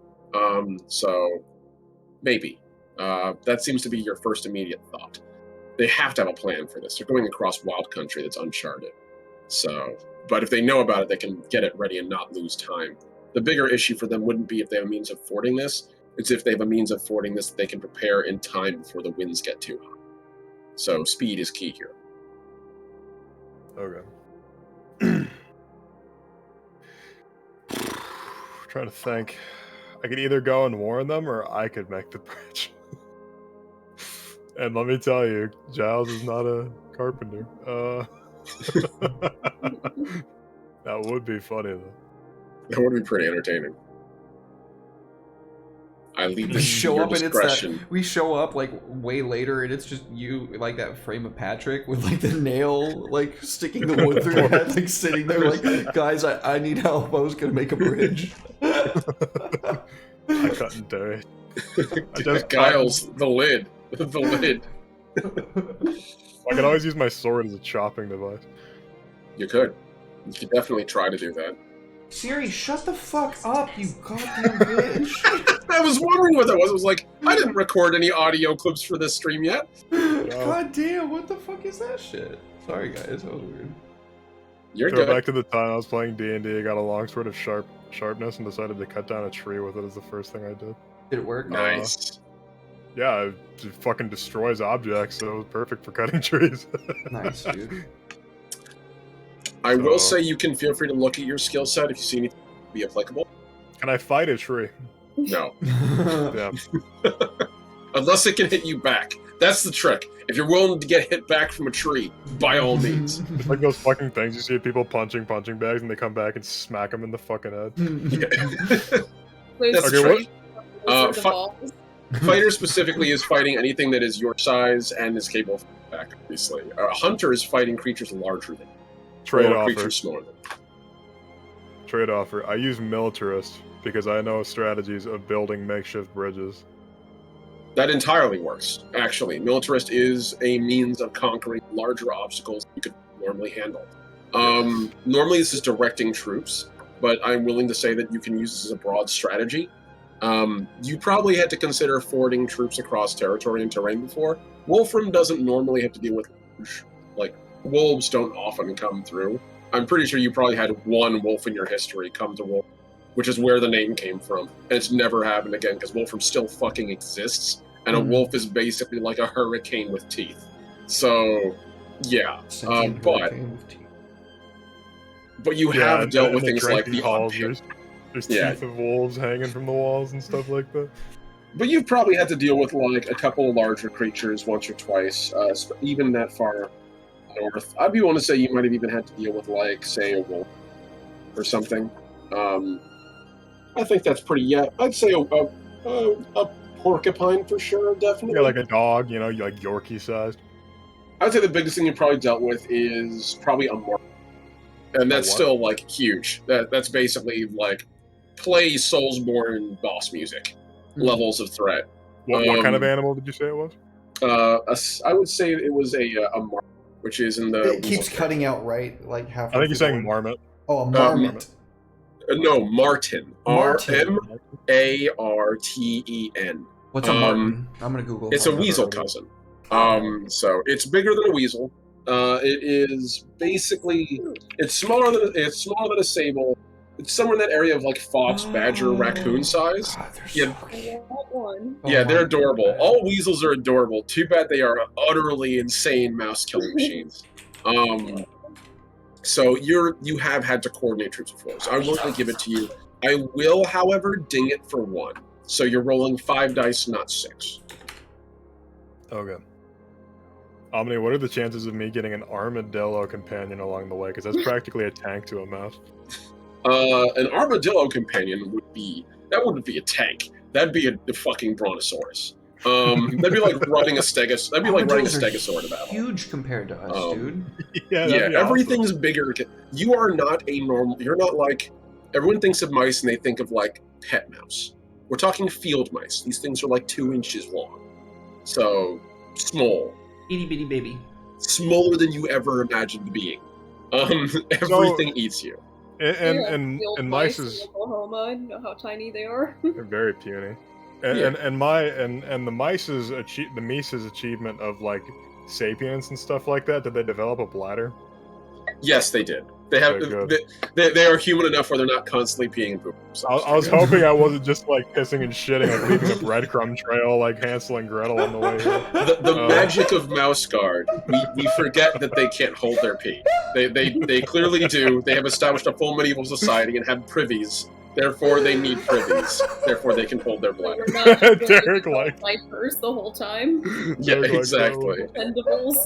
So maybe. That seems to be your first immediate thought. They have to have a plan for this. They're going across wild country that's uncharted. So, but if they know about it, they can get it ready and not lose time. The bigger issue for them wouldn't be if they have a means of fording this. It's if they have a means of fording this that they can prepare in time before the winds get too high. So speed is key here. Okay. Trying to think. I could either go and warn them, or I could make the bridge. And let me tell you, Giles is not a carpenter. That would be funny, though. That would be pretty entertaining. I leave We this to show your up and it's discretion. that we show up like way later and it's just you, like that frame of Patrick with like the nail like sticking the wood through your head, like sitting there like, guys, I need help. I was gonna make a bridge. I couldn't do it. I just Giles, the lid. The lid. I can always use my sword as a chopping device. You could. You could definitely try to do that. Siri, shut the fuck up, you goddamn bitch. I was wondering what that was. I was like, I didn't record any audio clips for this stream yet. God damn, what the fuck is that shit? Sorry guys, that was weird. You're Go good. back to the time I was playing D&D. I got a longsword of sharpness and decided to cut down a tree with it as the first thing I did. Did it work? Nice. Yeah, it fucking destroys objects, so it was perfect for cutting trees. Nice, dude. I will So- say you can feel free to look at your skill set if you see anything to be applicable. Can I fight a tree? No. Yeah. Unless it can hit you back. That's the trick. If you're willing to get hit back from a tree, by all means. It's like those fucking things you see people punching bags and they come back and smack them in the fucking head. Wait, That's Okay, true. the fuck- balls. Fighter specifically is fighting anything that is your size and is capable of attack, obviously. Hunter is fighting creatures larger than you, Trade or offer. creatures smaller than you. Trade offer. I use militarist because I know strategies of building makeshift bridges. That entirely works, actually. Militarist is a means of conquering larger obstacles you could normally handle. Normally this is directing troops, but I'm willing to say that you can use this as a broad strategy. You probably had to consider forwarding troops across territory and terrain before. Wolfram doesn't normally have to deal with like wolves don't often come through. I'm pretty sure you probably had one wolf in your history come to Wolf, which is where the name came from, and it's never happened again because Wolfram still fucking exists, and a wolf is basically like a hurricane with teeth. So, yeah, Sentient but hurricane with teeth. you have dealt with and things like the halls. odd There's Yeah. teeth of wolves hanging from the walls and stuff like that. But you've probably had to deal with like a couple of larger creatures once or twice, even that far north. I'd be willing to say you might have even had to deal with like, say, a wolf or something. I think that's pretty. Yeah, I'd say a porcupine for sure, definitely. Yeah, like a dog, you know, like Yorkie sized. I'd say the biggest thing you probably dealt with is probably a mark, and that's what? still like huge. That's basically like play Soulsborne boss music levels of threat. What kind of animal did you say it was? I would say it was a mark, which is in the. It keeps cutting out right, like half. I think you're saying marmot. Oh, a marmot. No, Marten. Marten. RMARTEN. What's a marten? I'm gonna Google. It's a weasel cousin. So it's bigger than a weasel. It is basically it's smaller than a sable. It's somewhere in that area of like fox, badger, raccoon size. God, they're Yeah. so cute. I want one. Oh Yeah, they're my adorable. God. All weasels are adorable. Too bad they are utterly insane mouse killing machines. So you have had to coordinate troops before, so I'm willing to give it to you. I will, however, ding it for 1. So you're rolling 5 dice, not 6. Okay. Omni, what are the chances of me getting an armadillo companion along the way? Because that's practically a tank to a mouse. An armadillo companion wouldn't be a tank. That'd be a fucking brontosaurus. That'd be like riding a stegosaurus. That'd be like riding a Armadillos are stegosaur to battle. Huge compared to us, dude. Yeah, Yeah, that'd be everything's bigger. You are not a normal. You're not like everyone thinks of mice and they think of like pet mouse. We're talking field mice. These things are like 2 inches long, so small, Itty bitty baby. smaller than you ever imagined being. Everything eats you. And Field mice mice is in Oklahoma. You know how tiny they are. they're very puny. And Yeah. the mice's the Mise's achievement of like sapience and stuff like that. Did they develop a bladder? Yes, they did. They have. Okay, They are human enough where they're not constantly peeing and pooping. I was hoping I wasn't just like pissing and shitting, like leaving a breadcrumb trail like Hansel and Gretel on the way here. The magic of Mouse Guard. We forget that they can't hold their pee. They clearly do. They have established a full medieval society and have privies. Therefore, they need privies. Therefore, they can hold their bladder. We're not just Derek, going like- diapers the whole time. Yeah, Like, exactly. Expendables.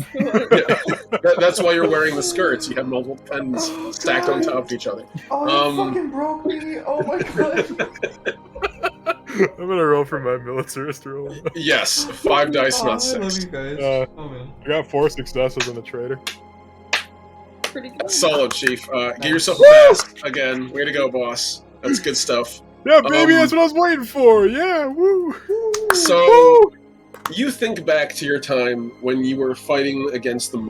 That's why you're wearing the skirts. You have multiple pens stacked on top of each other. Oh, you fucking broke me! Oh my god! I'm gonna roll for my militarist roll. Yes, 5 dice, Oh, not I love 6. you guys. Uh, Oh man. I got 4 successes in the trader. Pretty good. Solid, Chief. Get yourself a pass again. Way to go, boss. That's good stuff. Yeah, baby, Um, that's what I was waiting for. Yeah, woo. So, Woo! you think back to your time when you were fighting against the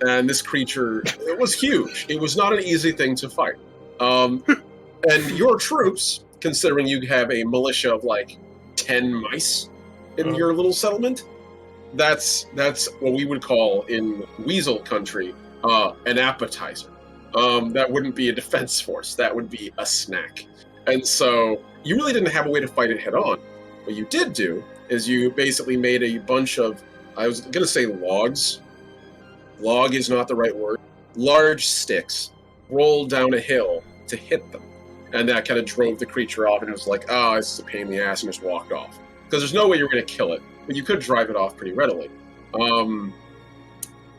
and this creature, it was huge. It was not an easy thing to fight. And your troops, considering you have a militia of like 10 mice in your little settlement, that's what we would call in Weasel country an appetizer. That wouldn't be a defense force. That would be a snack. And so you really didn't have a way to fight it head on. What you did do is you basically made a bunch of, I was going to say logs. Log is not the right word. Large sticks rolled down a hill to hit them. And that kind of drove the creature off, and it was like, oh, this is a pain in the ass, and just walked off. Because there's no way you were going to kill it, but you could drive it off pretty readily.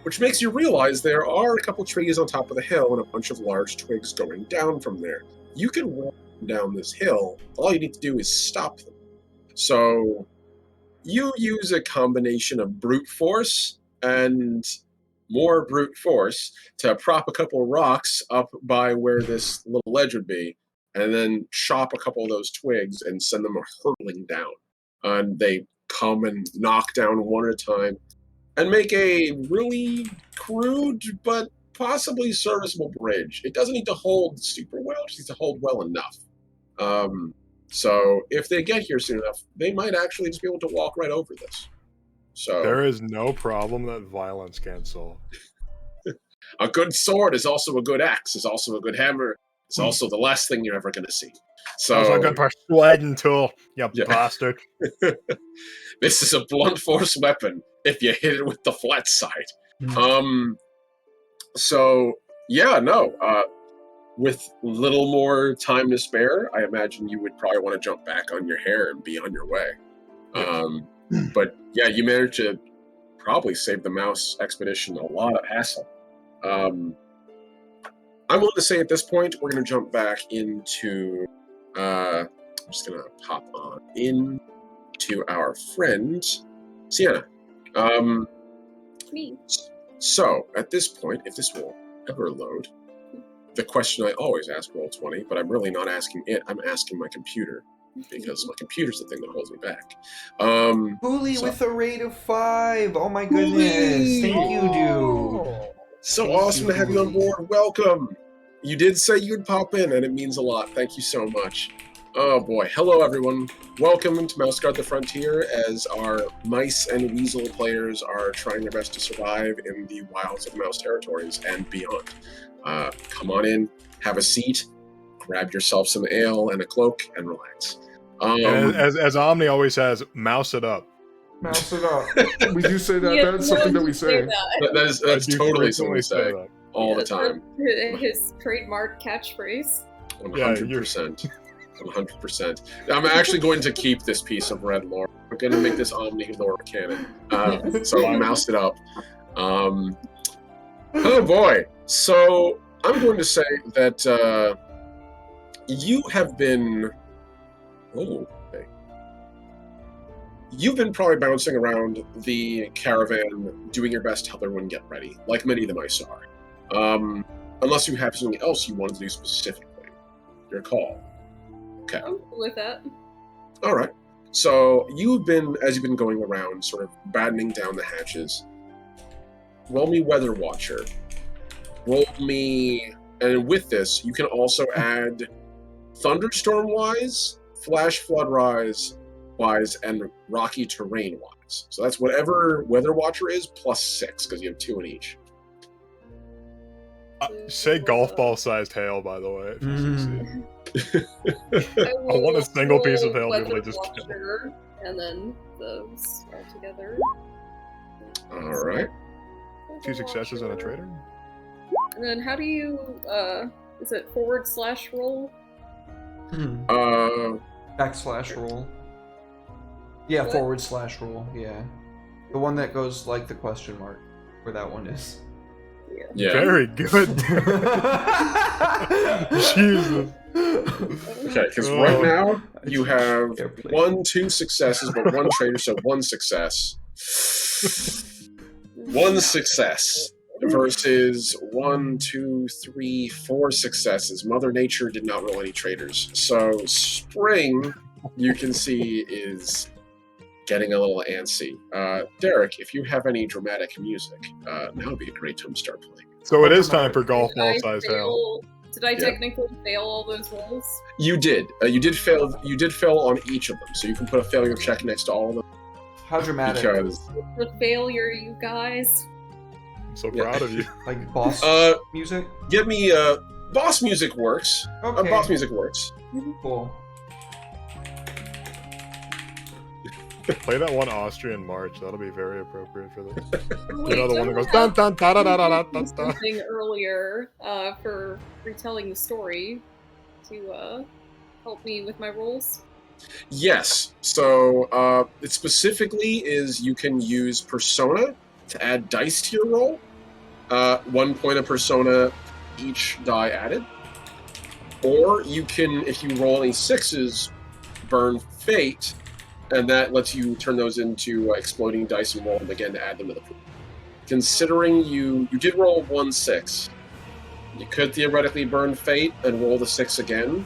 Which makes you realize there are a couple trees on top of the hill and a bunch of large twigs going down from there. You can walk down this hill. All you need to do is stop them. So you use a combination of brute force and more brute force to prop a couple of rocks up by where this little ledge would be, and then chop a couple of those twigs and send them hurtling down. And they come and knock down one at a time and make a really crude but possibly serviceable bridge. It doesn't need to hold super well, it just needs to hold well enough. So if they get here soon enough, they might actually just be able to walk right over this. So There is no problem that violence can't solve. a good sword is also a good axe, is also a good hammer, it's also the last thing you're ever going to see. So Sounds like a good persuading tool, you Yeah. bastard. this is a blunt force weapon if you hit it with the flat side. So yeah, no. With little more time to spare, I imagine you would probably want to jump back on your hare and be on your way. But yeah, you managed to probably save the mouse expedition a lot of hassle. I'm willing to say at this point, we're going to jump back into... I'm just going to pop on into our friend, Sienna. Me. So, at this point, if this will ever load, the question I always ask Roll20, but I'm really not asking it, I'm asking my computer, because my computer's the thing that holds me back. Hooli with a rate of 5. Oh my goodness. Thank you, dude. So Thank awesome you, to have you on Hooli. board. Welcome. You did say you'd pop in, and it means a lot. Thank you so much. Oh boy. Hello, everyone. Welcome to Mouse Guard the Frontier as our mice and weasel players are trying their best to survive in the wilds of mouse territories and beyond. Come on in, have a seat, grab yourself some ale and a cloak, and relax. And as Omni always says, mouse it up. Mouse it up. We do say that. Yeah, That's something that we you say. That's I do totally something frequently we say that. all the time. His trademark catchphrase. 100%. 100%. I'm actually going to keep this piece of red lore. We're going to make this Omni lore canon. So I moused it up. Oh boy. So I'm going to say that you have been... Oh, okay. You've been probably bouncing around the caravan, doing your best to help everyone get ready, like many of the mice are. Unless you have something else you want to do specifically. Your call. Okay. I'm cool with that. All right. So you've been, as you've been going around, sort of battening down the hatches. Roll me Weather Watcher. Roll me, and with this, you can also add Thunderstorm Wise, Flash Flood Wise, and Rocky Terrain Wise. So that's whatever Weather Watcher is plus 6, because you have 2 in each. Say golf ball sized hail, by the way. If you succeed. I want a single piece of roll hail to Weather really just kill. Watcher, and then those all together. All right. 2 successes and a traitor. And then how do you, is it /roll? Backslash roll. Yeah, What? /roll. Yeah. The one that goes like the question mark, where that one is. Yeah. Very good. Jesus. Okay, because right now you have Airplane. 1, 2 successes, but 1 traitor, so 1 success. 1 success versus 1, 2, 3, 4 successes. Mother Nature did not roll any traitors. So Spring, you can see, is getting a little antsy. Derek, if you have any dramatic music, now would be a great time to start playing. So it is time for golf Did ball I sized hail. fail- Did I Yeah. technically fail all those rolls? You did. You did fail. You did fail on each of them, so you can put a failure check next to all of them. How dramatic. Because The failure, you guys. I'm so Yeah. proud of you. Like boss music? give me boss music works. Okay. Boss music works. Cool. Play that one Austrian march. That'll be very appropriate for this. Wait, You know the one that don't goes we dun have dun da da da da da da da. something earlier for retelling the story to help me with my rolls? Yes. So it specifically is you can use Persona to add dice to your roll. 1 point of Persona, each die added. Or you can, if you roll any 6s, burn Fate and that lets you turn those into exploding dice and roll them again to add them to the pool. Considering you did roll 1-6, you could theoretically burn fate and roll the 6 again.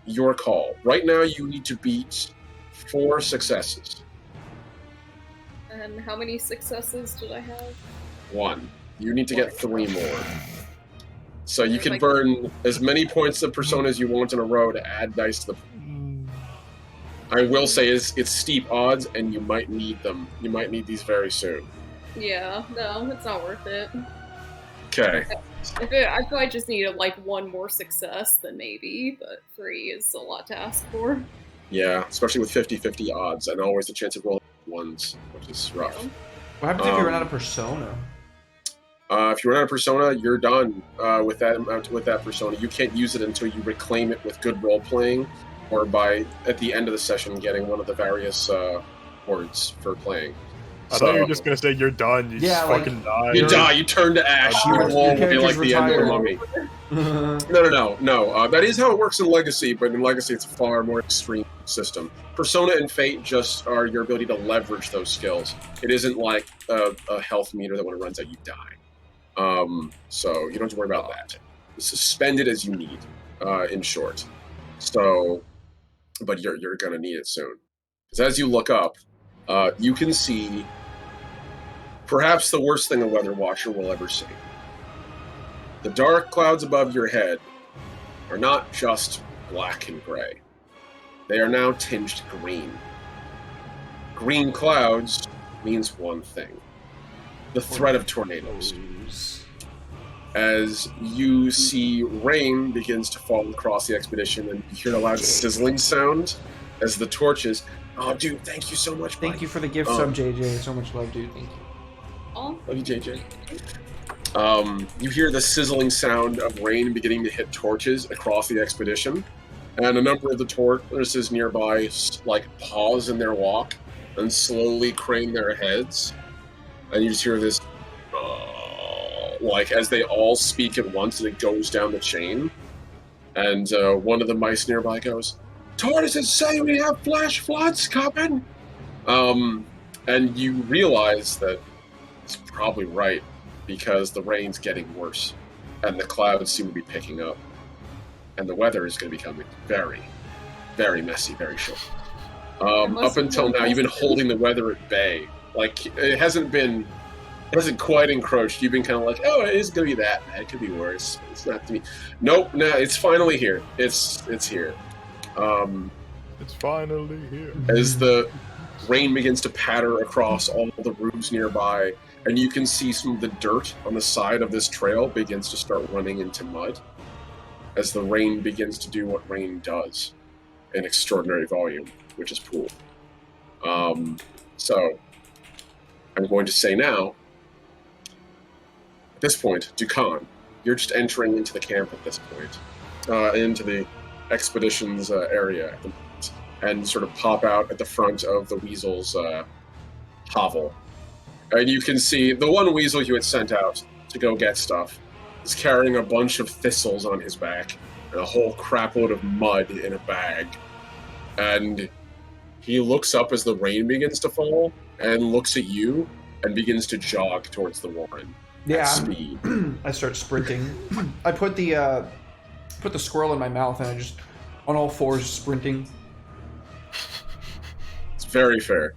Your call. Right now, you need to beat 4 successes. And how many successes did I have? 1. You need to get 3 more. So you can Like- burn as many points of persona as you want in a row to add dice to the. I will say it's steep odds, and you might need them. You might need these very soon. Yeah, no, it's not worth it. Okay. I probably just need like 1 more success, then maybe, but 3 is a lot to ask for. Yeah, especially with 50-50 odds, and always the chance of rolling ones, which is rough. What happens if you run out of persona? If you run out of persona, you're done with that persona. You can't use it until you reclaim it with good role playing, or by at the end of the session getting one of the various words for playing. I thought you were just gonna say you're done. You Yeah, just like, fucking die. You die. You turn to ash. Your- Your wall your will be like character's the end of the retired. mummy. No. That is how it works in Legacy, but in Legacy it's a far more extreme system. Persona and Fate just are your ability to leverage those skills. It isn't like a health meter that when it runs out you die. So you don't have to worry about that. Suspend it as you need, in short. So, but you're gonna need it soon. Because as you look up, you can see perhaps the worst thing a weather watcher will ever see. The dark clouds above your head are not just black and gray. They are now tinged green. Green clouds means one thing: the threat of tornadoes. As you see rain begins to fall across the expedition, and you hear a loud sizzling sound as the torches. Oh, dude, thank you so much. Thank Mike. you for the gift sub, JJ. So much love, dude. Thank you. Oh, Love you, JJ. You hear the sizzling sound of rain beginning to hit torches across the expedition, and a number of the tortoises nearby pause in their walk and slowly crane their heads, and you just hear this, as they all speak at once, and it goes down the chain, and one of the mice nearby goes, "Tortoises say we have flash floods coming," and you realize that it's probably right, because the rain's getting worse, and the clouds seem to be picking up, and the weather is going to be becoming very, very messy very short. Up until now, you've been holding the weather at bay. It hasn't quite encroached. You've been kind of like, oh, it is going to be that bad. It could be worse. It's not to be. Nope, no, it's finally here. It's here. It's finally here. As the rain begins to patter across all the roofs nearby, and you can see some of the dirt on the side of this trail begins to start running into mud, as the rain begins to do what rain does in extraordinary volume, which is pool. So, I'm going to say now, at this point, Dukan, you're just entering into the camp at this point, into the expedition's area at the moment, and sort of pop out at the front of the weasel's hovel. And you can see the one weasel you had sent out to go get stuff is carrying a bunch of thistles on his back and a whole crapload of mud in a bag. And he looks up as the rain begins to fall and looks at you and begins to jog towards the warren. Yeah, At speed. I start sprinting. I put the squirrel in my mouth and I just on all fours sprinting. It's very fair.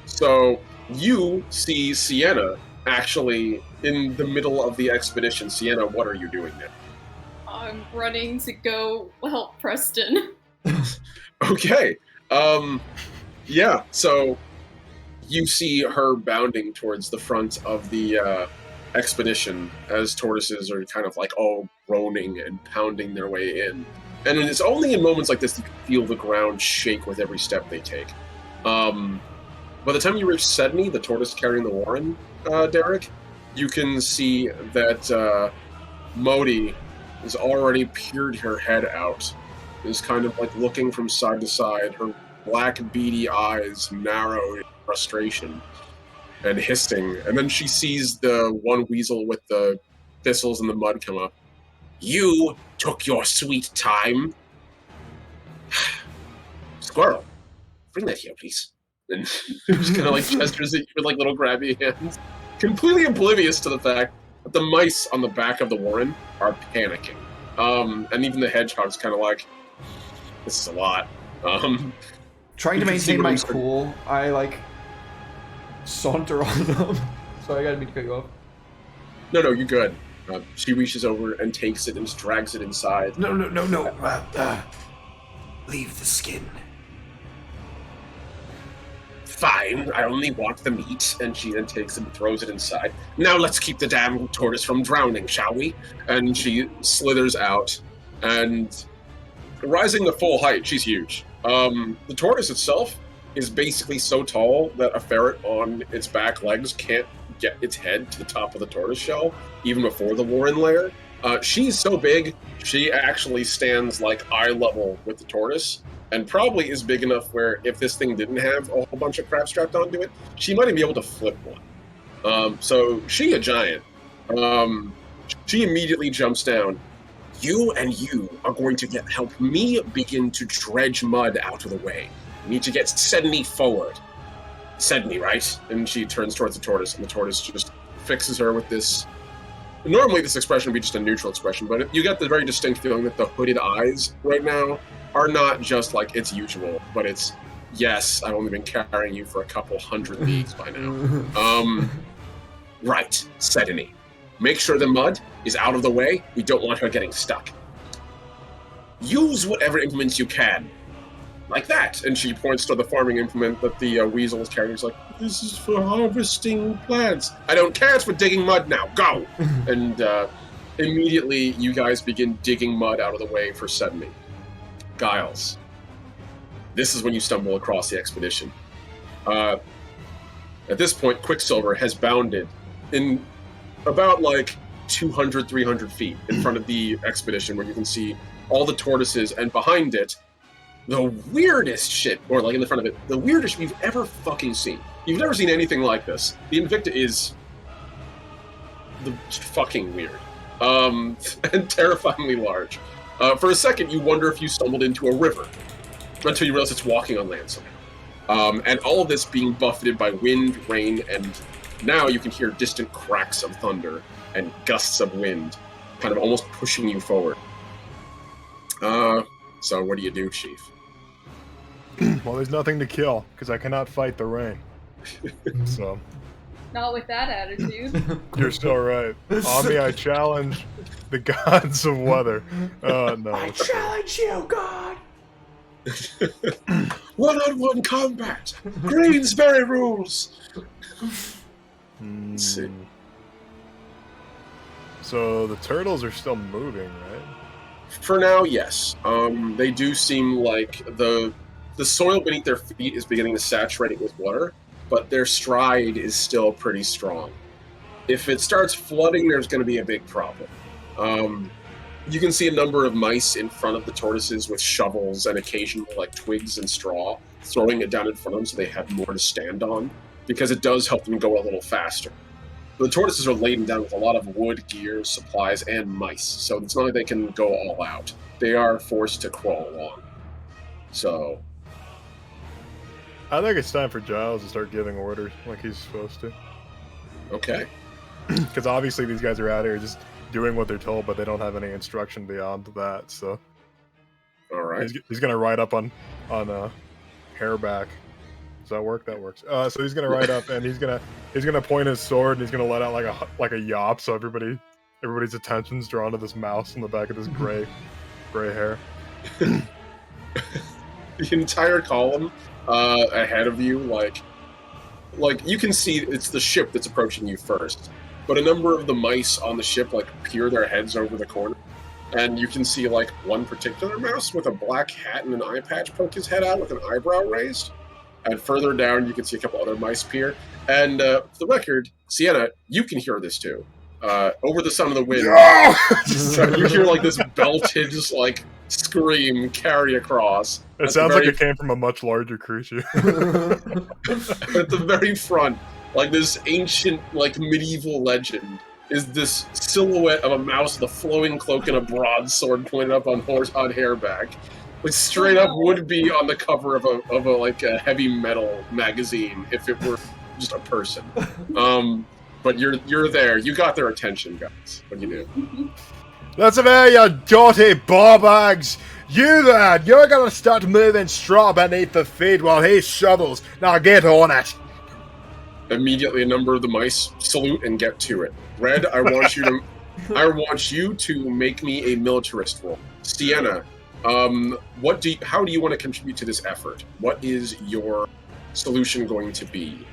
So you see Sienna actually in the middle of the expedition. Sienna, what are you doing now? I'm running to go help Preston. Okay. Yeah, so you see her bounding towards the front of the expedition as tortoises are kind of all groaning and pounding their way in. And it's only in moments like this that you can feel the ground shake with every step they take. By the time you reach Sedney, the tortoise carrying the warren, Derek, you can see that Modi has already peered her head out, is kind of looking from side to side, her black beady eyes narrow in frustration and hissing, and then she sees the one weasel with the thistles and the mud come up. "You took your sweet time. Squirrel, bring that here, please. And just kind of like gestures at you with like little grabby hands, completely oblivious to the fact that the mice on the back of the warren are panicking. And even the hedgehog's kind of like, this is a lot. Trying to You can see maintain what my I'm saying. cool, I like saunter on them. So I gotta be to cut you off. No, you're good. She reaches over and takes it and just drags it inside. No. Leave the skin. Fine, I only want the meat. And she then takes it and throws it inside. Now let's keep the damn tortoise from drowning, shall we? And she slithers out, and rising to full height, she's huge. The tortoise itself is basically so tall that a ferret on its back legs can't get its head to the top of the tortoise shell, even before the warren layer. She's so big, she actually stands like eye level with the tortoise, and probably is big enough where if this thing didn't have a whole bunch of crap strapped onto it, she might even be able to flip one. So she a giant. She immediately jumps down. You and you are going to help me begin to dredge mud out of the way. You need to get Sedney forward. Sedney, right? And she turns towards the tortoise, and the tortoise just fixes her with this. Normally, this expression would be just a neutral expression, but you get the very distinct feeling that the hooded eyes right now are not just like its usual, but it's, yes, I've only been carrying you for a couple hundred leagues by now. Right, Sedney. Make sure the mud is out of the way. We don't want her getting stuck. Use whatever implements you can. Like that. And she points to the farming implement that the weasel is carrying. She's like, this is for harvesting plants. I don't care, it's for digging mud now. Go! And immediately you guys begin digging mud out of the way for Sedney. Giles. This is when you stumble across the expedition. At this point, Quicksilver has bounded in about like 200, 300 feet in front of the expedition, where you can see all the tortoises, and behind it, the weirdest shit, or like in the front of it, the weirdest you've ever fucking seen. You've never seen anything like this. The Invicta is fucking weird. And terrifyingly large. For a second, you wonder if you stumbled into a river, until you realize it's walking on land somehow. And all of this being buffeted by wind, rain, and now you can hear distant cracks of thunder and gusts of wind, kind of almost pushing you forward. So what do you do, Chief? Well, there's nothing to kill, because I cannot fight the rain. So, Not with that attitude. you're still right. On me, I challenge the gods of weather. No. I challenge you, God. One-on-one combat! Greensbury rules! Let's see. So the turtles are still moving, right? For now, yes. They do seem like the soil beneath their feet is beginning to saturate with water, but their stride is still pretty strong. If it starts flooding, there's going to be a big problem. You can see a number of mice in front of the tortoises with shovels and occasional like twigs and straw, throwing it down in front of them so they have more to stand on, because it does help them go a little faster. The tortoises are laden down with a lot of wood, gear, supplies, and mice, so it's not like they can go all out. They are forced to crawl along. So, I think it's time for Giles to start giving orders like he's supposed to. okay. Because obviously these guys are out here just doing what they're told, but they don't have any instruction beyond that. So All right. he's gonna ride up on Hairback. Does that work? That works. So he's gonna ride up and he's gonna point his sword and he's gonna let out like a yop, so everybody's attention's drawn to this mouse in the back of this gray hair. The entire column ahead of you, like you can see it's the ship that's approaching you first, but a number of the mice on the ship like peer their heads over the corner, and you can see like one particular mouse with a black hat and an eye patch poke his head out with an eyebrow raised, and further down you can see a couple other mice peer. And for the record, Sienna, you can hear this too. Over the sound of the wind, you hear like this belted just like scream carry across. It sounds like it came from a much larger creature. At the very front, like this ancient, like medieval legend, is this silhouette of a mouse with a flowing cloak and a broadsword pointed up on Hairback. Like straight up would be on the cover of a like a heavy metal magazine if it were just a person. But you're there. You got their attention, guys. What do you do? Let's have here, you dirty ball bags! You there, you're gonna start moving straw beneath the feet while he shovels. Now get on it! Immediately, a number of the mice salute and get to it. Red, I want you to make me a militarist roll. Sienna, how do you want to contribute to this effort? What is your solution going to be?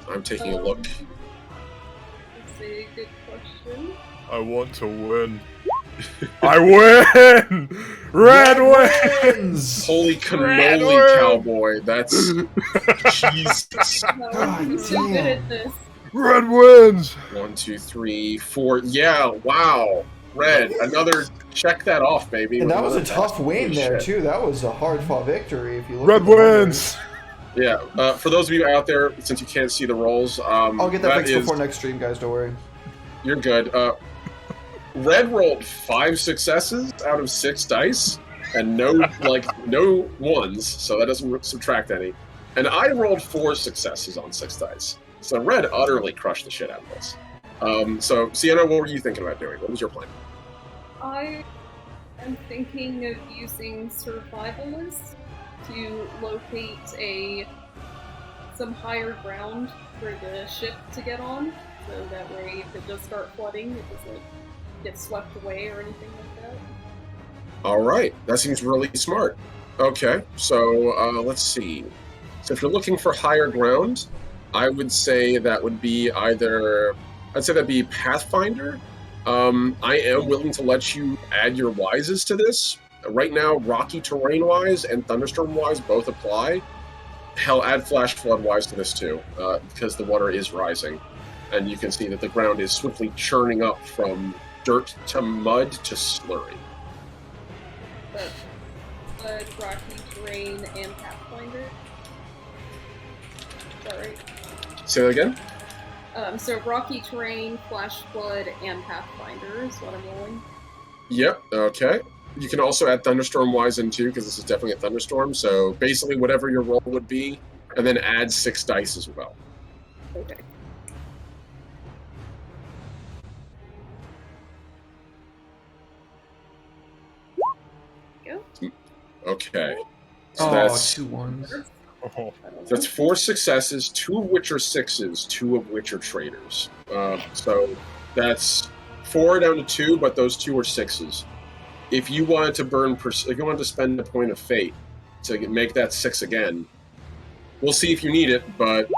I'm taking a look. That's a good question. I want to win. I win! Red wins! Holy Red cannoli, win! cowboy. That's Jesus. No, God I'm so good damn. at this. Red wins! 1, 2, 3, 4. Yeah, wow. Red, another. Check that off, baby. And that was a Another tough win holy there, shit. too. That was a hard-fought victory, if you look Red at the wins! Yeah, for those of you out there, since you can't see the rolls, I'll get that fixed is- before next stream, guys, don't worry. You're good. Red rolled 5 successes out of 6 dice, and no ones, so that doesn't subtract any. And I rolled 4 successes on 6 dice. So Red utterly crushed the shit out of this. So Sienna, what were you thinking about doing? What was your plan? I am thinking of using survivalists to locate some higher ground for the ship to get on, so that way if it does start flooding, it doesn't get swept away or anything like that. All right, that seems really smart. Okay, so let's see. So if you're looking for higher ground, I would say that would be I'd say that'd be Pathfinder. I am willing to let you add your wises to this. Right now, rocky terrain wise and thunderstorm wise both apply. Hell, add flash flood wise to this too, because the water is rising, and you can see that the ground is swiftly churning up from dirt to mud to slurry. But rocky terrain and Pathfinder. Is that right? Say that again? So rocky terrain, flash flood, and Pathfinder is what I'm rolling. Yep, okay. You can also add thunderstorm wise in too, because this is definitely a thunderstorm. So basically, whatever your roll would be, and then add 6 dice as well. Okay. Go. Okay. So Oh, that's 2 ones. Oh, That's 4 successes, 2 of which are 6s, 2 of which are traitors. So that's 4 down to 2, but those 2 are 6s. If you wanted to if you wanted to spend a point of fate to make that 6 again, we'll see if you need it. But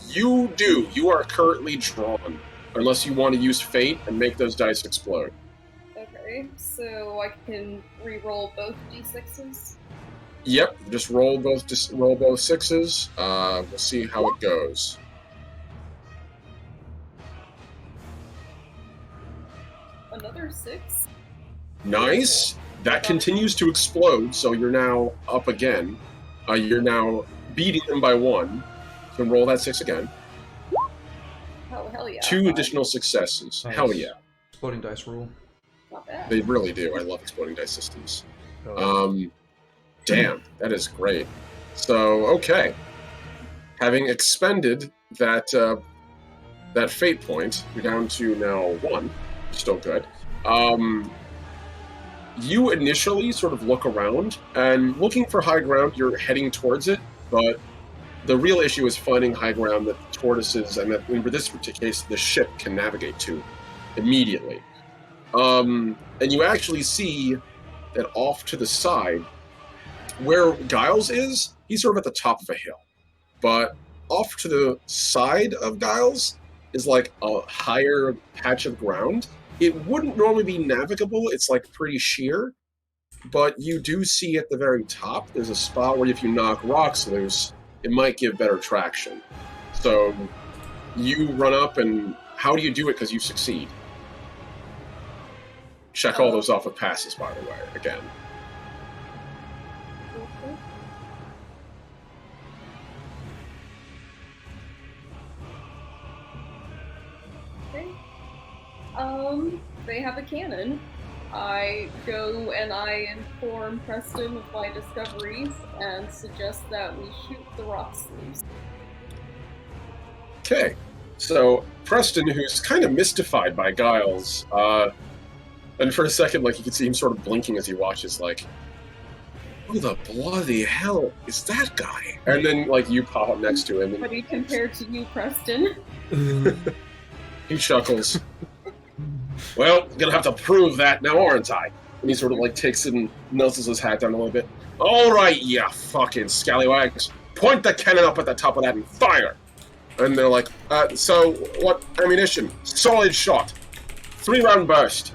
you do. You are currently drawn, unless you want to use fate and make those dice explode. Okay, so I can re-roll both d6s. Yep, just roll both 6s. We'll see how it goes. Another 6. Nice. That continues to explode, so you're now up again. You're now beating them by 1. You can roll that 6 again. Oh, hell yeah. 2 additional successes. Nice. Hell yeah. Exploding dice rule. Not bad. They really do. I love exploding dice systems. oh. Damn, that is great. So, okay. Having expended that fate point, you're down to now 1. Still good. You initially sort of look around, and looking for high ground, you're heading towards it, but the real issue is finding high ground that the tortoises, and that in this particular case, the ship can navigate to immediately. And you actually see that off to the side, where Giles is, he's sort of at the top of a hill. But off to the side of Giles is like a higher patch of ground. It wouldn't normally be navigable, it's like pretty sheer. But you do see at the very top, there's a spot where if you knock rocks loose, it might give better traction. So you run up, and how do you do it? Because you succeed. Check all those off with passes, by the way, again. Okay. They have a cannon, I go and I inform Preston of my discoveries and suggest that we shoot the rocks loose. Okay, so Preston, who's kind of mystified by Giles, and for a second, like, you can see him sort of blinking as he watches, like, who the bloody hell is that guy? And then, like, you pop up next to him, and But he compared to you, Preston. he chuckles. Well, gonna have to prove that now, aren't I? And he sort of, like, takes it and nestles his hat down a little bit. All right, you fucking scallywags. Point the cannon up at the top of that and fire! And they're like, so, what ammunition? Solid shot. 3-round burst.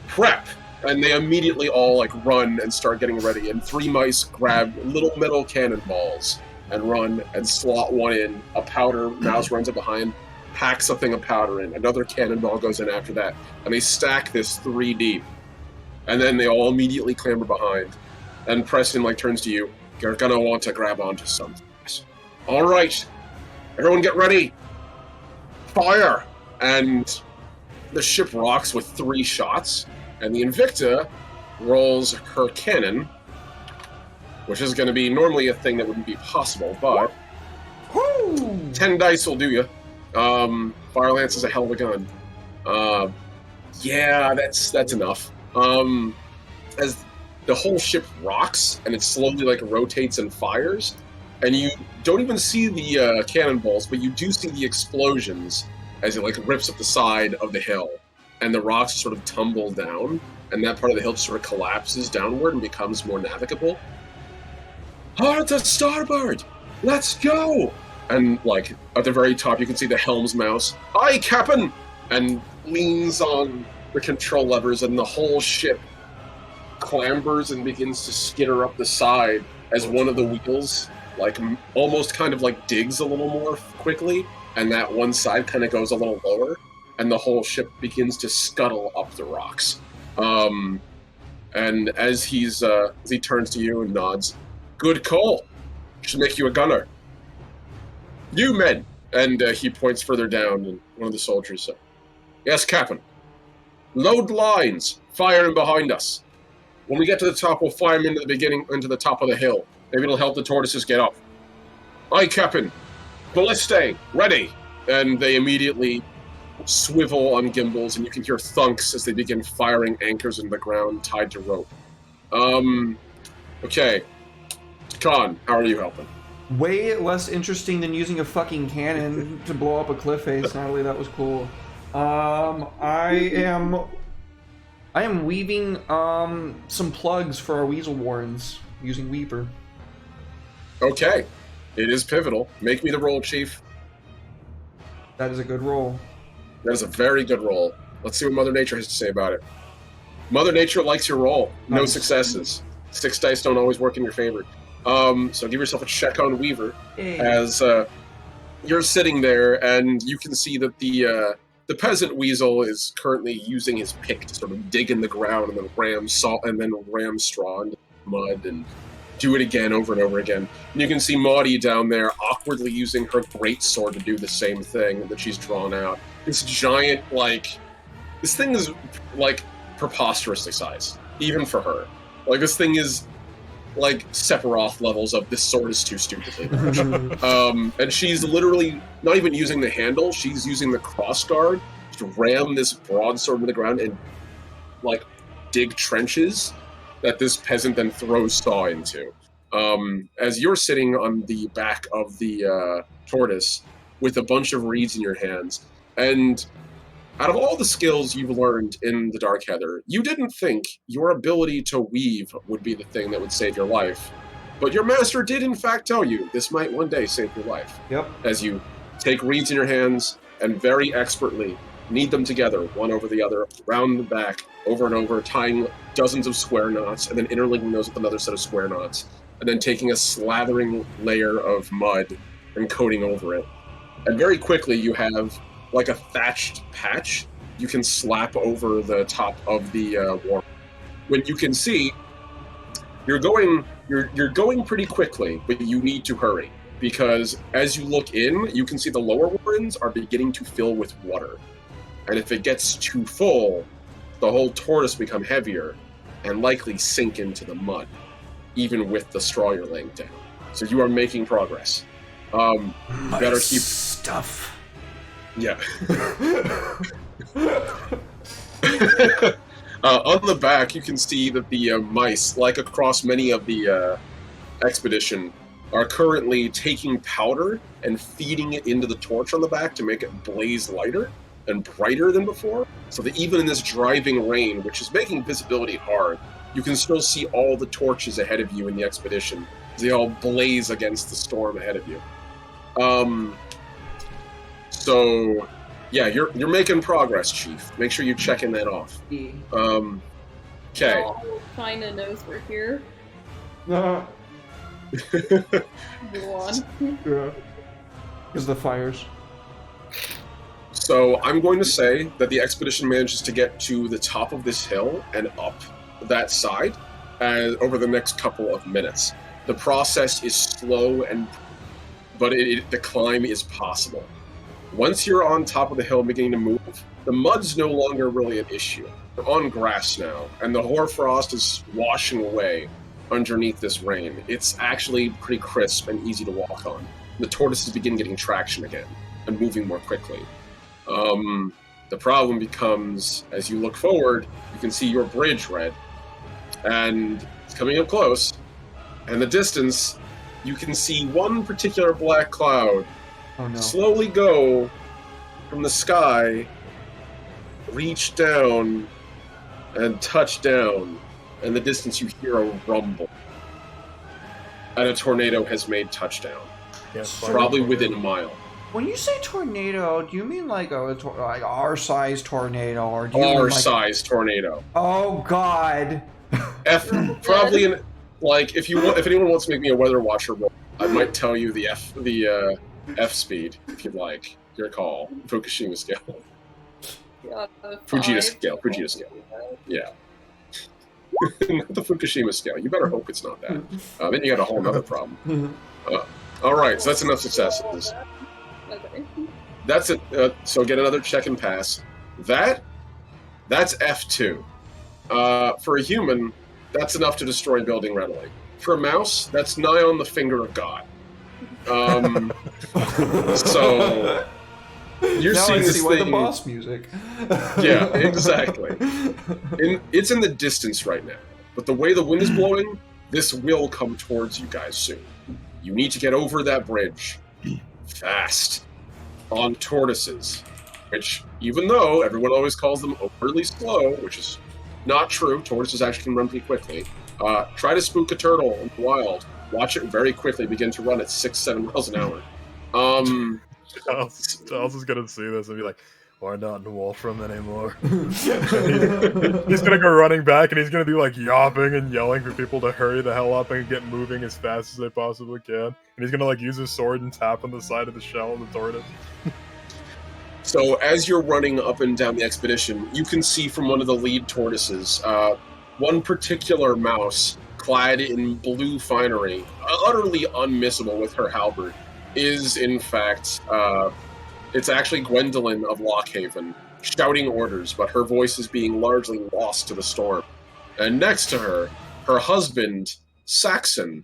Prep. And they immediately all, like, run and start getting ready. And 3 mice grab little metal cannonballs and run and slot one in. A powder mouse runs up behind, packs a thing of powder in. Another cannonball goes in after that. And they stack this 3 deep. And then they all immediately clamber behind. And Preston, like, turns to you. You're gonna want to grab onto something. All right. Everyone get ready. Fire. And the ship rocks with 3 shots. And the Invicta rolls her cannon, which is going to be normally a thing that wouldn't be possible, but 10 dice will do you. Fire Lance is a hell of a gun. Yeah, that's enough. As the whole ship rocks and it slowly like rotates and fires, and you don't even see the cannonballs, but you do see the explosions as it like rips up the side of the hill. And the rocks sort of tumble down, and that part of the hill sort of collapses downward and becomes more navigable. Hard to starboard! Let's go! And, like, at the very top, you can see the helm's mouse. Aye, Captain! And leans on the control levers, and the whole ship clambers and begins to skitter up the side as one of the wheels, like, almost kind of, like, digs a little more quickly, and that one side kind of goes a little lower. And the whole ship begins to scuttle up the rocks. And as he turns to you and nods, good call. Should make you a gunner. You men! And he points further down, and one of the soldiers said, yes, Captain. Load lines. Fire in behind us. When we get to the top, we'll fire them into the top of the hill. Maybe it'll help the tortoises get up. Aye, Captain. Ballistae, ready. And they immediately swivel on gimbals, and you can hear thunks as they begin firing anchors in the ground tied to rope. Okay. Khan, how are you helping? Way less interesting than using a fucking cannon to blow up a cliff face. Natalie, that was cool. I am weaving some plugs for our weasel warrens using Weaver. Okay. It is pivotal. Make me the roll, Chief. That is a good roll. That is a very good roll. Let's see what Mother Nature has to say about it. Mother Nature likes your roll. No Nice. successes. 6 dice don't always work in your favor. So give yourself a check on Weaver as you're sitting there, and you can see that the peasant weasel is currently using his pick to sort of dig in the ground and then ram salt and then ram straw into mud and do it again over and over again. And you can see Maudie down there awkwardly using her great sword to do the same thing that she's drawn out. This giant, like, this thing is, like, preposterously sized, even for her. Like, this thing is, like, Sephiroth levels of this sword is too stupidly large. And she's literally not even using the handle, she's using the crossguard to ram this broadsword into the ground and, like, dig trenches that this peasant then throws saw into. As you're sitting on the back of the tortoise with a bunch of reeds in your hands, and out of all the skills you've learned in the Dark Heather, you didn't think your ability to weave would be the thing that would save your life. But your master did in fact tell you this might one day save your life. Yep. As you take reeds in your hands and very expertly knead them together, one over the other, round the back, over and over, tying dozens of square knots, and then interlinking those with another set of square knots, and then taking a slathering layer of mud and coating over it. And very quickly you have like a thatched patch you can slap over the top of the warren. When you can see, you're going pretty quickly, but you need to hurry, because as you look in, you can see the lower warrens are beginning to fill with water. And if it gets too full, the whole tortoise become heavier and likely sink into the mud, even with the straw you're laying down. So you are making progress. My better keep stuff. Yeah. On the back, you can see that the mice, like across many of the expedition, are currently taking powder and feeding it into the torch on the back to make it blaze lighter and brighter than before, so that even in this driving rain, which is making visibility hard, you can still see all the torches ahead of you in the expedition. They all blaze against the storm ahead of you. So, yeah, you're making progress, Chief. Make sure you're checking that off. Okay. Kind of knows we're here. Uh, Go on. yeah. Because the fires. So I'm going to say that the expedition manages to get to the top of this hill and up that side over the next couple of minutes. The process is slow, but the climb is possible. Once you're on top of the hill beginning to move, the mud's no longer really an issue. You're on grass now, and the hoarfrost is washing away underneath this rain. It's actually pretty crisp and easy to walk on. The tortoises begin getting traction again and moving more quickly. The problem becomes, as you look forward, you can see your bridge red, and it's coming up close. And the distance, you can see one particular black cloud slowly go from the sky, reach down, and touch down. And the distance, you hear a rumble. And a tornado has made touchdown. Yes, probably within a mile. When you say tornado, do you mean like like our size tornado, or do you mean Our like... size tornado. Oh God! Probably if anyone wants to make me a weather watcher roll, I might tell you the F speed if you'd like. Your call. Fukushima scale. Fujita scale. Yeah. Not the Fukushima scale. You better hope it's not that. Then you got a whole other problem. All right, so that's enough successes. Okay. That's it. So get another check and pass. That's F2. For a human, that's enough to destroy a building readily. For a mouse, that's nigh on the finger of God. So you're now seeing I this see why thing. The boss music. Yeah, exactly. It's in the distance right now, but the way the wind is blowing, this will come towards you guys soon. You need to get over that bridge fast on tortoises, which, even though everyone always calls them overly slow, which is not true, tortoises actually can run pretty quickly. Try to spook a turtle in the wild. Watch it very quickly begin to run at 6-7 miles an hour. Charles is gonna see this and be like, "We're not in Wolfram anymore." He's gonna go running back and he's gonna be like yawping and yelling for people to hurry the hell up and get moving as fast as they possibly can. And he's gonna use his sword and tap on the side of the shell of the tortoise. So as you're running up and down the expedition, you can see from one of the lead tortoises, one particular mouse clad in blue finery, utterly unmissable with her halberd, is in fact, it's actually Gwendolyn of Lockhaven, shouting orders, but her voice is being largely lost to the storm. And next to her, her husband, Saxon,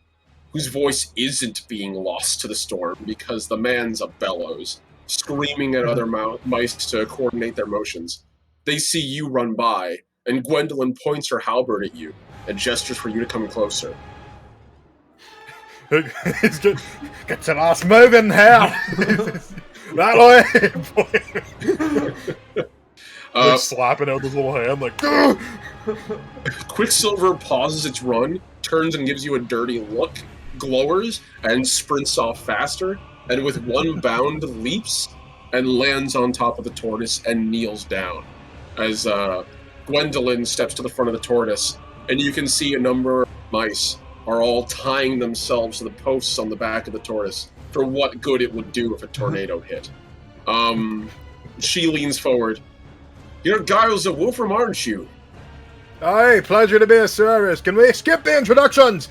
whose voice isn't being lost to the storm because the man's a bellows, screaming at other mice to coordinate their motions. They see you run by, and Gwendolyn points her halberd at you and gestures for you to come closer. He's just, get your ass moving here! That way! Like slapping out his little hand, like, "Gah!" Quicksilver pauses its run, turns and gives you a dirty look, glowers, and sprints off faster, and with one bound leaps and lands on top of the tortoise and kneels down. As Gwendolyn steps to the front of the tortoise, and you can see a number of mice are all tying themselves to the posts on the back of the tortoise for what good it would do if a tornado hit. She leans forward. You're Giles of Wolfram, aren't you? Aye, pleasure to be of service. Can we skip the introductions?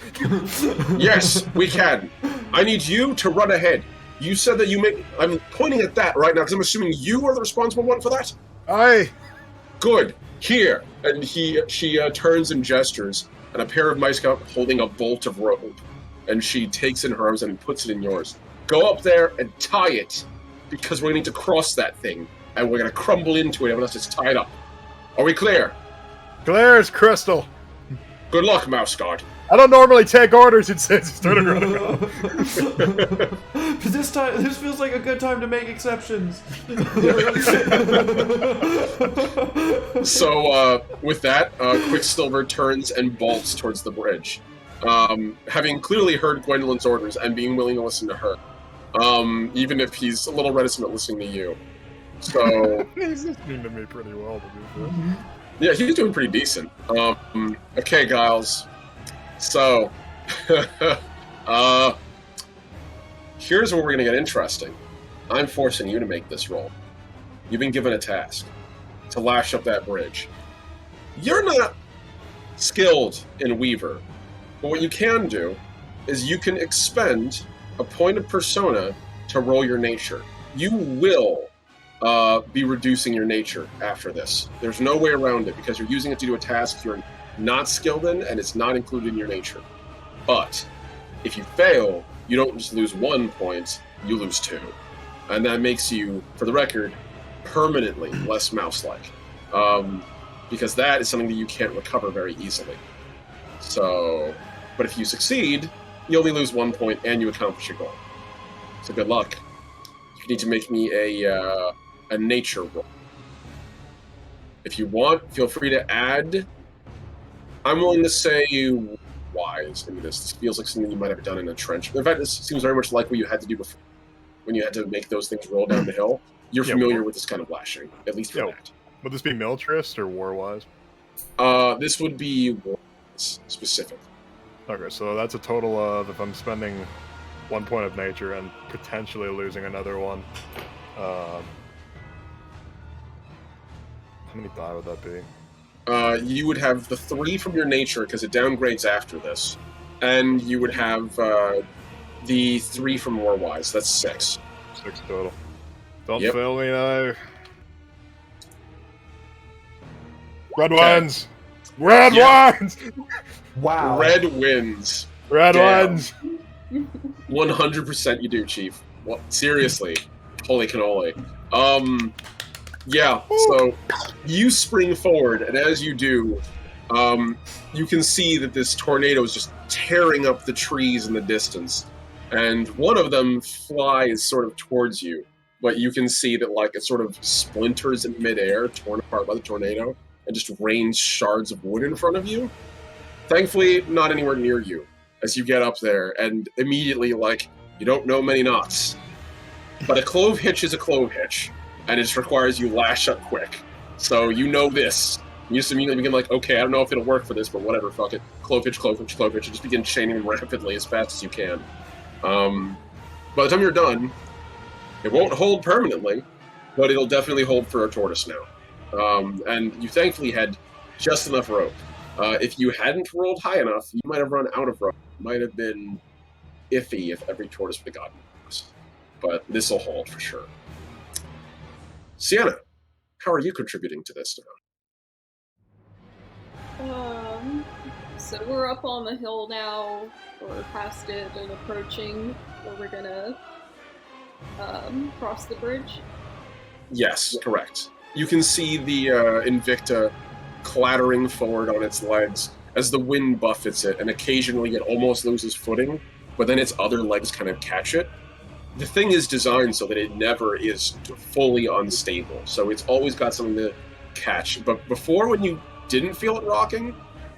Yes, we can. I need you to run ahead. You said that you make... I'm pointing at that right now because I'm assuming you are the responsible one for that? Aye. Good. Here. And she turns and gestures, and a pair of mice come up holding a bolt of rope. And she takes it in her arms and puts it in yours. Go up there and tie it, because we're going to need to cross that thing, and we're going to crumble into it unless it's tied up. Are we clear? Clear as crystal. Good luck, Mouse Guard. I don't normally take orders, it says. Started running off. This feels like a good time to make exceptions. So, with that, Quicksilver turns and bolts towards the bridge. Having clearly heard Gwendolyn's orders and being willing to listen to her. Even if he's a little reticent at listening to you. So... He's listening to me pretty well, to be fair. Yeah, he's doing pretty decent. Okay, Giles. So, here's where we're gonna get interesting. I'm forcing you to make this roll. You've been given a task to lash up that bridge. You're not skilled in Weaver, but what you can do is you can expend a point of persona to roll your nature. You will be reducing your nature after this. There's no way around it because you're using it to do a task you're not skilled in and it's not included in your nature. But if you fail, you don't just lose 1 point, you lose 2. And that makes you, for the record, permanently less mouse-like. Because that is something that you can't recover very easily. So, but if you succeed, you only lose 1 point and you accomplish your goal. So good luck. You need to make me a nature roll. If you want, feel free to add. I'm willing to say wise into this. This feels like something you might have done in a trench. In fact, this seems very much like what you had to do before, when you had to make those things roll down the hill. You're familiar with this kind of lashing, at least for that. Would this be militarist or war-wise? This would be war-wise specific. Okay, so that's a total of, if I'm spending 1 point of nature and potentially losing another one, how many die would that be? You would have the 3 from your nature, because it downgrades after this. And you would have the 3 from war-wise. That's 6. 6 total. Don't Yep. fail me now. Red wins! Red wins! Wow. Red wins. Red Damn. wins! 100% you do, Chief. What? Seriously. Holy cannoli. Yeah, so you spring forward, and as you do, you can see that this tornado is just tearing up the trees in the distance. And one of them flies sort of towards you, but you can see that like it sort of splinters in midair, torn apart by the tornado, and just rains shards of wood in front of you. Thankfully, not anywhere near you, as you get up there, and immediately, like, you don't know many knots. But a clove hitch is a clove hitch, and it just requires you lash up quick. So you know this. You just immediately begin like, okay, I don't know if it'll work for this, but whatever, fuck it. Clove hitch, clove hitch, clove hitch, and just begin chaining them rapidly as fast as you can. By the time you're done, it won't hold permanently, but it'll definitely hold for a tortoise now. And you thankfully had just enough rope. If you hadn't rolled high enough, you might have run out of rope. It might have been iffy if every tortoise would have gotten this. But this will hold for sure. Sienna, how are you contributing to this now? So we're up on the hill now, or past it and approaching where we're gonna cross the bridge. Yes, correct. You can see the Invicta clattering forward on its legs as the wind buffets it, and occasionally it almost loses footing, but then its other legs kind of catch it. The thing is designed so that it never is fully unstable, so it's always got something to catch. But before, when you didn't feel it rocking,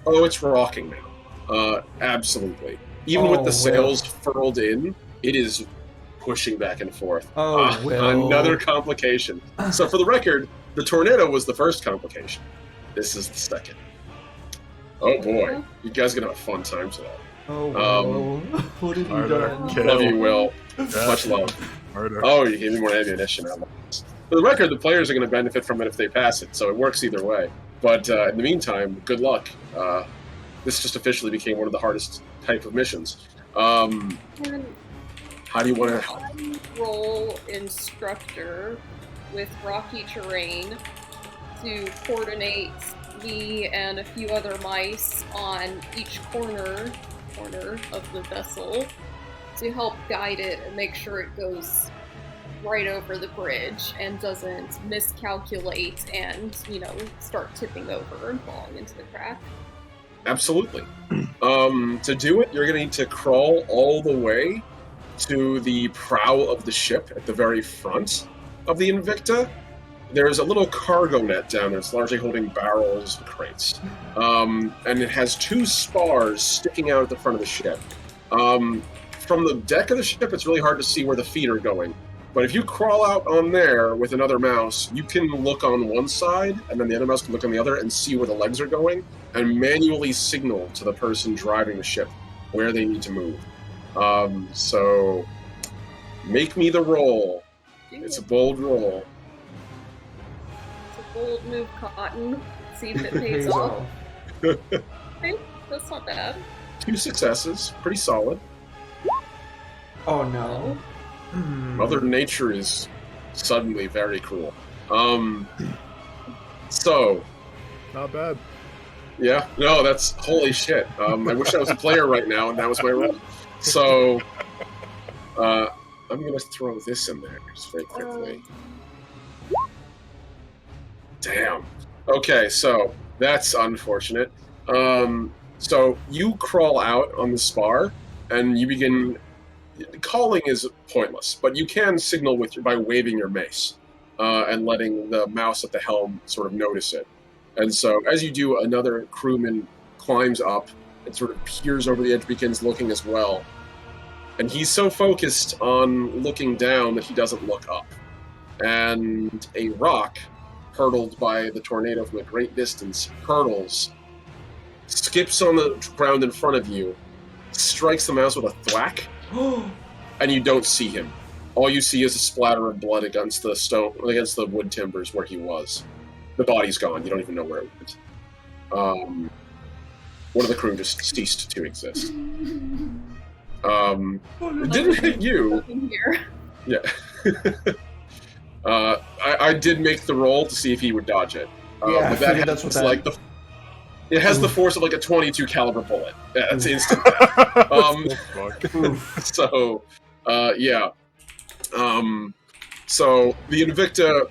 oh, it's rocking now. Absolutely. Even with the sails furled in, it is pushing back and forth. Another complication. So for the record, the tornado was the first complication. This is the second. Oh boy, you guys are gonna have a fun time today. What have you done? Love you, Will. Yeah. Much love. Harder. Oh, you gave me more ammunition. I love this. For the record, the players are going to benefit from it if they pass it, so it works either way. But in the meantime, good luck. This just officially became one of the hardest type of missions. How do you want to roll instructor with rocky terrain to coordinate me and a few other mice on each corner of the vessel to help guide it and make sure it goes right over the bridge and doesn't miscalculate and, start tipping over and falling into the crack. Absolutely. To do it, you're going to need to crawl all the way to the prow of the ship at the very front of the Invicta. There's a little cargo net down there. It's largely holding barrels and crates. And it has 2 spars sticking out at the front of the ship. From the deck of the ship, it's really hard to see where the feet are going. But if you crawl out on there with another mouse, you can look on one side, and then the other mouse can look on the other and see where the legs are going, and manually signal to the person driving the ship where they need to move. So, make me the roll. It's a bold roll. It's a bold move, Cotton. See if it pays off. Okay, that's not bad. 2 successes. Pretty solid. Oh no. Mother Nature is suddenly very cruel. So... Not bad. Yeah, no, that's... Holy shit. I wish I was a player right now, and that was my roll. So... I'm gonna throw this in there just very quickly. Damn. Okay, so that's unfortunate. So you crawl out on the spar, and you begin... Calling is pointless, but you can signal by waving your mace and letting the mouse at the helm sort of notice it. And so as you do, another crewman climbs up and sort of peers over the edge, begins looking as well. And he's so focused on looking down that he doesn't look up. And a rock, hurtled by the tornado from a great distance, hurtles, skips on the ground in front of you, strikes the mouse with a thwack, and you don't see him. All you see is a splatter of blood against the wood timbers where he was. The body's gone. You don't even know where it went. One of the crew just ceased to exist. It didn't hit you. Yeah. I did make the roll to see if he would dodge it. Yeah, but that's what like the. It has the force of like a .22 caliber bullet. It's instant death. So, yeah. So the Invicta,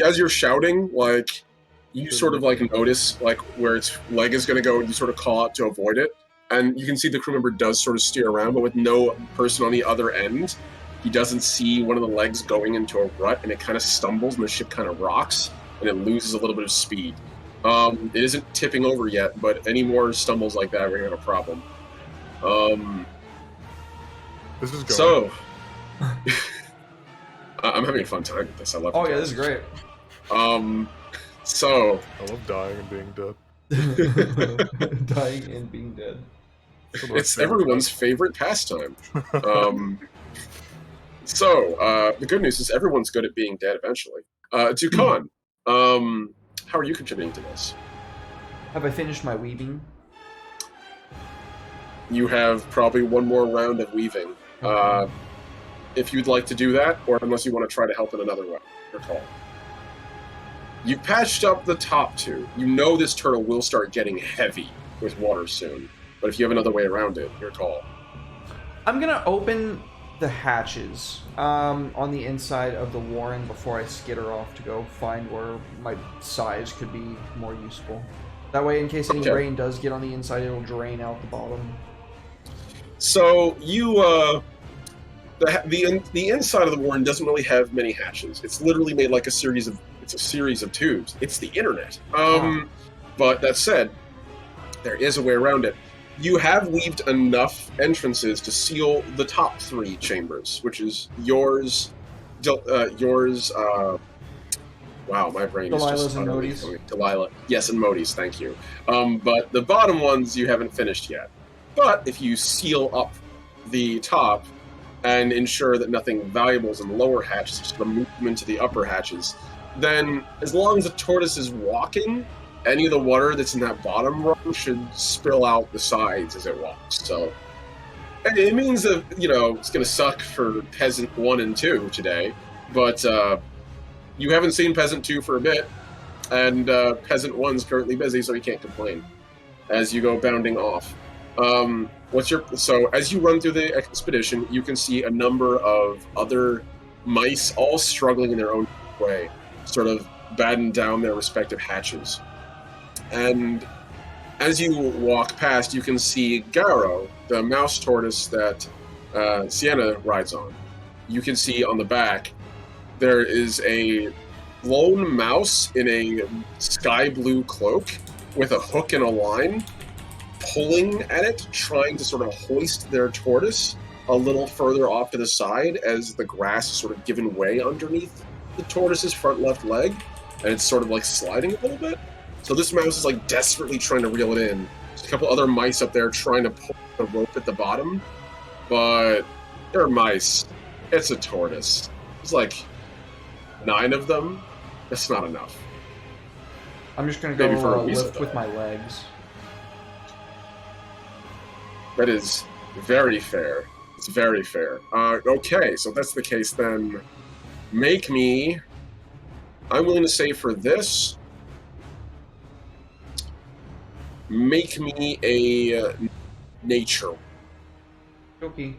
as you're shouting, like you sort of like notice like where its leg is going to go, and you sort of call out to avoid it. And you can see the crew member does sort of steer around, but with no person on the other end, he doesn't see one of the legs going into a rut, and it kind of stumbles, and the ship kind of rocks, and it loses a little bit of speed. It isn't tipping over yet, but any more stumbles like that, we're gonna have a problem. This is going. So, I'm having a fun time with this. I love. Oh yeah, this is great. So. I love dying and being dead. Dying and being dead. It's everyone's favorite pastime. So, the good news is everyone's good at being dead eventually. Dukan, how are you contributing to this? Have I finished my weaving? You have probably one more round of weaving. If you'd like to do that, or unless you want to try to help in another way, your call. You've patched up the top 2. You know this turtle will start getting heavy with water soon. But if you have another way around it, your call. I'm gonna open the hatches on the inside of the Warren before I skitter off to go find where my size could be more useful. That way, in case any rain does get on the inside, it'll drain out the bottom. So you, the inside of the Warren doesn't really have many hatches. It's literally made like a series of tubes. It's the internet. But that said, there is a way around it. You have weaved enough entrances to seal the top 3 chambers, which is yours. Wow, my brain is just and Modi's. Delilah, yes, and Modi's. Thank you. But the bottom ones you haven't finished yet. But if you seal up the top and ensure that nothing valuable is in the lower hatches, just move them into the upper hatches, then as long as the tortoise is walking, any of the water that's in that bottom rung should spill out the sides as it walks. So it means that, it's going to suck for Peasant 1 and 2 today, but you haven't seen Peasant 2 for a bit. and Peasant 1's currently busy, so he can't complain. As you go bounding off. So as you run through the expedition, you can see a number of other mice all struggling in their own way, sort of batten down their respective hatches. And as you walk past, you can see Garo, the mouse tortoise that Sienna rides on. You can see on the back there is a lone mouse in a sky blue cloak with a hook and a line, pulling at it, trying to sort of hoist their tortoise a little further off to the side as the grass is sort of given way underneath the tortoise's front left leg, and it's sort of like sliding a little bit. So this mouse is like desperately trying to reel it in. There's a couple other mice up there trying to pull the rope at the bottom, but they're mice. It's a tortoise. There's like 9 of them. That's not enough. I'm just gonna Maybe for a go weasel, lift though. with my legs. That is very fair. It's very fair. Okay, so if that's the case, then make me... I'm willing to say for this, make me a nature. Okay.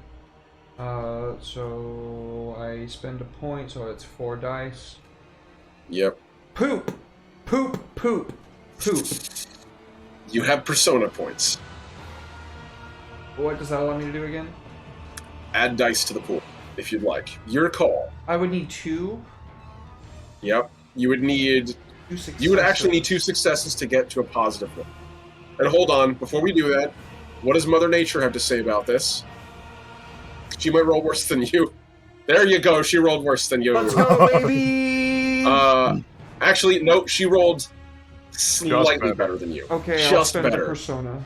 So I spend a point, so it's 4 dice. Yep. Poop! Poop! Poop! Poop! You have persona points. What does that allow me to do again? Add dice to the pool, if you'd like. Your call. I would need 2. Yep. You would need... 2 successes. You would actually need 2 successes to get to a positive one. And hold on, before we do that, what does Mother Nature have to say about this? She might roll worse than you. There you go, she rolled worse than you. Let's go, baby! Actually, no, she rolled slightly better. better than you. Okay, I'll Just spend a better. persona.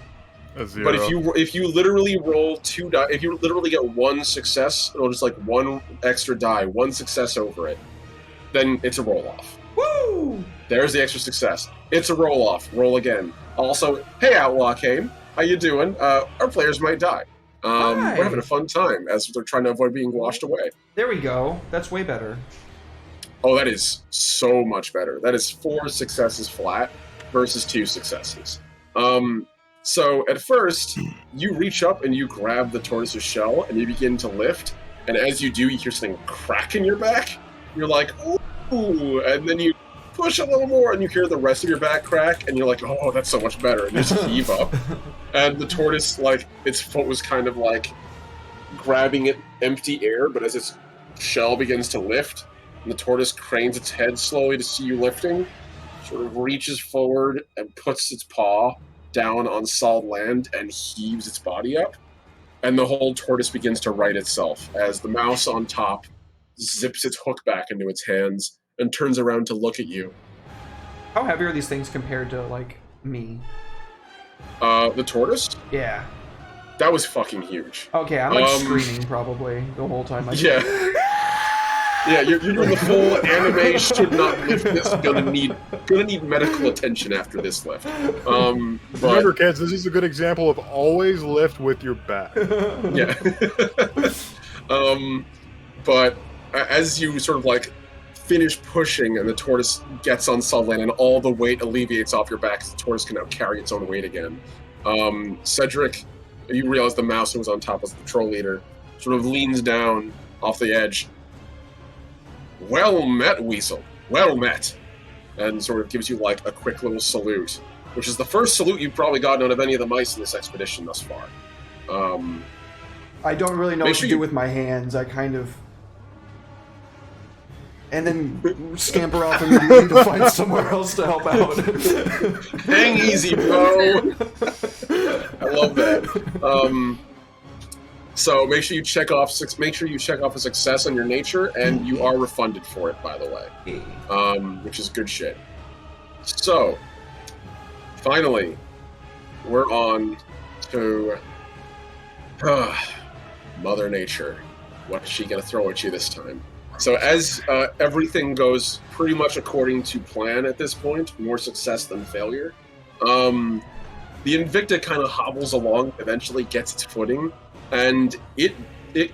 A 0. But if you literally roll 2 die, if you literally get 1 success, it'll just like 1 extra die, 1 success over it, then it's a roll off. Woo! There's the extra success. It's a roll off. Roll again. Also, hey Outlaw Kane, how you doing? Our players might die. Hi. We're having a fun time as they're trying to avoid being washed away. There we go. That's way better. Oh, that is so much better. That is 4 successes flat versus 2 successes. So at first, you reach up and you grab the tortoise's shell and you begin to lift. And as you do, you hear something crack in your back. You're like, ooh, and then you push a little more and you hear the rest of your back crack and you're like, oh, that's so much better. And you just heave up. And the tortoise, like, its foot was kind of like grabbing at empty air, but as its shell begins to lift, and the tortoise cranes its head slowly to see you lifting, sort of reaches forward and puts its paw down on solid land and heaves its body up. And the whole tortoise begins to right itself as the mouse on top zips its hook back into its hands and turns around to look at you. How heavy are these things compared to, like, me? The tortoise? Yeah. That was fucking huge. Okay, I'm like screaming probably the whole time. Like, Yeah. Yeah, you're doing the full anime should not lift this. Gonna need medical attention after this lift. But Remember, kids, this is a good example of always lift with your back. yeah. But as you sort of like finish pushing and the tortoise gets on solid land and all the weight alleviates off your back, the tortoise can now carry its own weight again. Cedric, you realize the mouse who was on top as the patrol leader sort of leans down off the edge. Well met, Weasel. Well met. And sort of gives you like a quick little salute, which is the first salute you've probably gotten out of any of the mice in this expedition thus far. I don't really know Make what sure to do you- with my hands. I kind of... And then scamper off immediately to find somewhere else to help out. Hang easy, bro. I love that. So make sure you check off a success on your nature, and you are refunded for it, by the way. Which is good shit. So, finally, we're on to Mother Nature. What's she gonna throw at you this time? So as everything goes pretty much according to plan at this point, more success than failure, the Invicta kind of hobbles along, eventually gets its footing, and it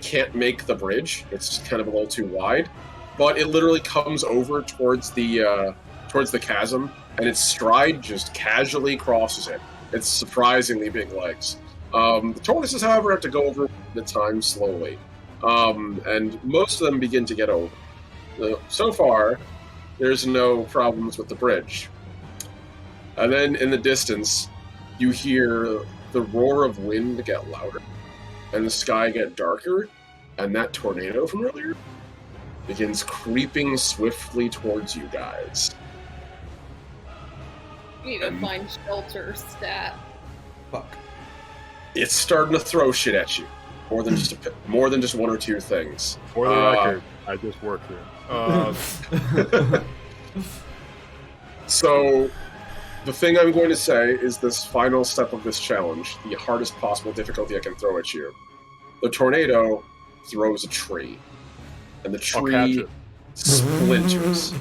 can't make the bridge. It's kind of a little too wide, but it literally comes over towards the towards the chasm, and its stride just casually crosses it. It's surprisingly big legs. The tortoises, however, have to go over the time slowly, and most of them begin to get over. So far, there's no problems with the bridge. And then in the distance, you hear the roar of wind get louder, and the sky get darker, and that tornado from earlier begins creeping swiftly towards you guys. We need to find shelter, stat. Fuck. It's starting to throw shit at you, more than just one or two things. For the record, I just work here. So, the thing I'm going to say is this final step of this challenge, the hardest possible difficulty I can throw at you. The tornado throws a tree, and the tree splinters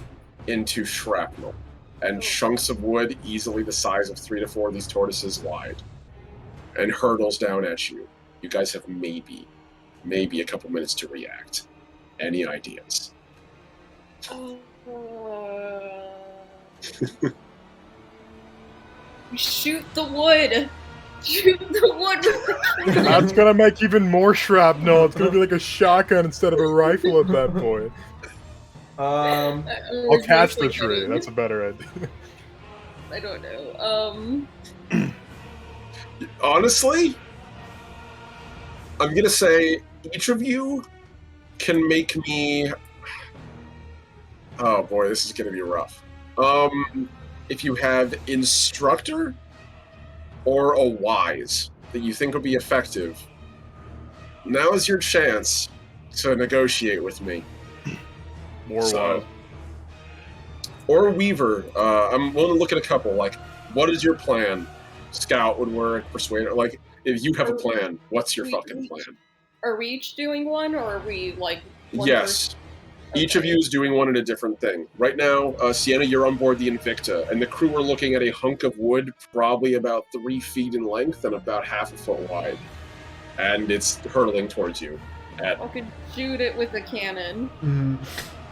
into shrapnel, and chunks of wood easily the size of 3 to 4 of these tortoises wide, and hurtles down at you. You guys have maybe a couple minutes to react. Any ideas? Shoot the wood! Shoot the wood with the cannon! That's gonna make even more shrapnel. It's gonna be like a shotgun instead of a rifle at that point. I'll catch the tree. That's a better idea. I don't know. Honestly, I'm gonna say each of you can make me. Oh boy, this is gonna be rough. If you have instructor or a wise that you think would be effective, now is your chance to negotiate with me. More wise. Or Weaver. I'm willing to look at a couple. Like, what is your plan? Scout would work. Persuader. Like, if you have a plan, what's your fucking plan? Are we each doing one, or are we like? Yes. Each of you is doing one in a different thing. Right now, Sienna, you're on board the Invicta, and the crew are looking at a hunk of wood probably about 3 feet in length and about half a foot wide. And it's hurtling towards you. I could shoot it with a cannon.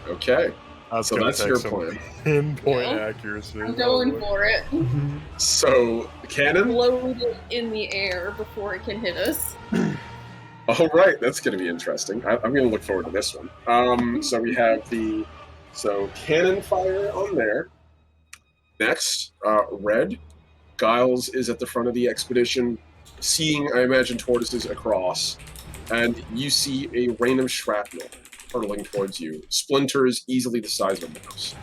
Okay. That's So that's your plan. Pinpoint Yeah. accuracy. I'm going for it. So, cannon? Load it in the air before it can hit us. All right, that's going to be interesting. I'm going to look forward to this one. So we have cannon fire on there. Next, Red. Giles is at the front of the expedition, seeing, I imagine, tortoises across, and you see a rain of shrapnel hurtling towards you. Splinters easily the size of a mouse.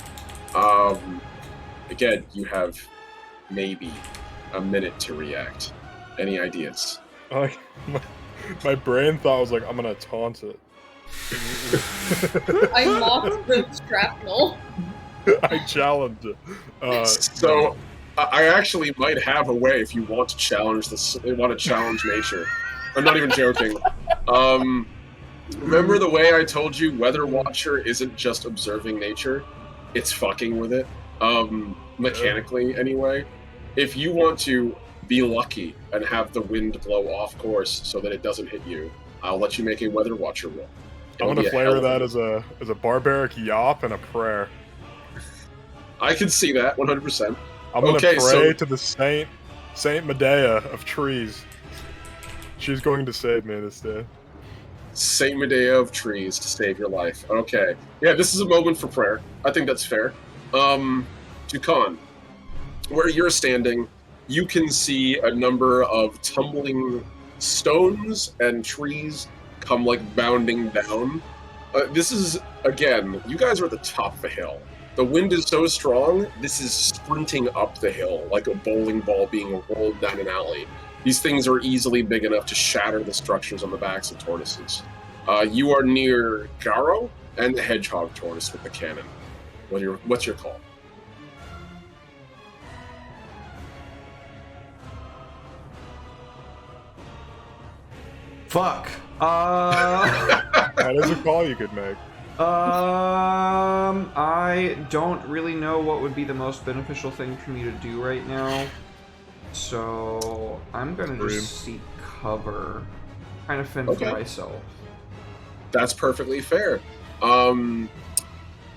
Again, you have maybe a minute to react. Any ideas? My brain thought was like, I'm gonna taunt it. I mocked the shrapnel. I challenge it. I actually might have a way if you want to challenge this. Want to challenge nature. I'm not even joking. Remember the way I told you Weather Watcher isn't just observing nature; it's fucking with it. Mechanically, anyway. If you want to be lucky and have the wind blow off course so that it doesn't hit you, I'll let you make a Weather Watcher roll. I'm gonna flavor that as a barbaric yawp and a prayer. I can see that 100%. I'm gonna pray to the Saint Medea of trees. She's going to save me this day. Saint Medea of trees to save your life. Okay. Yeah, this is a moment for prayer. I think that's fair. Tukan, where you're standing, you can see a number of tumbling stones and trees come like bounding down. This is, again, you guys are at the top of a hill. The wind is so strong, this is sprinting up the hill like a bowling ball being rolled down an alley. These things are easily big enough to shatter the structures on the backs of tortoises. You are near Garo and the hedgehog tortoise with the cannon. What's your call? Fuck. That is a call you could make. I don't really know what would be the most beneficial thing for me to do right now. So I'm gonna just seek cover. Kind of fend for myself. That's perfectly fair.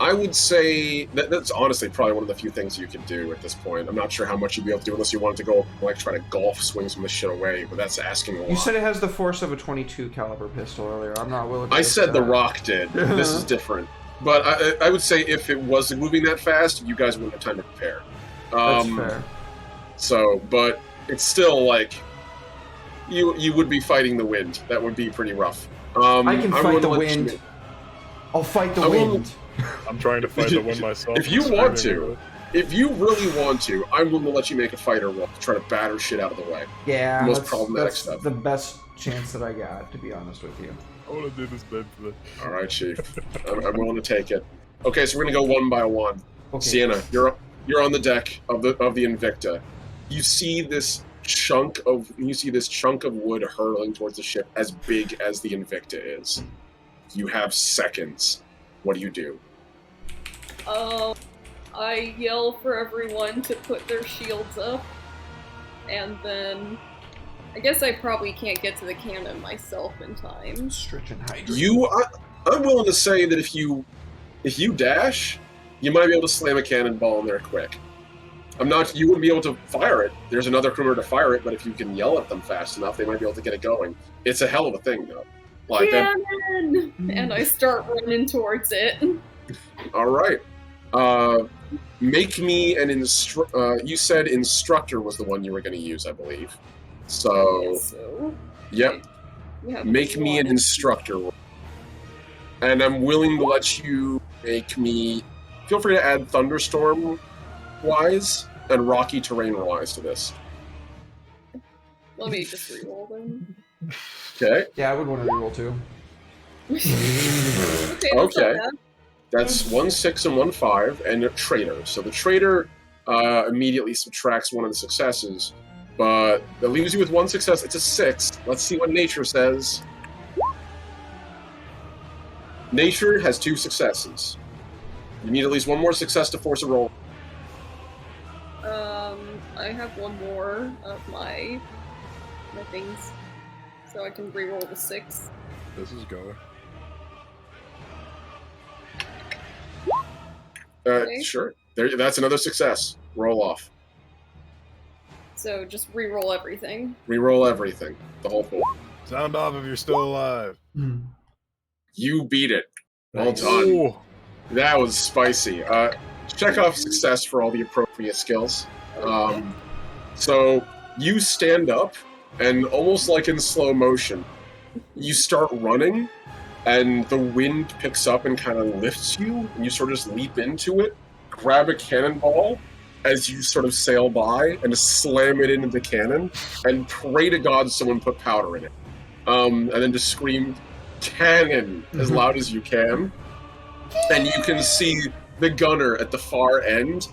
I would say that's honestly probably one of the few things you can do at this point. I'm not sure how much you'd be able to do unless you wanted to go like try to golf swing some of this shit away, but that's asking a lot. You said it has the force of a 22 caliber pistol earlier. I'm not willing to I said the that. Rock did. This is different. But I would say if it was moving that fast, you guys wouldn't have time to prepare. That's fair. So, but it's still like you would be fighting the wind. That would be pretty rough. I can I'm fight the gonna let you- wind. I'll fight the I will- wind. I'm trying to fight the wind myself. If you I'm want screaming to, if you really want to, I'm willing to let you make a fighter roll to try to batter shit out of the way. Yeah, most that's, problematic that's stuff. the best chance that I got, to be honest with you. I want to do this bed for the... All right, Chief. I'm willing to take it. Okay, so we're gonna go one by one. Okay. Sienna, you're on the deck of the Invicta. You see this chunk of wood hurtling towards the ship as big as the Invicta is. You have seconds. What do you do? I yell for everyone to put their shields up, and then I guess I probably can't get to the cannon myself in time. Stretch and hydrate. I'm willing to say that if you dash, you might be able to slam a cannonball in there quick. You wouldn't be able to fire it. There's another crewmer to fire it, but if you can yell at them fast enough, they might be able to get it going. It's a hell of a thing, though. Like that. Cannon! And I start running towards it. All right. Make me an you said instructor was the one you were going to use, I believe. So, So, yep. we have Make me an one. instructor. And I'm willing to let you make me... Feel free to add Thunderstorm-wise and Rocky Terrain-wise to this. Let me just reroll them. Okay? Yeah, I would want to reroll too. Okay, that's Okay. not bad. That's 1 6 and 1 5, and a traitor. So the traitor immediately subtracts one of the successes, but that leaves you with 1 success. It's a 6. Let's see what nature says. Nature has 2 successes. You need at least 1 more success to force a roll. I have one more of my things, so I can reroll the 6. This is going. Okay. Sure. That's another success. Roll off. So just reroll everything. Reroll everything. The whole pool. Sound off if you're still alive. You beat it. Well Nice. done. Ooh. That was spicy. Check off success for all the appropriate skills. So you stand up, and almost like in slow motion, you start running, and the wind picks up and kind of lifts you, and you sort of just leap into it, grab a cannonball as you sort of sail by, and just slam it into the cannon, and pray to God someone put powder in it. And then just scream, "Cannon!" as loud as you can. And you can see the gunner at the far end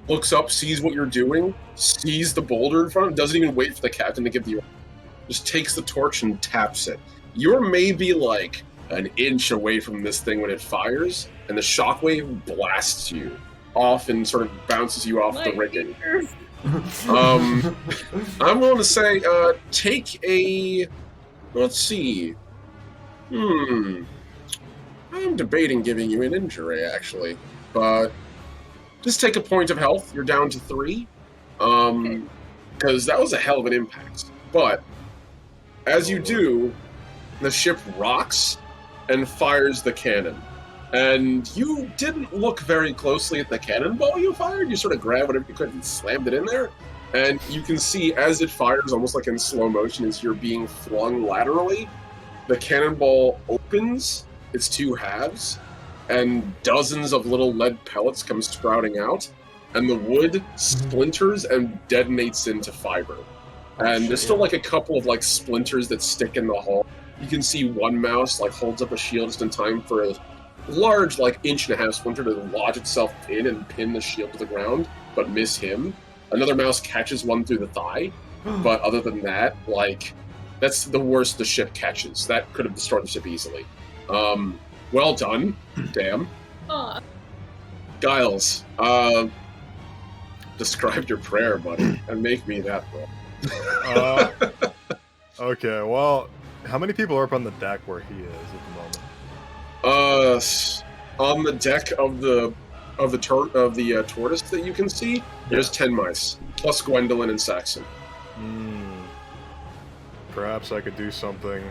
looks up, sees what you're doing, sees the boulder in front of him, doesn't even wait for the captain to give the order. Just takes the torch and taps it. You're maybe like an inch away from this thing when it fires, and the shockwave blasts you off and sort of bounces you off the rigging. I'm willing to say, take a... Let's see. I'm debating giving you an injury, actually. But just take a point of health. You're down to 3. Because that was a hell of an impact. But as you do, the ship rocks and fires the cannon. And you didn't look very closely at the cannonball you fired. You sort of grabbed whatever you could and slammed it in there. And you can see as it fires, almost like in slow motion, as you're being flung laterally, the cannonball opens its 2 halves, and dozens of little lead pellets come sprouting out, and the wood splinters and detonates into fiber. And there's still like a couple of like splinters that stick in the hull. You can see one mouse like holds up a shield just in time for a large like 1.5-inch splinter to lodge itself in and pin the shield to the ground, but miss him. Another mouse catches one through the thigh, but other than that, like, that's the worst the ship catches. That could have destroyed the ship easily. Well done. Damn. Giles, describe your prayer, buddy, and make me that roll. Okay, well, how many people are up on the deck where he is at the moment? on the deck of the tortoise that you can see, there's 10 mice plus Gwendolyn and Saxon. Perhaps I could do something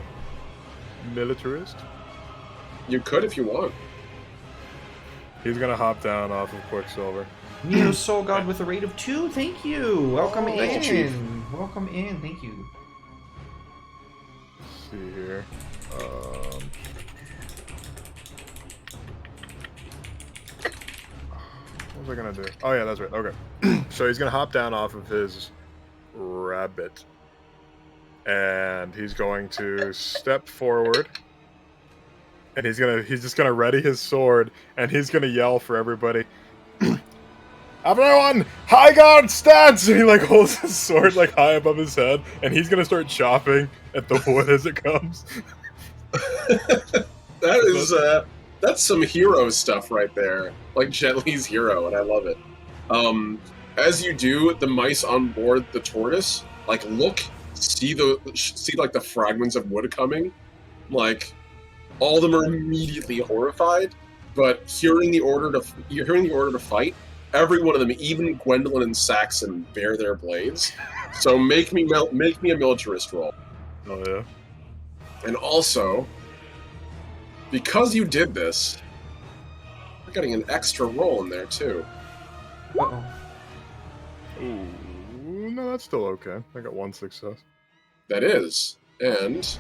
militarist. You could if you want. He's gonna hop down off of Quicksilver. Neo Soul God with a rate of 2. Thank you. Welcome in. Thank you, Chief. Welcome in. Thank you. Let's see here. What was I gonna do? Oh yeah, that's right. Okay. So he's gonna hop down off of his rabbit, and he's going to step forward, and he's just gonna ready his sword, and he's gonna yell for everybody. Everyone, high guard stance! And he like holds his sword like high above his head, and he's gonna start chopping at the wood as it comes. That's some hero stuff right there, like Jet Li's hero, and I love it. As you do, the mice on board the tortoise like see like the fragments of wood coming, like all of them are immediately horrified, but hearing the order to fight. Every one of them, even Gwendolyn and Saxon, bear their blades. So make me a militarist roll. Oh yeah. And also, because you did this, you're getting an extra roll in there too. Uh-oh. Ooh, no, that's still okay. I got 1 success. That is, and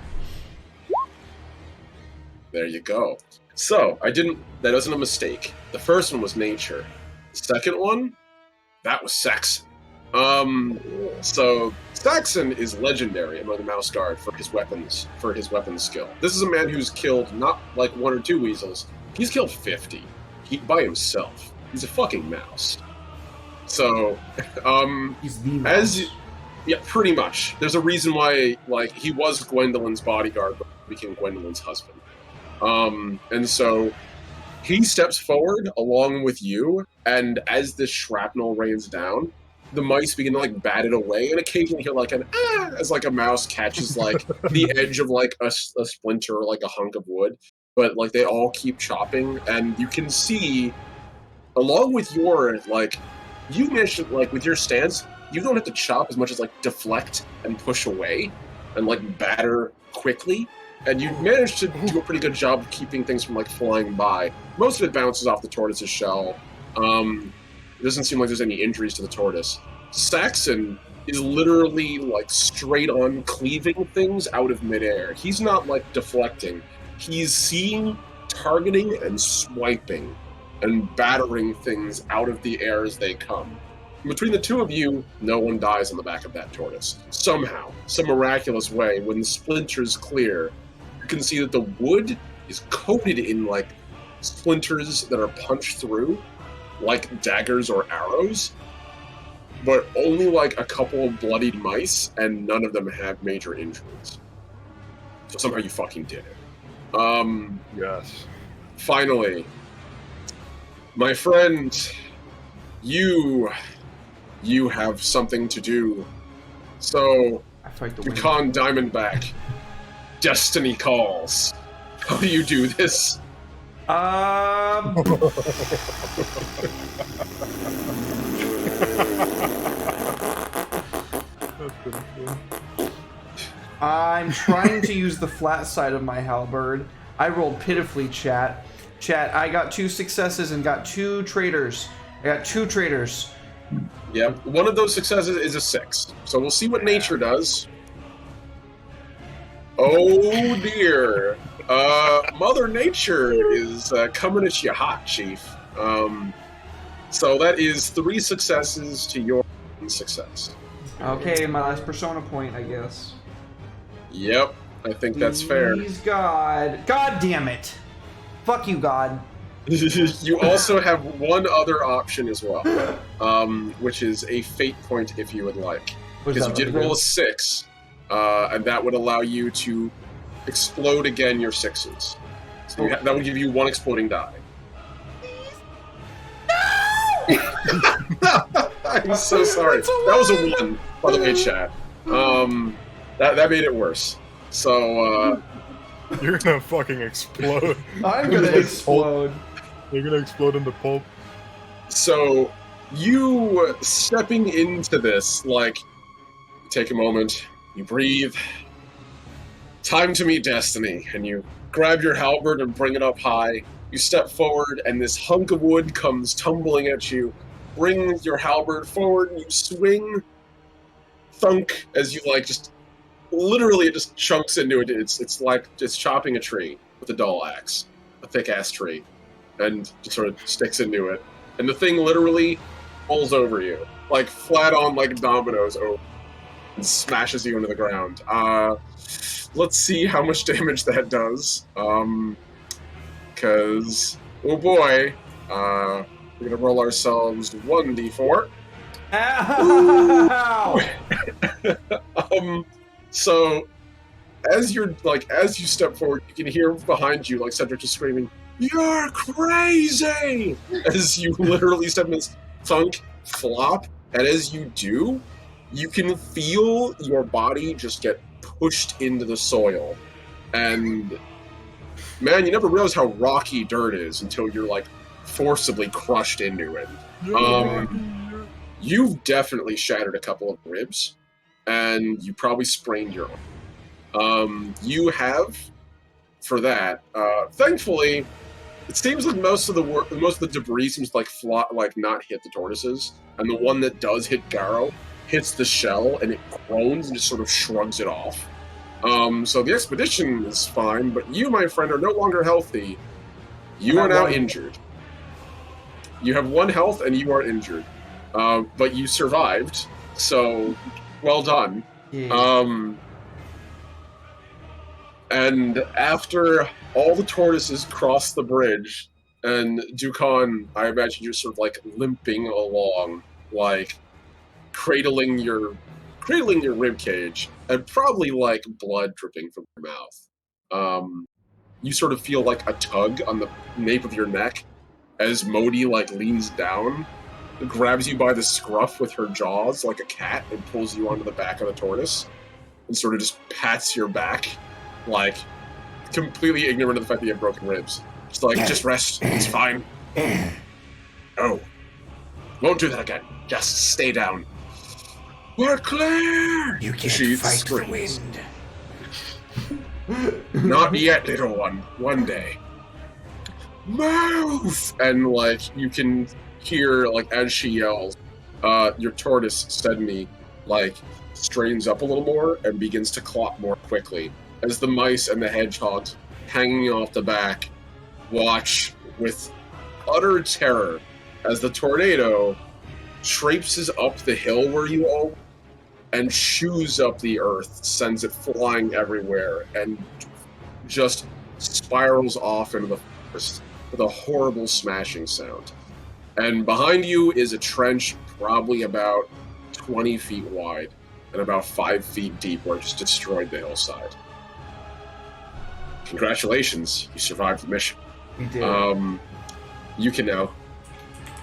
there you go. So that wasn't a mistake. The first one was nature. The second one, that was Saxon. So Saxon is legendary among the Mouse Guard for his weapons skill. This is a man who's killed not like 1 or 2 weasels. He's killed 50. By himself. He's a fucking mouse. So, He's the mouse. Yeah, pretty much. There's a reason why, like, he was Gwendolyn's bodyguard, but became Gwendolyn's husband. And so he steps forward along with you, and as this shrapnel rains down, the mice begin to like bat it away, and occasionally hear like an as like a mouse catches like the edge of like a splinter or like a hunk of wood. But like they all keep chopping, and you can see, along with your like, you mentioned like with your stance, you don't have to chop as much as like deflect and push away, and like batter quickly. And you managed to do a pretty good job of keeping things from like flying by. Most of it bounces off the tortoise's shell. It doesn't seem like there's any injuries to the tortoise. Saxon is literally like straight on cleaving things out of midair. He's not like deflecting. He's seeing, targeting, and swiping and battering things out of the air as they come. Between the two of you, no one dies on the back of that tortoise. Somehow, some miraculous way, when the splinters clear, you can see that the wood is coated in like splinters that are punched through, like daggers or arrows, but only like a couple of bloodied mice, and none of them have major injuries. So somehow you fucking did it. Yes. Finally, my friend, you have something to do. So, I fight the wind. Con Diamondback, destiny calls. How do you do this? I'm trying to use the flat side of my halberd. I rolled pitifully, chat. Chat, I got 2 successes and got 2 traitors. I got 2 traitors. Yeah, one of those successes is a 6. So we'll see what nature does. Oh dear. Mother Nature is coming at you hot, Chief. So that is 3 successes to your success. Okay, my last persona point, I guess. Yep, I think that's fair. Please, God. God damn it. Fuck you, God. You also have one other option as well, which is a fate point if you would like. Because you did roll a 6, and that would allow you to explode again your 6s. So that would give you 1 exploding die. I'm so sorry. That was a 1, by the way, chat. That made it worse. So, You're gonna fucking explode. I'm gonna explode. They're gonna explode into pulp. So, you stepping into this, like, take a moment, you breathe. Time to meet destiny, and you grab your halberd and bring it up high. You step forward, and this hunk of wood comes tumbling at you. Bring your halberd forward, and you swing. Thunk, as you, like, just literally it just chunks into it. It's like just chopping a tree with a dull axe, a thick ass tree, and just sort of sticks into it. And the thing literally falls over you, like flat on like dominoes over, and smashes you into the ground. Let's see how much damage that does. Because oh boy, we're gonna roll ourselves 1d4. Ow! So as you step forward, you can hear behind you like Cedric just screaming, "You're crazy!" As you literally step in this thunk, flop, and as you do, you can feel your body just get pushed into the soil. And man, you never realize how rocky dirt is until you're like forcibly crushed into it. You've definitely shattered a couple of ribs, and you probably sprained your arm. You have, for that, thankfully, it seems like most of the debris seems like not hit the tortoises, and the one that does hit Garo hits the shell, and it groans and just sort of shrugs it off. So the expedition is fine, but you, my friend, are no longer healthy. You are now injured. You have 1 health, and you are injured. But you survived, so well done. Yeah. And after all the tortoises cross the bridge, and Dukan, I imagine you're sort of like limping along, like cradling your rib cage, and probably like blood dripping from your mouth. You sort of feel like a tug on the nape of your neck as Modi like leans down, grabs you by the scruff with her jaws like a cat, and pulls you onto the back of the tortoise, and sort of just pats your back, like completely ignorant of the fact that you have broken ribs. Just like, just rest, it's fine. Oh, won't do that again. Just stay down. We're clear! You can't She fight screams. the wind. Not yet, little one. One day. Move! And like you can hear, like as she yells, your tortoise suddenly like strains up a little more and begins to clop more quickly. As the mice and the hedgehogs hanging off the back watch with utter terror as the tornado traipses up the hill where you all and chews up the earth, sends it flying everywhere, and just spirals off into the forest with a horrible smashing sound. And behind you is a trench probably about 20 feet wide and about 5 feet deep where it just destroyed the hillside. Congratulations, you survived the mission. We did. You can now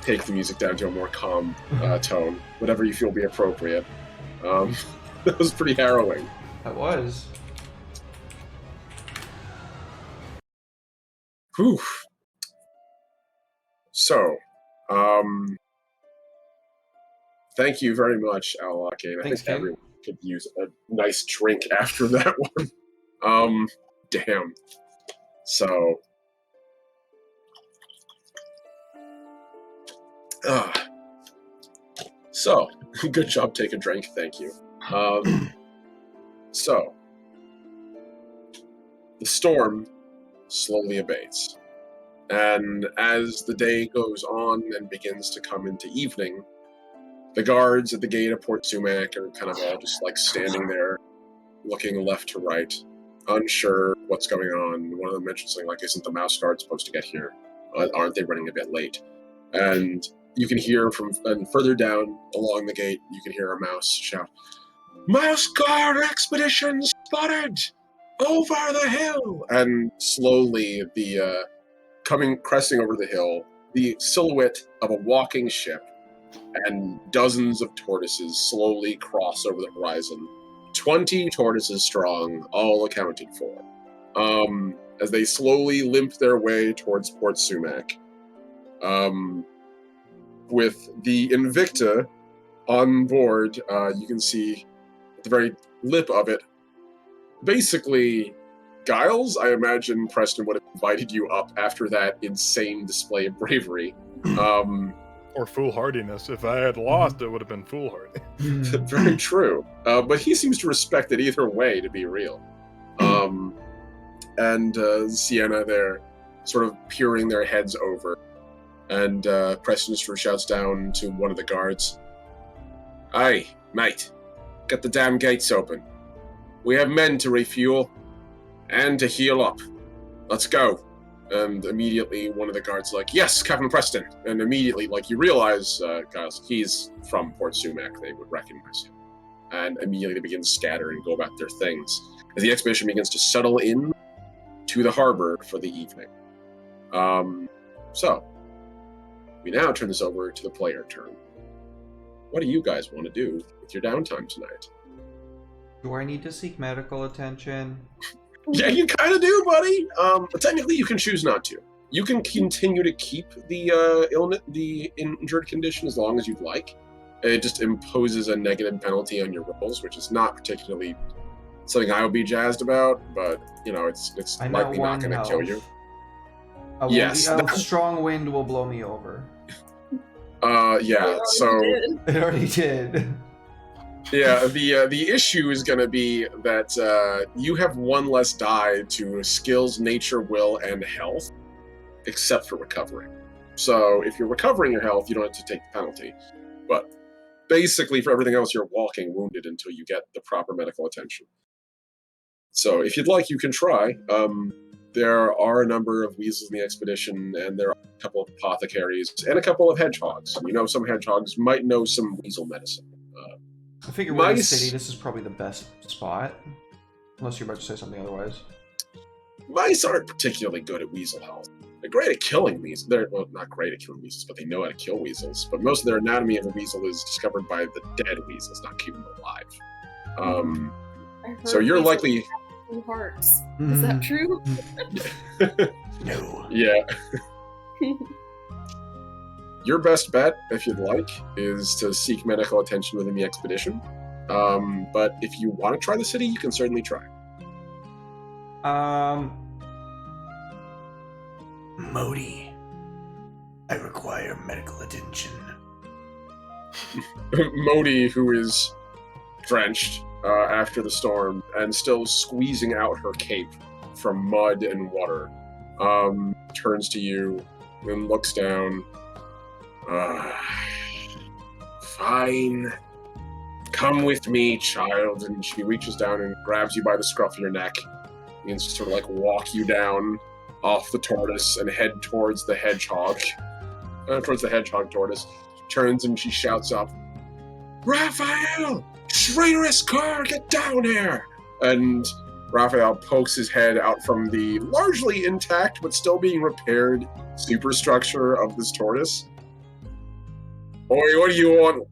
take the music down to a more calm tone, whatever you feel be appropriate. That was pretty harrowing. That was. Whew. So, thank you very much, Al-Laki. I Thanks, think King. everyone could use a nice drink after that one. Damn. So, so, good job taking a drink, thank you. So, the storm slowly abates. And as the day goes on and begins to come into evening, the guards at the gate of Port Sumac are kind of all just like standing there, looking left to right, unsure what's going on. One of them mentions something like, "Isn't the mouse guard supposed to get here? Aren't they running a bit late?" And you can hear and further down along the gate, you can hear a mouse shout, "Mouse guard expedition spotted! Over the hill!" And slowly, cresting over the hill, the silhouette of a walking ship and dozens of tortoises slowly cross over the horizon. 20 tortoises strong, all accounted for. As they slowly limp their way towards Port Sumac. With the Invicta on board, you can see at the very lip of it, basically, Giles, I imagine Preston would have invited you up after that insane display of bravery. Or foolhardiness. If I had lost, it would have been foolhardy. Very true. But he seems to respect it either way, to be real. And Sienna, they're sort of peering their heads over. And Preston sort of shouts down to one of the guards. Aye, mate, get the damn gates open. We have men to refuel and to heal up. Let's go. And immediately one of the guards like, yes, Captain Preston. And immediately, like, you realize, guys, he's from Port Sumac. They would recognize him. And immediately they begin to scatter and go about their things as the expedition begins to settle in to the harbor for the evening. So, we now turn this over to the player turn. What do you guys want to do with your downtime tonight? Do I need to seek medical attention? Yeah, you kind of do, buddy. But technically, you can choose not to. You can continue to keep the the injured condition as long as you'd like. It just imposes a negative penalty on your rolls, which is not particularly something I would be jazzed about. But you know, it's likely not going to kill you. Yes, a strong wind will blow me over. Yeah. So It already did. yeah, the issue is going to be that you have one less die to skills, nature, will, and health, except for recovering. So if you're recovering your health, you don't have to take the penalty. But basically, for everything else, you're walking wounded until you get the proper medical attention. So if you'd like, you can try. There are a number of weasels in the expedition, and there are a couple of apothecaries and a couple of hedgehogs. You know, some hedgehogs might know some weasel medicine. I figure we're in the city, this is probably the best spot. Unless you're about to say something otherwise. Mice aren't particularly good at weasel health. They're great at killing weasels. They're, well, not great at killing weasels, but they know how to kill weasels. But most of their anatomy of a weasel is discovered by the dead weasels, not keeping them alive. So you're likely... Two hearts. Is that true? No. Yeah. Your best bet, if you'd like, is to seek medical attention within the expedition. But if you want to try the city, you can certainly try. Modi, I require medical attention. Modi, who is drenched after the storm and still squeezing out her cape from mud and water, turns to you and looks down. Fine. Come with me, child. And she reaches down and grabs you by the scruff of your neck and sort of like walk you down off the tortoise and head towards the hedgehog. Towards the hedgehog tortoise. She turns and she shouts up, Raphael! Traitorous car, get down here! And Raphael pokes his head out from the largely intact but still being repaired superstructure of this tortoise. Oi, what do you want,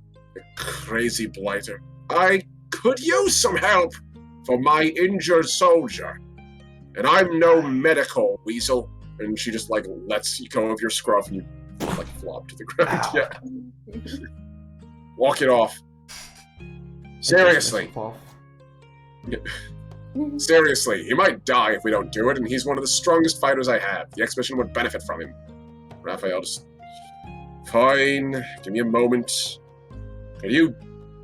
crazy blighter? I could use some help for my injured soldier. And I'm no medical weasel. And she just like lets you go of your scruff and you like flop to the ground. Ow. Yeah. Walk it off. Seriously. Seriously, he might die if we don't do it, and he's one of the strongest fighters I have. The expedition would benefit from him. Raphael just... Fine, give me a moment. Could you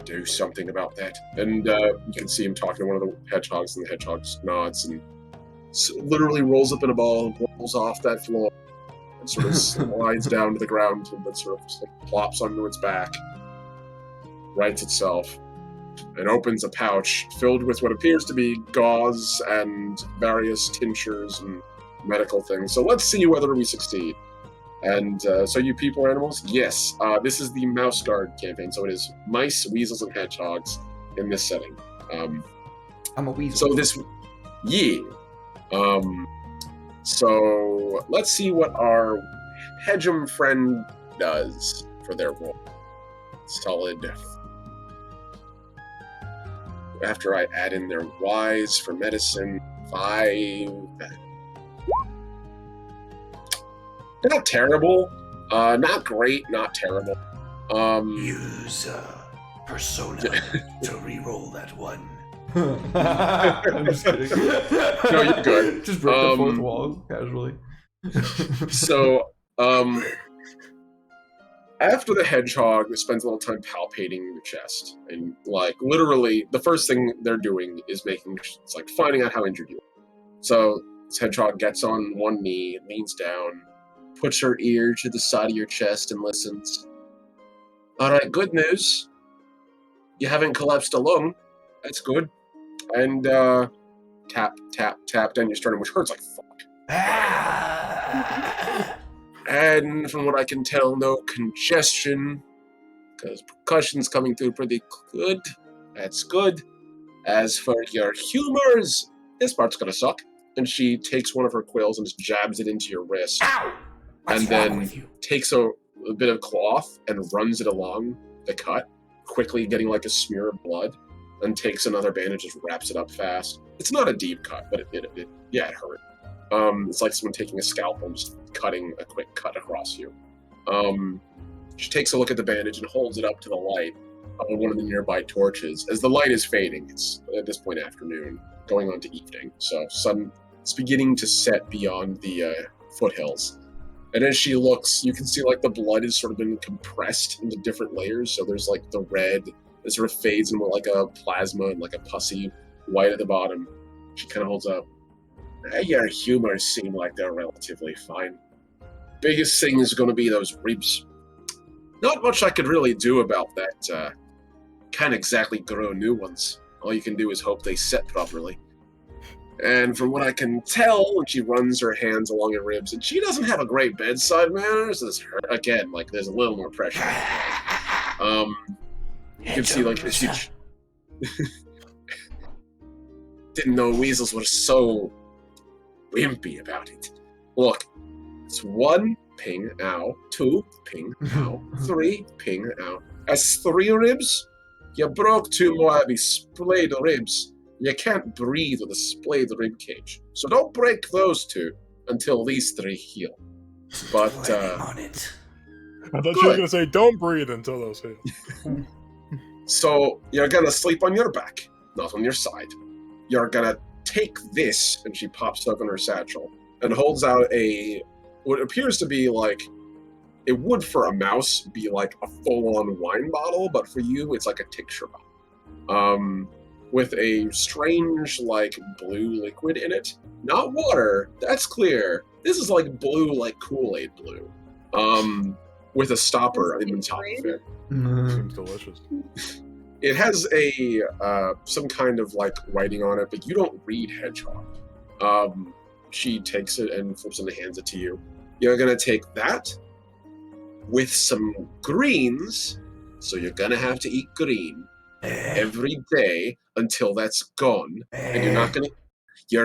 do something about that? And you can see him talking to one of the hedgehogs, and the hedgehog just nods and literally rolls up in a ball, rolls off that floor, and sort of slides down to the ground, and then sort of just like plops onto its back, rights itself, and opens a pouch filled with what appears to be gauze and various tinctures and medical things. So let's see whether we succeed. And so you people are animals? Yes. This is the Mouse Guard campaign, so it is mice, weasels, and hedgehogs in this setting. I'm a weasel. So this... Yeah. So let's see what our Hedgem friend does for their role. Solid. After I add in their Ys for medicine, 5. Not terrible. Not great, not terrible. Use Persona to re-roll that one. I'm just kidding. No, you're good. Just broke the fourth wall casually. So, after the hedgehog spends a little time palpating your chest, and like literally, the first thing they're doing is it's like finding out how injured you are. So this hedgehog gets on one knee, leans down, puts her ear to the side of your chest, and listens. All right, good news. You haven't collapsed a lung. That's good. And tap, tap, tap down your sternum, which hurts like fuck. And from what I can tell, no congestion, because percussion's coming through pretty good. That's good. As for your humors, this part's gonna suck. And she takes one of her quills and just jabs it into your wrist. Ow! What's And wrong then with you? takes a bit of cloth and runs it along the cut, quickly getting like a smear of blood, and takes another bandage, just wraps it up fast. It's not a deep cut, but it hurt. It's like someone taking a scalpel and just cutting a quick cut across you. She takes a look at the bandage and holds it up to the light on one of the nearby torches. As the light is fading, it's at this point afternoon, going on to evening, so it's beginning to set beyond the foothills. And as she looks, you can see like the blood has sort of been compressed into different layers. So there's like the red that sort of fades into like a plasma and like a pussy white at the bottom. She kind of holds up. Your humors seem like they're relatively fine. Biggest thing is going to be those ribs. Not much I could really do about that. Can't exactly grow new ones. All you can do is hope they set properly. And from what I can tell, when she runs her hands along her ribs, and she doesn't have a great bedside manner, so this again, like there's a little more pressure. You can see like she didn't know weasels were so wimpy about it. Look, it's 1 ping, ow, 2 ping, ow, 3 ping, ow. That's 3 ribs. You broke 2 more of these splayed ribs. You can't breathe with a splayed rib cage. So don't break those 2 until these 3 heal. But, Blame on it. I thought you were going to say, don't breathe until those hit. so you're gonna sleep on your back, not on your side. You're gonna take this, and she pops up in her satchel, and holds out what appears to be like, it would for a mouse be like a full-on wine bottle, but for you, it's like a tincture bottle. With a strange, like, blue liquid in it. Not water, that's clear. This is like blue, like Kool-Aid blue. With a stopper in the top of it. Seems delicious. It has some kind of, like, writing on it, but you don't read hedgehog. She takes it and flips it and hands it to you. You're gonna take that with some greens, so you're gonna have to eat green every day until that's gone, and you're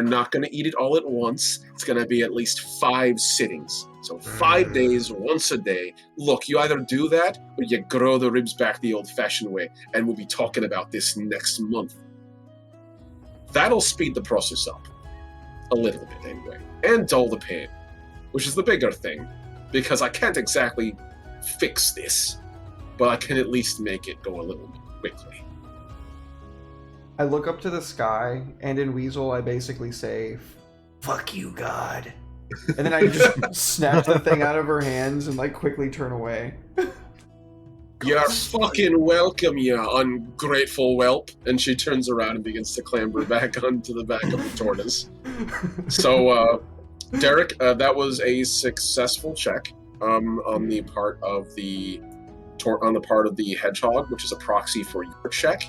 not gonna eat it all at once. It's gonna be at least 5 sittings, so 5 days, once a day. Look, you either do that or you grow the ribs back the old-fashioned way, and we'll be talking about this next month. That'll speed the process up a little bit anyway, and dull the pain, which is the bigger thing, because I can't exactly fix this, but I can at least make it go a little bit quickly. I look up to the sky, and in Weasel, I basically say, Fuck you, God. and then I just snatch the thing out of her hands and like quickly turn away. You're fucking welcome, you ungrateful whelp. And she turns around and begins to clamber back onto the back of the tortoise. So, Derek, that was a successful check on the part of the hedgehog, which is a proxy for your check.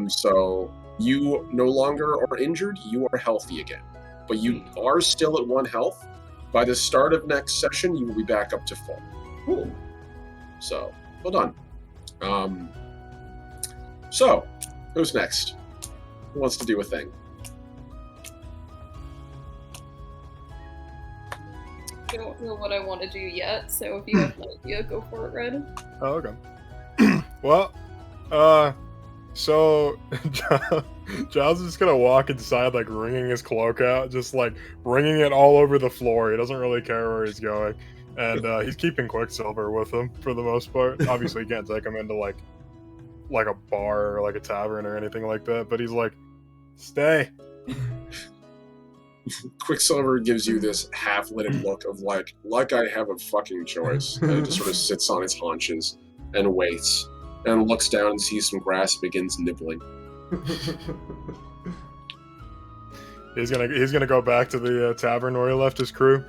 So you no longer are injured, you are healthy again. But you are still at 1 health. By the start of next session, you will be back up to full. Cool. So, well done. So, who's next? Who wants to do a thing? I don't know what I want to do yet, so if you have an idea, go for it, Red. Oh, okay. Well, so Giles is just gonna walk inside, like wringing his cloak out, just like wringing it all over the floor. He doesn't really care where he's going. and he's keeping Quicksilver with him for the most part. Obviously, he can't take him into like a bar or like a tavern or anything like that. But he's like, stay. Quicksilver gives you this half-lit look of like I have a fucking choice. And he just sort of sits on his haunches and waits, and looks down and sees some grass and begins nibbling. He's gonna go back to the tavern where he left his crew.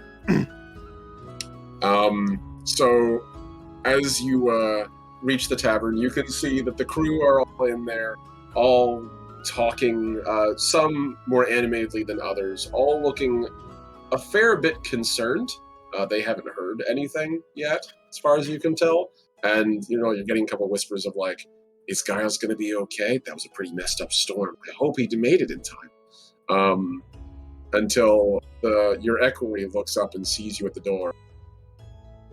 So as you reach the tavern, you can see that the crew are all in there, all talking, some more animatedly than others, all looking a fair bit concerned. They haven't heard anything yet, as far as you can tell. And, you're getting a couple whispers of like, is Giles going to be okay? That was a pretty messed up storm. I hope he made it in time. Until your equerry looks up and sees you at the door.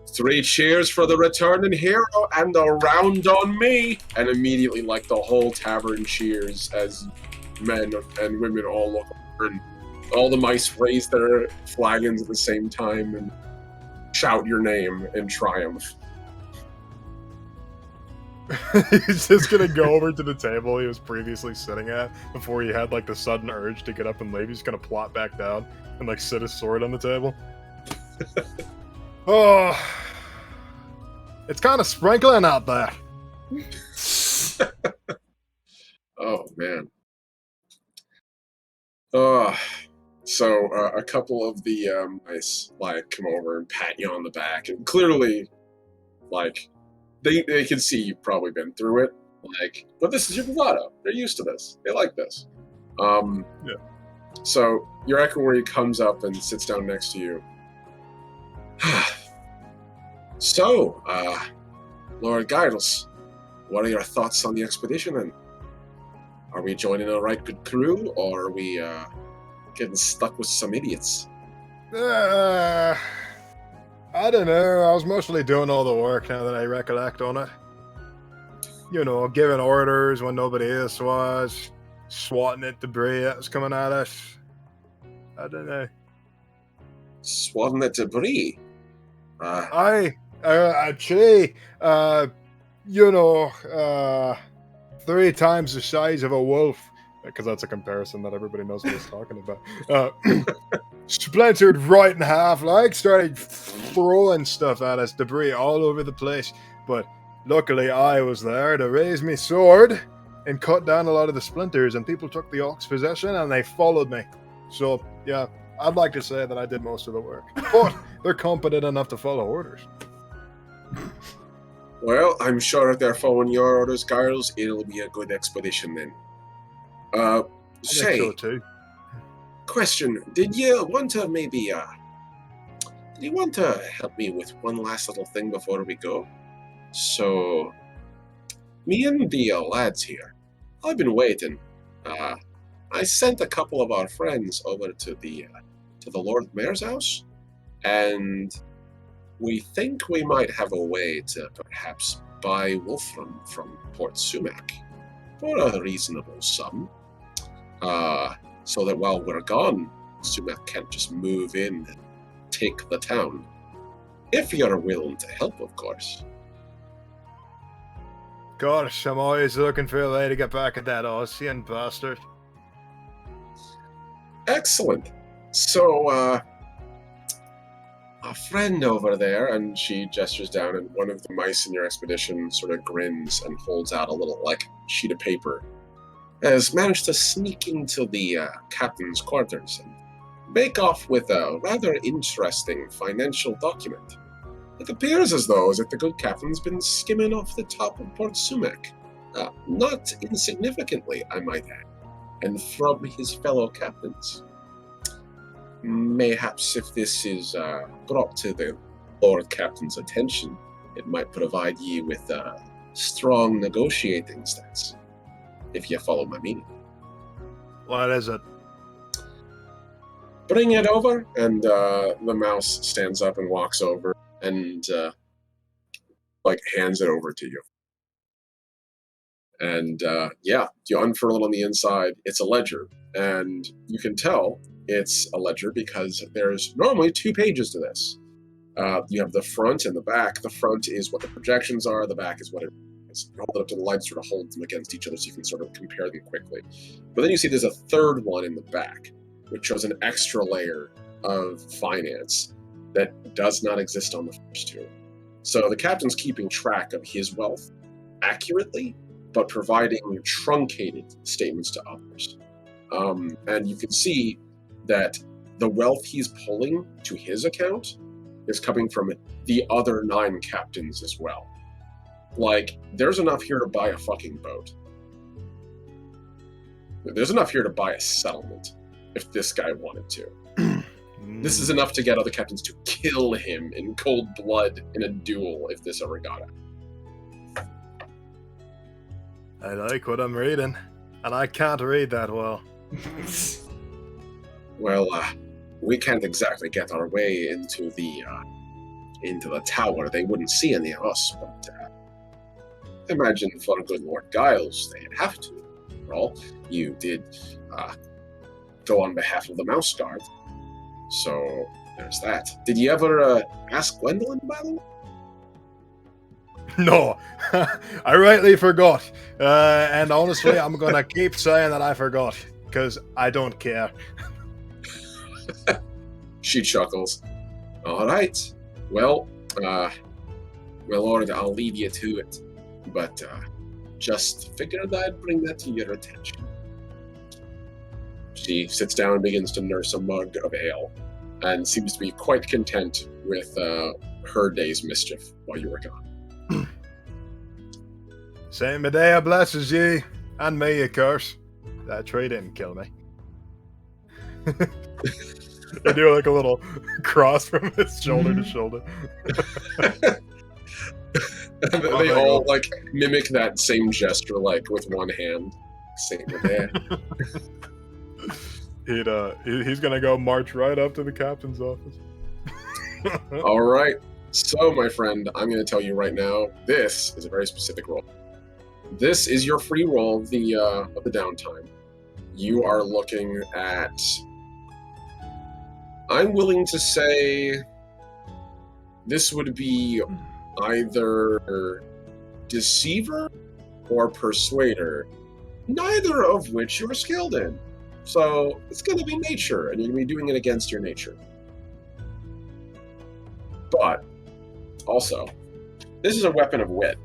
3 cheers for the returning hero and a round on me! And immediately, like, the whole tavern cheers as men and women all look over, and all the mice raise their flagons at the same time and shout your name in triumph. He's just gonna go over to the table he was previously sitting at before he had like the sudden urge to get up and leave. He's gonna plot back down and like sit his sword on the table. Oh, it's kind of sprinkling out there. Oh, man. So a couple of the mice like come over and pat you on the back, and clearly, like, they can see you've probably been through it. Like, but this is your bravado. They're used to this. They like this. Yeah. So your equerry comes up and sits down next to you. So, Lord Giles, what are your thoughts on the expedition then? Are we joining a right good crew, or are we getting stuck with some idiots? I don't know. I was mostly doing all the work now that I recollect on it. Giving orders when nobody else was, swatting at debris that was coming at us. I don't know. Swatting at debris? Actually, 3 times the size of a wolf, because that's a comparison that everybody knows what he's talking about. Splintered right in half, like, started throwing stuff at us, debris all over the place. But luckily I was there to raise my sword and cut down a lot of the splinters, and people took the Ox possession and they followed me. So, yeah, I'd like to say that I did most of the work. But they're competent enough to follow orders. Well, I'm sure if they're following your orders, Giles, it'll be a good expedition then. I think so too. Question, did you want to help me with one last little thing before we go? So, me and the lads here, I've been waiting. I sent a couple of our friends over to the Lord Mayor's house, and we think we might have a way to perhaps buy Wolfram from Port Sumac for a reasonable sum. So that while we're gone, Sumac can't just move in and take the town. If you're willing to help, of course. Gosh, I'm always looking for a way to get back at that Ossian bastard. Excellent. So, a friend over there, and she gestures down, and one of the mice in your expedition sort of grins and holds out a little, like, sheet of paper, has managed to sneak into the captain's quarters and make off with a rather interesting financial document. It appears as though the good captain's been skimming off the top of Port Sumac, not insignificantly, I might add, and from his fellow captains. Mayhaps if this is brought to the Lord Captain's attention, it might provide ye with strong negotiating stance, if you follow my meaning. What is it? Bring it over, and the mouse stands up and walks over and hands it over to you. And you unfurl it on the inside. It's a ledger, and you can tell it's a ledger because there's normally 2 pages to this. You have the front and the back. The front is what the projections are. The back is what it is. You hold it up to the light, sort of holds them against each other so you can sort of compare them quickly. But then you see there's a third one in the back, which shows an extra layer of finance that does not exist on the first two. So the captain's keeping track of his wealth accurately, but providing truncated statements to others. And you can see that the wealth he's pulling to his account is coming from the other 9 captains as well. Like, there's enough here to buy a fucking boat. There's enough here to buy a settlement if this guy wanted to. This is enough to get other captains to kill him in cold blood in a duel if this ever got out. I like what I'm reading, and I can't read that well. Well, we can't exactly get our way into the tower. They wouldn't see any of us, but imagine for good Lord Giles, they'd have to. Well, you did go on behalf of the Mouse Guard, so there's that. Did you ever ask Gwendolyn, by the way? No, I rightly forgot. And honestly, I'm going to keep saying that I forgot, because I don't care. She chuckles. All right. Well, Lord, I'll leave you to it. But just figured I'd bring that to your attention. She sits down and begins to nurse a mug of ale, and seems to be quite content with her day's mischief while you were gone. Saint Medea blesses ye, and may ye curse. That tree didn't kill me. They do like a little cross from his shoulder to shoulder. They all like mimic that same gesture, like with one hand. Saint Medea. He's gonna go march right up to the captain's office. All right. So, my friend, I'm going to tell you right now, this is a very specific roll. This is your free roll of the downtime. You are looking at, I'm willing to say, this would be either Deceiver or Persuader, neither of which you're skilled in. So it's going to be nature, and you're going to be doing it against your nature. But also, this is a weapon of wit.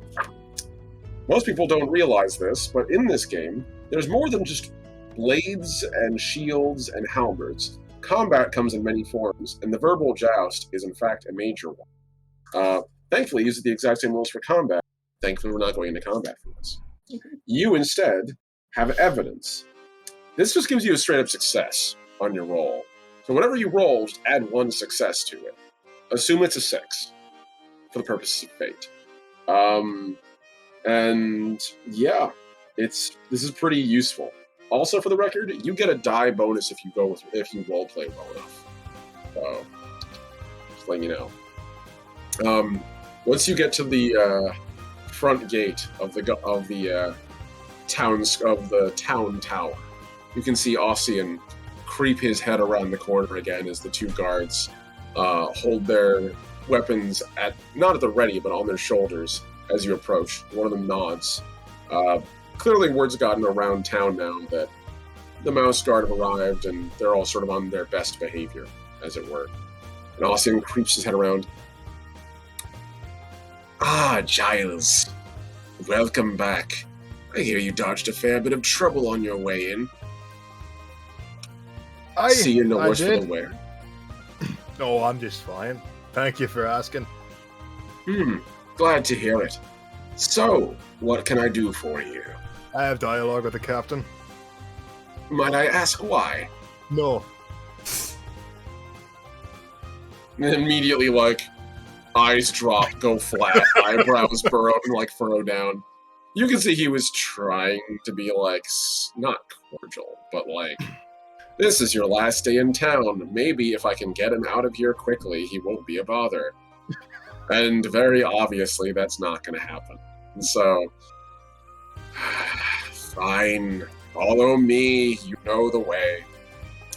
Most people don't realize this, but in this game, there's more than just blades and shields and halberds. Combat comes in many forms, and the verbal joust is in fact a major one. Thankfully, these are the exact same rules for combat. Thankfully, we're not going into combat for this. You instead have evidence. This just gives you a straight up success on your roll. So whatever you roll, just add 1 success to it. Assume it's a 6 for the purposes of fate. And yeah, this is pretty useful. Also, for the record, you get a die bonus if you role play well enough. So, just letting you know. Once you get to the front gate of the town tower, you can see Ossian creep his head around the corner again as the 2 guards hold their weapons not at the ready, but on their shoulders as you approach. One of them nods. Clearly, word's gotten around town now that the Mouse Guard have arrived, and they're all sort of on their best behavior, as it were. And Ossian creeps his head around. Ah, Giles. Welcome back. I hear you dodged a fair bit of trouble on your way in. See you no worse for the wear. No, I'm just fine. Thank you for asking. Glad to hear it. So, what can I do for you? I have dialogue with the captain. Might I ask why? No. And immediately, eyes drop, go flat, eyebrows burrow and, furrow down. You can see he was trying to be, not cordial, but, this is your last day in town. Maybe if I can get him out of here quickly, he won't be a bother. And very obviously, that's not going to happen. And so, fine. Follow me. You know the way.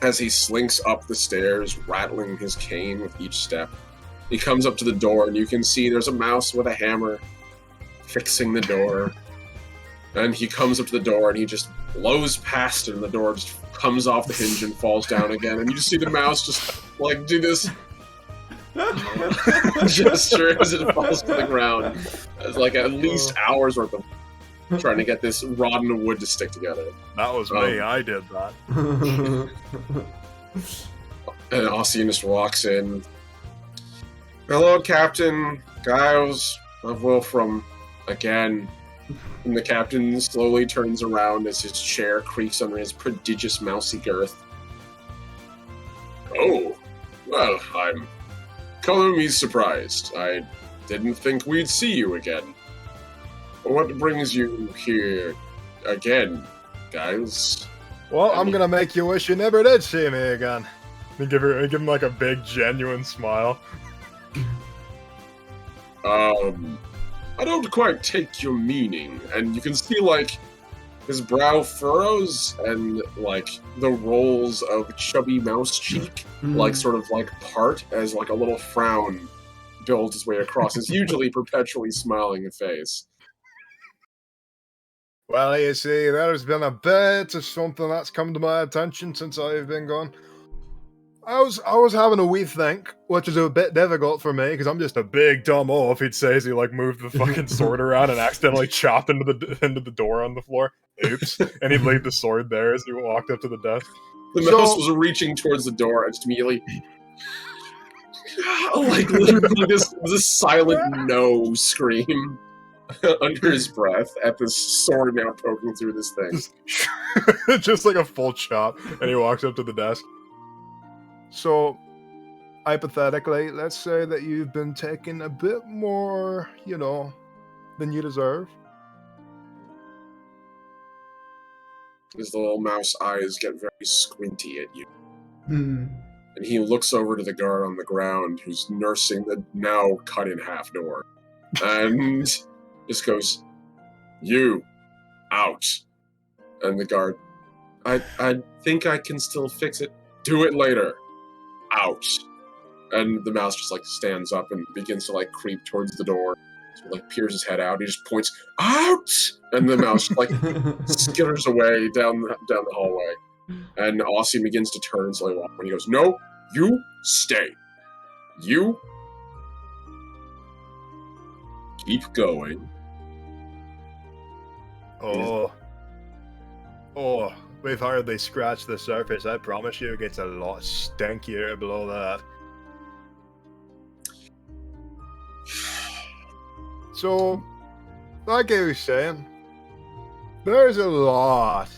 As he slinks up the stairs, rattling his cane with each step, He comes up to the door, and you can see there's a mouse with a hammer fixing the door. And he comes up to the door, and he just blows past it, and the door just comes off the hinge and falls down again. And you just see the mouse just, like, do this gesture as it falls to the ground. It's like at least hours worth of trying to get this rod and wood to stick together. That was me. I did that. And Ossian just walks in. Hello, Captain Giles of Wolfram, again. And the captain slowly turns around as his chair creaks under his prodigious mousy girth. Oh, well, I'm color me surprised. I didn't think we'd see you again. What brings you here again, Giles? Well, I'm gonna make you wish you never did see me again. And give him like a big, genuine smile. I don't quite take your meaning, and you can see, like, his brow furrows and, like, the rolls of chubby mouse cheek, like, sort of, like, part as, like, a little frown builds its way across his usually perpetually smiling face. Well, you see, there's been a bit of something that's come to my attention since I've been gone. I was having a wee think, which is a bit difficult for me because I'm just a big dumb oaf. He'd say as he like moved the fucking sword around and accidentally chopped into the door on the floor. Oops! And he'd leave the sword there as he walked up to the desk. The mouse was reaching towards the door and just immediately, like, literally this silent no scream under his breath at this sword now poking through this thing. Just like a full chop, and he walks up to the desk. So, hypothetically, let's say that you've been taking a bit more, than you deserve. His little mouse eyes get very squinty at you. And he looks over to the guard on the ground who's nursing the now cut in half door. And just goes, "You, out." And the guard, I think I can still fix it. Do it later. Out. And the mouse just, like, stands up and begins to, like, creep towards the door. So, like, peers his head out. He just points, "Out!" And the mouse, like, skitters away down the hallway. And Ossian begins to turn and slowly walk. And he goes, "No, you stay. You keep going." Oh, we've hardly scratched the surface. I promise you it gets a lot stinkier below that. So, like I was saying, there's a lot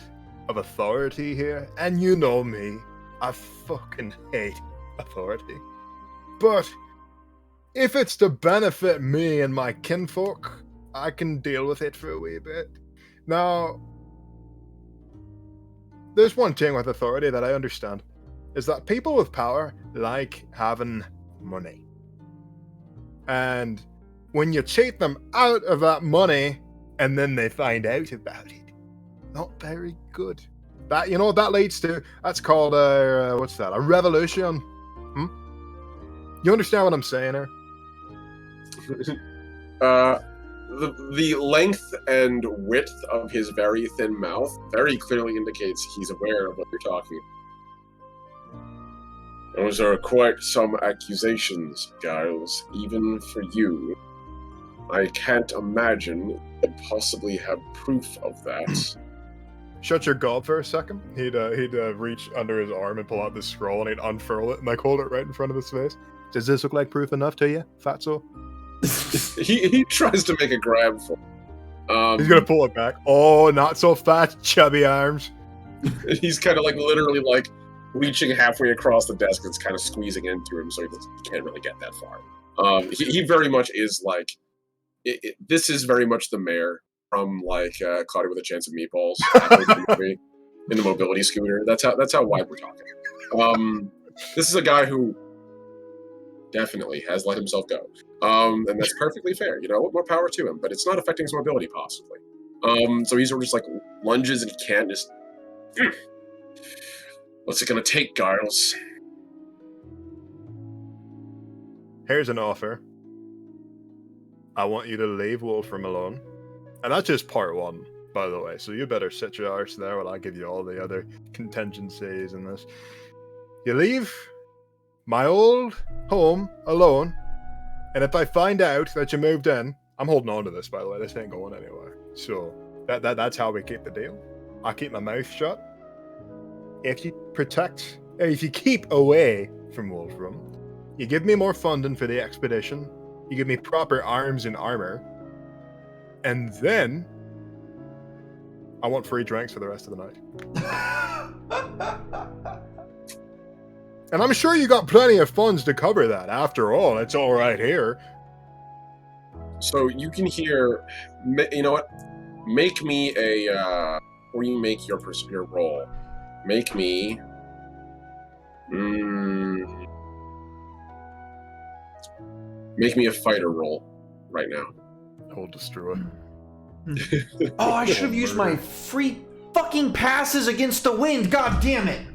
of authority here, and you know me, I fucking hate authority. But if it's to benefit me and my kinfolk, I can deal with it for a wee bit. Now, there's one thing with authority that I understand, is that people with power like having money. And when you cheat them out of that money, and then they find out about it, not very good. That, you know what that leads to? That's called a, a revolution. You understand what I'm saying here? The length and width of his very thin mouth very clearly indicates he's aware of what you're talking about. Those are quite some accusations, Giles, even for you. I can't imagine you could possibly have proof of that. Shut your gob for a second. He'd reach under his arm and pull out the scroll, and he'd unfurl it and like hold it right in front of his face. Does this look like proof enough to you, Fatso? He tries to make a grab for it. He's gonna pull it back. Oh, not so fat, chubby arms. He's kind of like literally like reaching halfway across the desk. It's kind of squeezing into him, so he can't really get that far. He very much is like this is very much the mayor from like Cloudy with a Chance of Meatballs in the mobility scooter. That's how wide we're talking. This is a guy who definitely has let himself go. And that's perfectly fair. You know, more power to him, but it's not affecting his mobility possibly. So he's sort of just like lunges and he can't just. What's it gonna take, Giles? Here's an offer. I want you to leave Wolfram alone. And that's just part one, by the way. So you better sit your arse there while I give you all the other contingencies in this. You leave my old home alone, and if I find out that you moved in, I'm holding on to this, by the way. This ain't going anywhere. So that's how we keep the deal. I keep my mouth shut. If you keep away from Wolfram, you give me more funding for the expedition, you give me proper arms and armor, and then I want free drinks for the rest of the night. And I'm sure you got plenty of funds to cover that. After all, it's all right here. So you can hear, you know what? Make me a, or you make your roll. Make me, make me a fighter roll right now. I'll destroy. Oh, I should have used my free fucking passes against the wind. God damn it!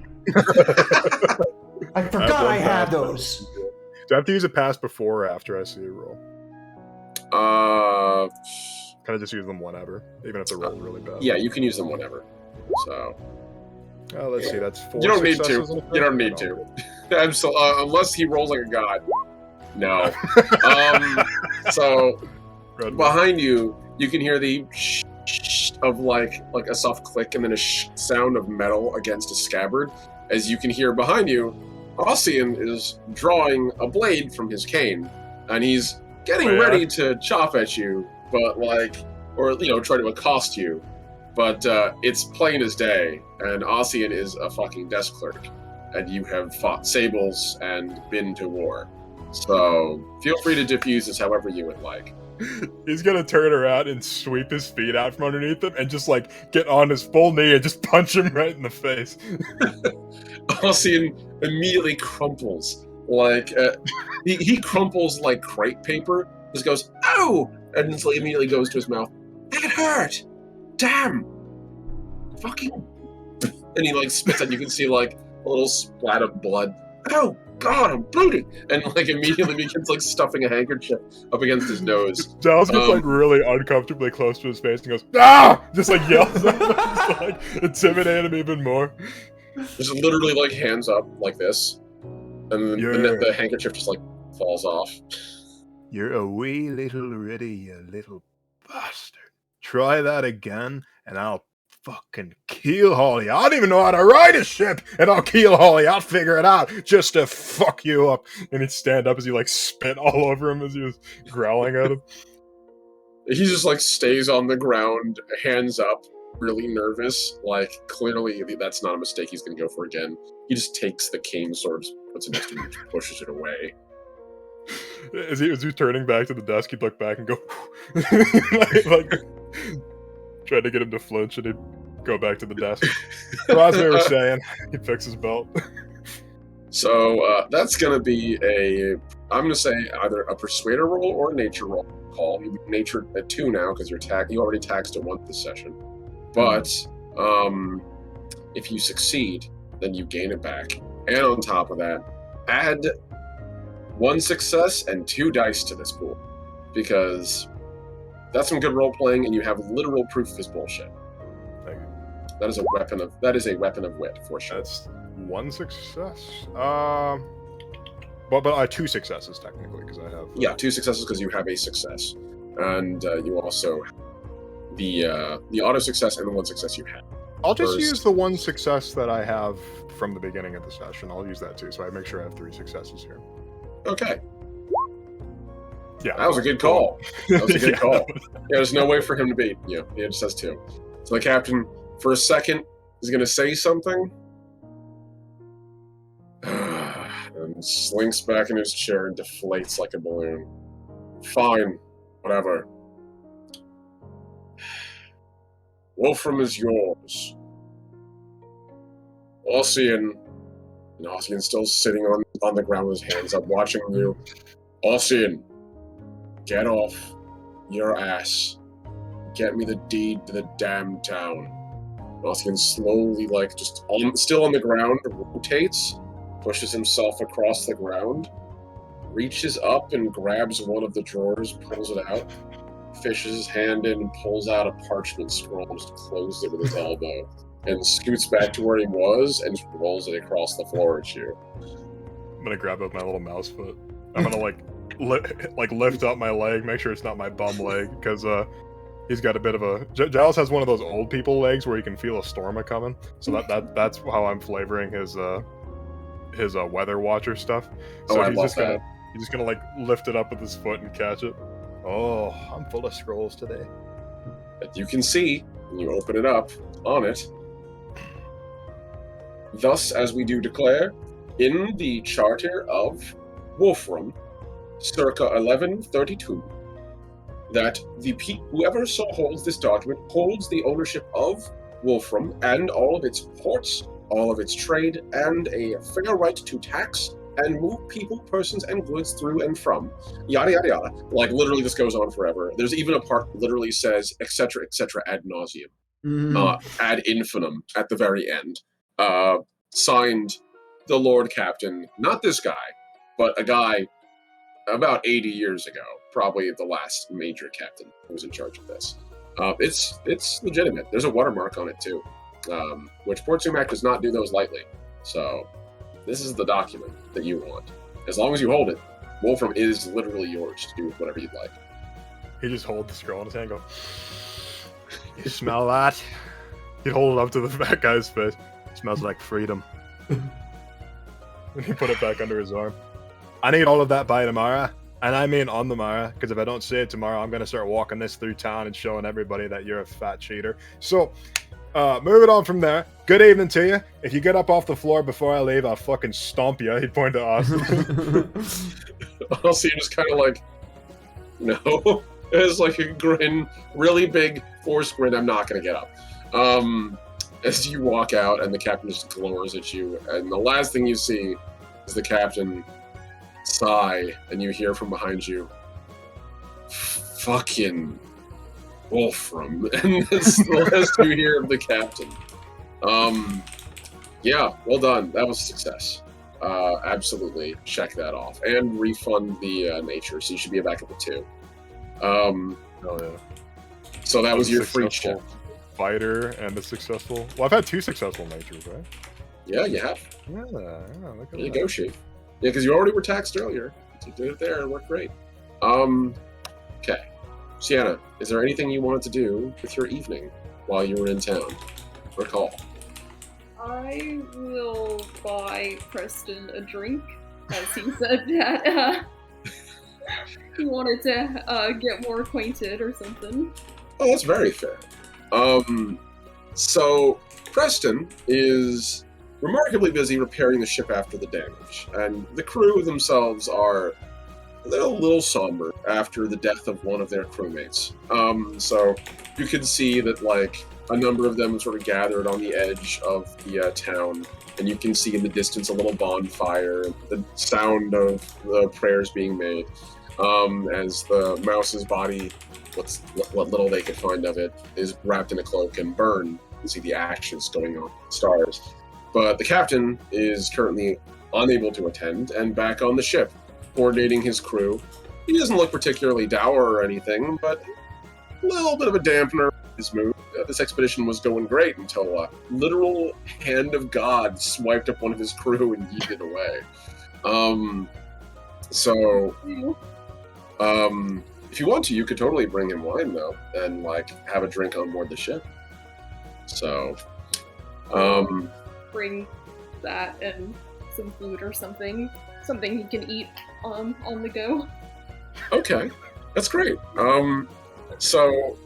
I forgot I had those. Do I have to use a pass before or after I see a roll? Can I just use them whenever, even if the roll really bad? Yeah, you can use them whenever. So. Let's see. That's 4. You don't need to. successes in a You don't turn? need to. Unless he rolls like a god. No. So behind you, you can hear the of like a soft click and then a sound of metal against a scabbard. As you can hear behind you, Ossian is drawing a blade from his cane, and he's getting ready to chop at you, but try to accost you. But it's plain as day, and Ossian is a fucking desk clerk, and you have fought sables and been to war. So feel free to diffuse this however you would like. He's gonna turn around and sweep his feet out from underneath him and just get on his full knee and just punch him right in the face. Ossian immediately crumples he crumples like crepe paper. Just goes, "Oh!" and just immediately goes to his mouth. "That hurt! Damn! Fucking!" And he spits and you can see a little splat of blood. "Oh God, I'm bleeding!" And immediately begins stuffing a handkerchief up against his nose. Giles gets really uncomfortably close to his face and goes, "Ah!" Just yells at him, just to intimidate him even more. Just literally hands up like this, and then the handkerchief just falls off. You're a wee little ready, you little bastard. Try that again, and I'll fucking keel haul you. I don't even know how to ride a ship, and I'll keel haul you. I'll figure it out just to fuck you up. And he'd stand up as he spit all over him as he was growling at him. He just stays on the ground, hands up, really nervous. Clearly that's not a mistake he's gonna go for again. He just takes the cane, sort of puts it next to him, and pushes it away. As he was turning back to the desk, he'd look back and go, trying to get him to flinch, and he'd go back to the desk. So as we were saying, he'd fix his belt. So that's gonna be I'm gonna say either a persuader roll or a nature roll call. You nature at 2 now because you already taxed at 1 this session. But if you succeed, then you gain it back. And on top of that, add 1 success and 2 dice to this pool, because that's some good role playing, and you have literal proof of this bullshit. Thank you. That is a weapon of wit for sure. That's 1 success. But I have 2 successes technically because I have. 2 successes because you have a success, and you also have the auto success and the 1 success you had. I'll just use the 1 success that I have from the beginning of the session. I'll use that too, so I make sure I have 3 successes here. Okay. Yeah, that was a good call. That was a good call. Yeah, there's no way for him to beat you. He just has 2. So the captain, for a second, is going to say something, and slinks back in his chair and deflates like a balloon. Fine, whatever. Wolfram is yours. Ossian still sitting on the ground with his hands up, watching you. Ossian, get off your ass. Get me the deed to the damn town. Ossian slowly, still on the ground, rotates, pushes himself across the ground, reaches up and grabs one of the drawers, pulls it out, fishes his hand in, and pulls out a parchment scroll, just closes it with his elbow, and scoots back to where he was and just rolls it across the floor at you. I'm gonna grab up my little mouse foot. I'm gonna lift up my leg, make sure it's not my bum leg, because he's got a bit of a. Giles has one of those old people legs where you can feel a storm coming. So that's how I'm flavoring his weather watcher stuff. So he's just gonna like lift it up with his foot and catch it. Oh, I'm full of scrolls today. That you can see when you open it up on it. Thus, as we do declare, in the Charter of Wolfram, circa 1132, that whoever so holds this document holds the ownership of Wolfram and all of its ports, all of its trade, and a fair right to tax and move people, persons, and goods through and from. Yada, yada, yada. Like, literally, this goes on forever. There's even a part that literally says, etc., ad nauseum. Ad infinitum at the very end. Signed the Lord Captain, not this guy, but a guy about 80 years ago, probably the last major captain who was in charge of this. It's legitimate. There's a watermark on it too, which Port Sumac does not do those lightly. So this is the document that you want. As long as you hold it, Wolfram is literally yours to do whatever you'd like. He just holds the scroll in his hand and go, "You smell that?" He'd hold it up to the fat guy's face. It smells like freedom. And he put it back under his arm. I need all of that by tomorrow. And I mean on the morrow, because if I don't see it tomorrow, I'm going to start walking this through town and showing everybody that you're a fat cheater. So, moving on from there. Good evening to you. If you get up off the floor before I leave, I'll fucking stomp you. He'd point to Austin. Also, you're just kind of like, no. It's like a grin, really big forced grin. I'm not going to get up. As you walk out, and the captain just glores at you, and the last thing you see is the captain sigh, and you hear from behind you, "Fucking Wolfram," and that's the last you hear of the captain. Yeah, well done. That was a success. Absolutely check that off, and refund the nature. So you should be back at the 2. Oh yeah. So that was your free check. Fighter and a successful. Well, I've had 2 successful natures, right? Yeah, you have. Yeah, look at There you that. go, Chief. Yeah, because you already were taxed earlier. You did it there. It worked great. Okay. Sienna, is there anything you wanted to do with your evening while you were in town? Recall. I will buy Preston a drink, as he said that he wanted to get more acquainted or something. Oh, that's very fair. So Preston is remarkably busy repairing the ship after the damage, and the crew themselves are a little somber after the death of one of their crewmates. So you can see that, like, a number of them sort of gathered on the edge of the town, and you can see in the distance a little bonfire, and the sound of the prayers being made, as the mouse's body, what little they could find of it, is wrapped in a cloak and burned. You see the ashes going on the stars. But the captain is currently unable to attend and back on the ship, coordinating his crew. He doesn't look particularly dour or anything, but a little bit of a dampener in his mood. This expedition was going great until a literal hand of God swiped up one of his crew and yeeted away. If you want to, you could totally bring him wine, though, and, like, have a drink on board the ship. So, Bring that and some food or something he can eat on the go. Okay, that's great. So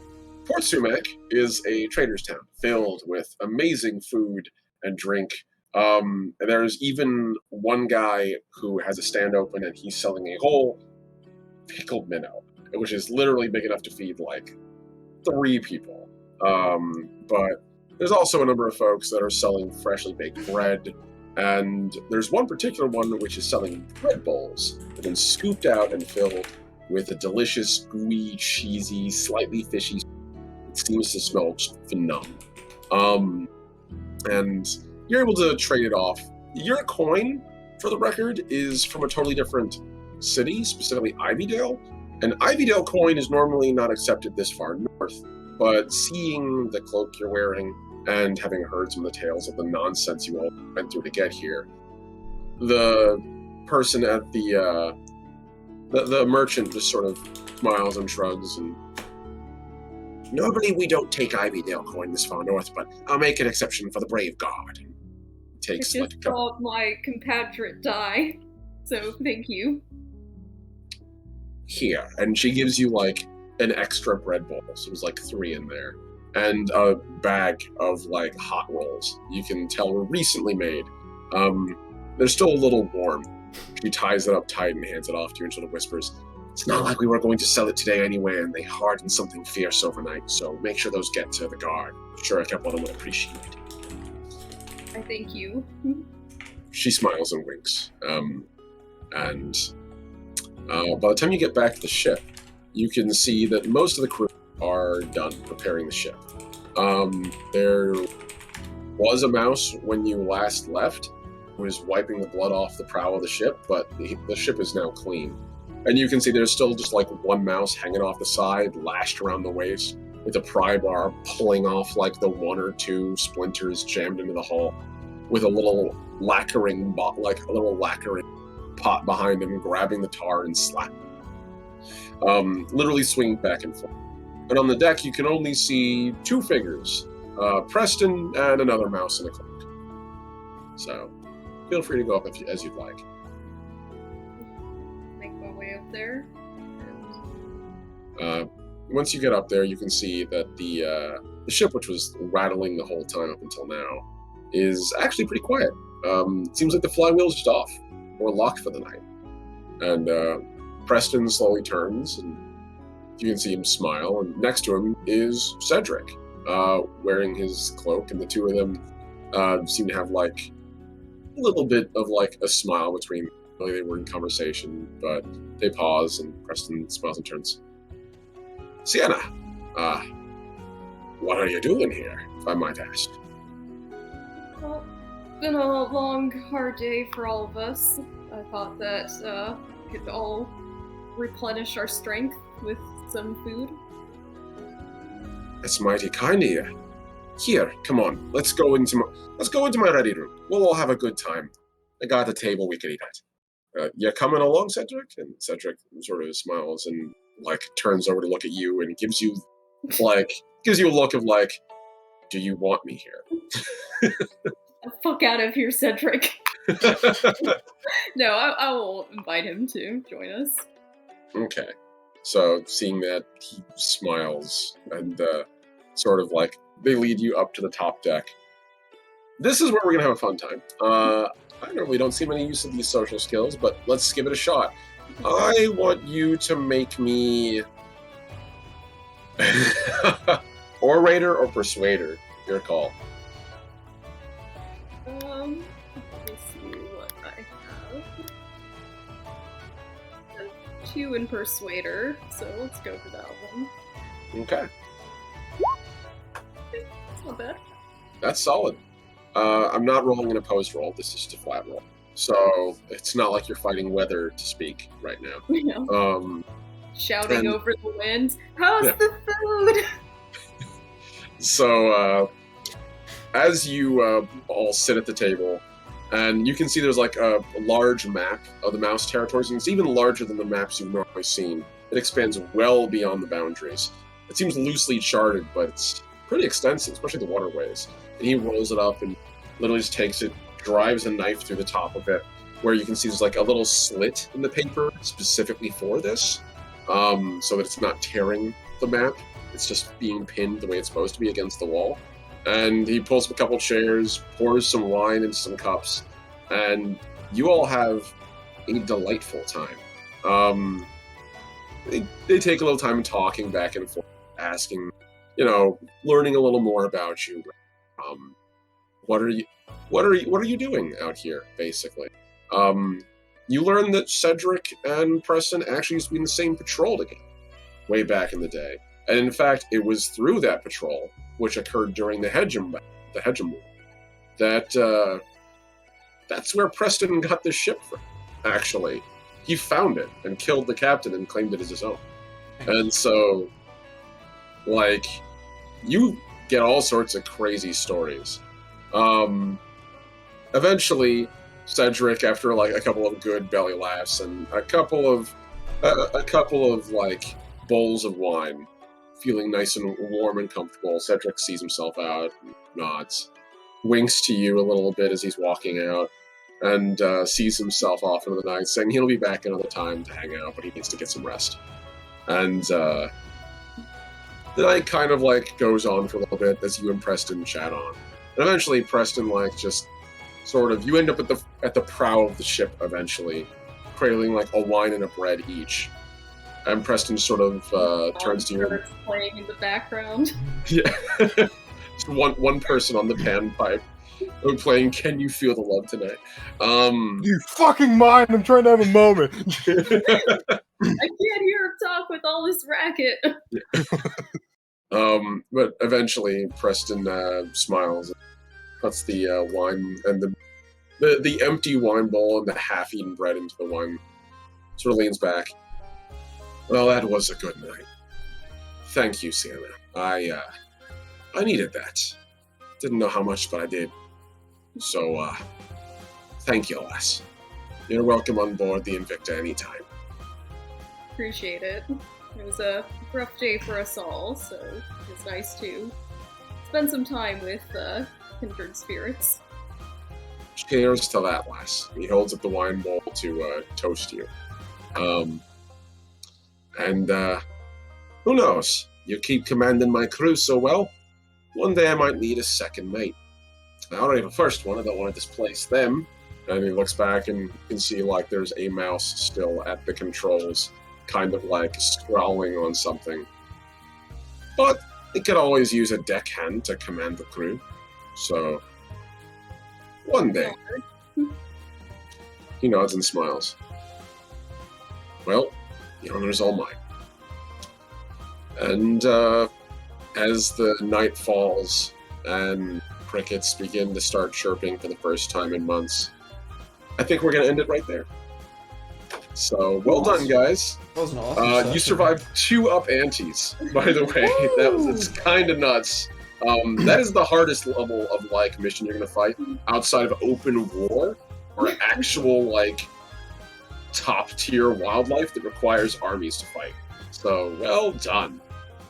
Port Sumac is a trader's town filled with amazing food and drink. And there's even one guy who has a stand open, and he's selling a whole pickled minnow, which is literally big enough to feed like 3 people. But there's also a number of folks that are selling freshly baked bread, and there's one particular one which is selling bread bowls that have been scooped out and filled with a delicious, gooey, cheesy, slightly fishy. It seems to smell phenomenal. And you're able to trade it off. Your coin, for the record, is from a totally different city, specifically Ivydale. And Ivydale coin is normally not accepted this far north, but seeing the cloak you're wearing and having heard some of the tales of the nonsense you all went through to get here, the person at the merchant just sort of smiles and shrugs and, normally we don't take Ivydale coin this far north, but I'll make an exception for the brave guard. Takes I like just a couple. saw my compatriot die, so thank you. Here, and she gives you like an extra bread bowl, so there's like 3 in there, and a bag of like hot rolls. You can tell were recently made. They're still a little warm. She ties it up tight and hands it off to you and sort of whispers, "It's not like we were going to sell it today anyway, and they hardened something fierce overnight, so make sure those get to the guard. I'm sure a couple of them would appreciate it." I thank you. She smiles and winks. By the time you get back to the ship, you can see that most of the crew are done preparing the ship. There was a mouse when you last left who was wiping the blood off the prow of the ship, but the ship is now clean. And you can see there's still just like one mouse hanging off the side, lashed around the waist, with a pry bar pulling off like the 1 or 2 splinters jammed into the hull, with a little lacquering pot behind him, grabbing the tar and slapping. Literally swinging back and forth. And on the deck, you can only see 2 figures, Preston and another mouse in a cloak. So, feel free to go up as you'd like. Make my way up there. Once you get up there, you can see that the ship, which was rattling the whole time up until now, is actually pretty quiet. It seems like the flywheel's just off, or locked for the night. And Preston slowly turns, and you can see him smile, and next to him is Cedric, wearing his cloak, and the 2 of them seem to have like a little bit of like a smile between them. Really, they were in conversation, but they pause, and Preston smiles and turns. "Sienna, what are you doing here, if I might ask?" Well, it's been a long, hard day for all of us. I thought that we could all replenish our strength with some food. That's mighty kind of you. Here, come on, let's go into my ready room. We'll all have a good time. I got a table we can eat at. You coming along, Cedric? And Cedric sort of smiles and like turns over to look at you and gives you a look of like, do you want me here? The fuck out of here, Cedric. No, I will invite him to join us. Okay. So seeing that, he smiles and sort of like they lead you up to the top deck. This is where we're gonna have a fun time. I normally don't see many use of these social skills, but let's give it a shot. I want you to make me orator or persuader. Your call. Let me see what I have. 2 in Persuader, so let's go for that one. Okay. It's not bad. That's solid. I'm not rolling an opposed roll. This is just a flat roll. So it's not like you're fighting weather to speak right now. Yeah. Shouting and- over the wind, "How's Yeah. the food?" So as you all sit at the table, and you can see there's like a large map of the mouse territories, and it's even larger than the maps you've normally seen. It expands well beyond the boundaries. It seems loosely charted, but it's pretty extensive, especially the waterways. And he rolls it up and literally just takes it, drives a knife through the top of it, where you can see there's like a little slit in the paper specifically for this, so that it's not tearing the map. It's just being pinned the way it's supposed to be against the wall. And he pulls up a couple chairs, pours some wine into some cups, and you all have a delightful time. They take a little time talking back and forth, asking, learning a little more about you. What are you doing out here, basically? You learn that Cedric and Preston actually used to be in the same patrol together, way back in the day. And in fact, it was through that patrol, which occurred during the Hedgeham War, that's where Preston got the ship from, actually. he found it and killed the captain and claimed it as his own. And so, like, you get all sorts of crazy stories. Eventually, Cedric, after like a couple of good belly laughs and a couple of like bowls of wine, feeling nice and warm and comfortable, Cedric sees himself out, nods, winks to you a little bit as he's walking out, and sees himself off into the night, saying he'll be back another time to hang out, but he needs to get some rest. And the night kind of like goes on for a little bit as you and Preston chat on. And eventually Preston like just sort of, you end up at the prow of the ship eventually, cradling like a wine and a bread each. And Preston sort of turns to you. Playing in the background. Yeah. Just one person on the panpipe playing Can You Feel the Love Tonight? You fucking mind, I'm trying to have a moment. I can't hear him talk with all this racket. But eventually Preston smiles, puts the wine and the empty wine bowl and the half-eaten bread into the wine, sort of leans back. Well, that was a good night. Thank you, Sienna. I needed that. Didn't know how much, but I did. So, thank you, lass. You're welcome on board the Invicta anytime. Appreciate it. It was a rough day for us all, so it was nice to spend some time with kindred spirits. Cheers to that, lass. He holds up the wine bowl to toast you. And who knows? You keep commanding my crew so well, one day I might need a second mate. I already have a first one, I don't want to displace them. And he looks back and you can see like there's a mouse still at the controls, kind of like scrawling on something. But he could always use a deckhand to command the crew. So, one day. He nods and smiles. Well, the honor's all mine. And as the night falls and crickets begin to start chirping for the first time in months, I think we're going to end it right there. So, well done, guys. That was an awesome You survived 2 up antes, by the way. It's kind of nuts. That is the hardest level of like mission you're going to fight outside of open war or actual like top tier wildlife that requires armies to fight. So, well done.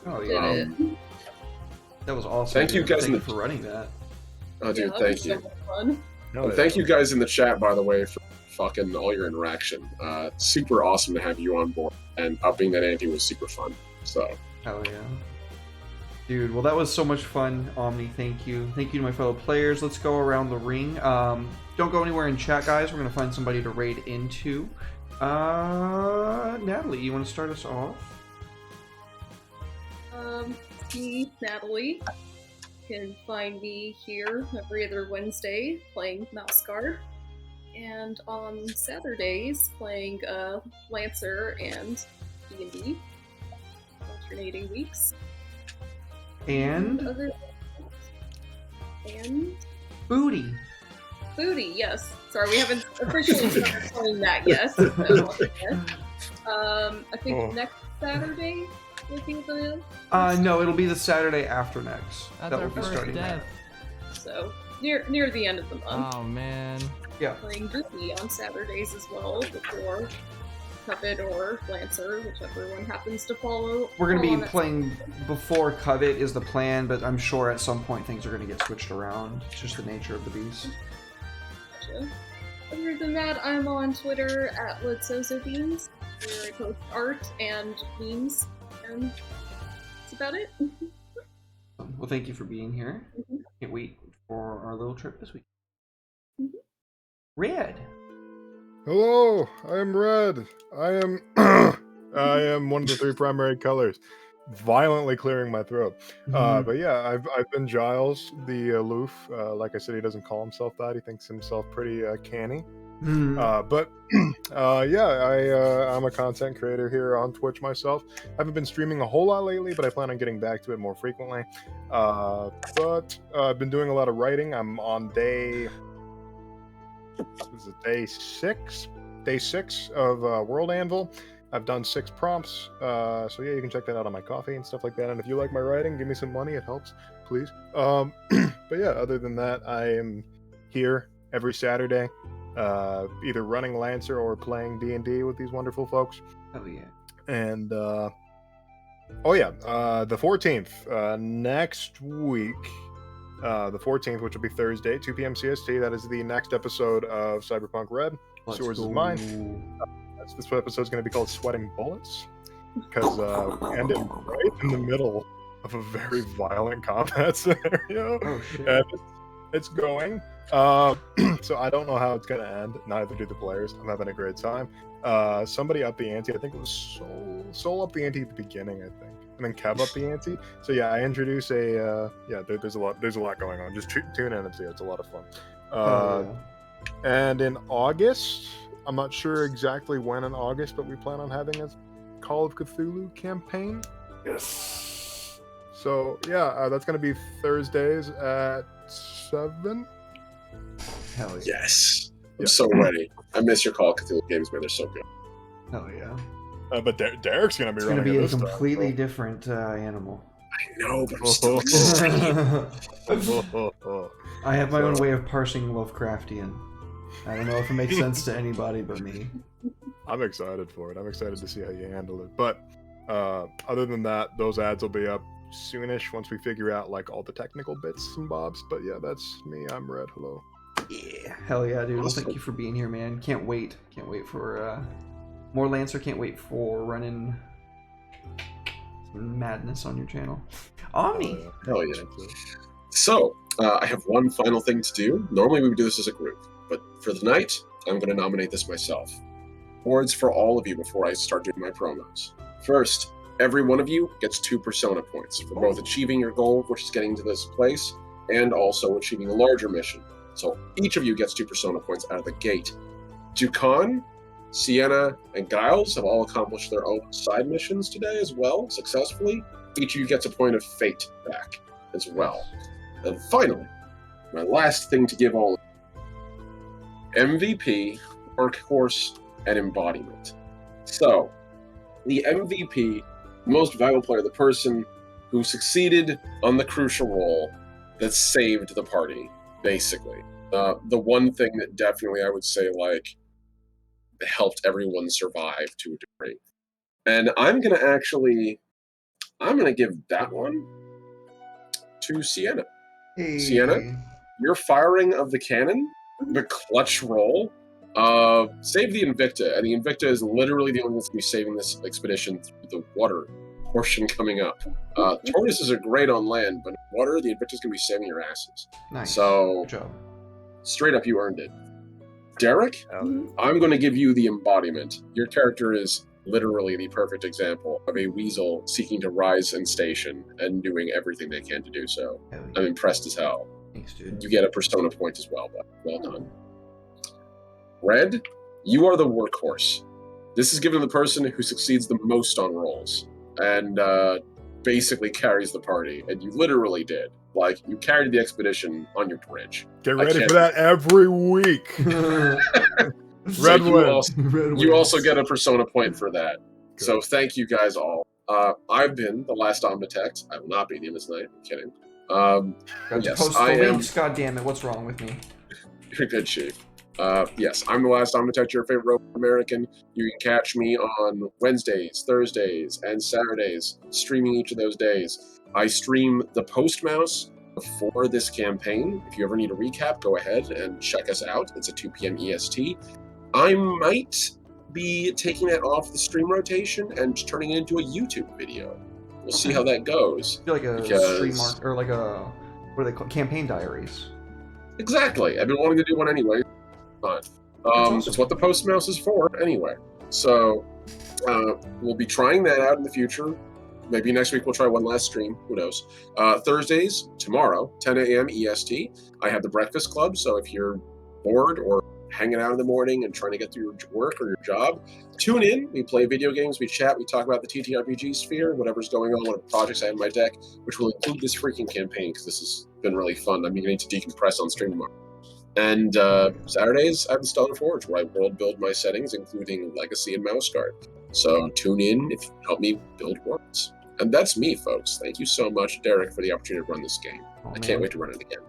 Oh yeah, that was awesome. Thank you guys Thank you for running that. Oh, dude, Yeah, thank that you. was so much fun. No, And thank you guys in the chat, by the way, for fucking all your interaction. Super awesome to have you on board, and upping that ante was super fun. So, Hell yeah. Dude, well that was so much fun, Omni, thank you. Thank you to my fellow players. Let's go around the ring. Don't go anywhere in chat, guys. We're going to find somebody to raid into. Natalie, you want to start us off? Me, Natalie. You can find me here every other Wednesday playing Mouse Guard. And on Saturdays playing Lancer and D&D. Alternating weeks. And Booty. Booty, yes. Sorry, we haven't officially started playing that yet. So, I think next Saturday would be the... No, it'll be the Saturday after next. That's that our will be first starting death. that. So, near the end of the month. Oh man. Yeah. Playing Booty on Saturdays as well, before Covet or Lancer, whichever one happens to follow. We're going to be on that playing before Covet is the plan, but I'm sure at some point things are going to get switched around. It's just the nature of the beast. Gotcha. Other than that, I'm on Twitter at LidSozoBeans, where I post art and memes, and that's about it. Well, thank you for being here. Mhm. Can't wait for our little trip this week. Mhm. Red. Hello, I am Red. I am I am one of the 3 primary colors. Violently clearing my throat. But yeah, I've been Giles the Aloof. Like I said, he doesn't call himself that. He thinks himself pretty canny. But yeah, I'm a content creator here on Twitch myself. I haven't been streaming a whole lot lately, but I plan on getting back to it more frequently. But I've been doing a lot of writing. I'm on day 6 day 6 of World Anvil. I've done 6 prompts, so yeah, you can check that out on my coffee and stuff like that. And if you like my writing, give me some money; it helps, please. But yeah, other than that, I am here every Saturday, either running Lancer or playing D&D with these wonderful folks. Oh yeah. And the 14th, next week, the 14th, which will be Thursday, 2 p.m. CST. That is the next episode of Cyberpunk Red. Sewers is mine. This episode is going to be called Sweating Bullets, because we ended right in the middle of a very violent combat scenario. Oh shit. And it's going. So I don't know how it's going to end. Neither do the players. I'm having a great time. Somebody upped the ante. I think it was Soul upped the ante at the beginning, I think. And then Kev upped the ante. So yeah, I introduce there's a lot going on. Just tune in and see it. It's a lot of fun. And in August, I'm not sure exactly when in August, but we plan on having a Call of Cthulhu campaign. Yes. So yeah, that's going to be Thursdays at 7. Hell yeah. Yes. I'm Yeah. so ready. I miss your Call of Cthulhu games, man. They're so good. Hell yeah. But Derek's going to be It's gonna running be it a this time, completely so- different animal. I know, but I'm still excited. I have my own So- way of parsing Lovecraftian. I don't know if it makes sense to anybody but me. I'm excited for it. I'm excited to see how you handle it. But other than that, those ads will be up soonish once we figure out like all the technical bits and bobs. But yeah, that's me. I'm Red. Hello. Yeah. Hell yeah, dude. Well, thank you for being here, man. Can't wait. Can't wait for more Lancer. Can't wait for running madness on your channel. Omni. Hell yeah. So, I have one final thing to do. Normally we would do this as a group, but for the night, I'm going to nominate this myself. Awards for all of you before I start doing my promos. First, every one of you gets 2 persona points for both achieving your goal, which is getting to this place, and also achieving a larger mission. So each of you gets 2 persona points out of the gate. Dukan, Sienna, and Giles have all accomplished their own side missions today as well, successfully. Each of you gets a point of fate back as well. And finally, my last thing to give all of you, MVP, workhorse, and embodiment. So, the MVP, most valuable player, the person who succeeded on the crucial role that saved the party, basically. The one thing that definitely I would say, like, helped everyone survive to a degree. And I'm going to give that one to Sienna. Hey. Sienna? Your firing of the cannon, the clutch roll, save the Invicta, and the Invicta is literally the only one that's going to be saving this expedition through the water portion coming up. Tortoises are great on land, but in water, the Invicta is going to be saving your asses. Nice. So, Good job. straight up, you earned it. Derek, Mhm. I'm going to give you the embodiment. Your character is literally the perfect example of a weasel seeking to rise in station and doing everything they can to do so. Hell yeah. I'm impressed as hell. Thanks, dude. You get a persona point as well, but well done. Red, you are the workhorse. This is given to the person who succeeds the most on rolls and basically carries the party, and you literally did. Like, you carried the expedition on your bridge. Get I ready can't- for that every week. So Red you wins. also, Red you wins. also get a persona point for that. Good. So thank you guys all. I've been the last Omnitect. I will not be the end of this night. I'm kidding. Gotta yes, post I the am- links. God damn it! What's wrong with me? You're good, Chief. Yes, I'm the last Omnitect, your favorite robot American. You can catch me on Wednesdays, Thursdays, and Saturdays, streaming each of those days. I stream the Postmouse before this campaign. If you ever need a recap, go ahead and check us out. It's at 2 p.m. EST. I might be taking that off the stream rotation and turning it into a YouTube video. We'll see Okay. how that goes. I feel like a Because- stream mark or like a what are they called? Campaign diaries. Exactly. I've been wanting to do one anyway. Fine. awesome. It's what the Postmouse is for anyway. So we'll be trying that out in the future. Maybe next week we'll try one last stream. Who knows? Thursdays, tomorrow, 10 a.m. EST. I have the Breakfast Club, so if you're bored or hanging out in the morning and trying to get through your work or your job, tune in. We play video games, we chat, we talk about the TTRPG sphere, whatever's going on, what projects I have in my deck, which will include this freaking campaign because this has been really fun. I'm beginning to decompress on stream tomorrow. And Saturdays, I have the Stellar Forge, where I world build my settings, including Legacy and Mouse Guard. So tune in if you help me build worlds. And that's me, folks. Thank you so much, Derek, for the opportunity to run this game. Oh, I man. can't wait to run it again.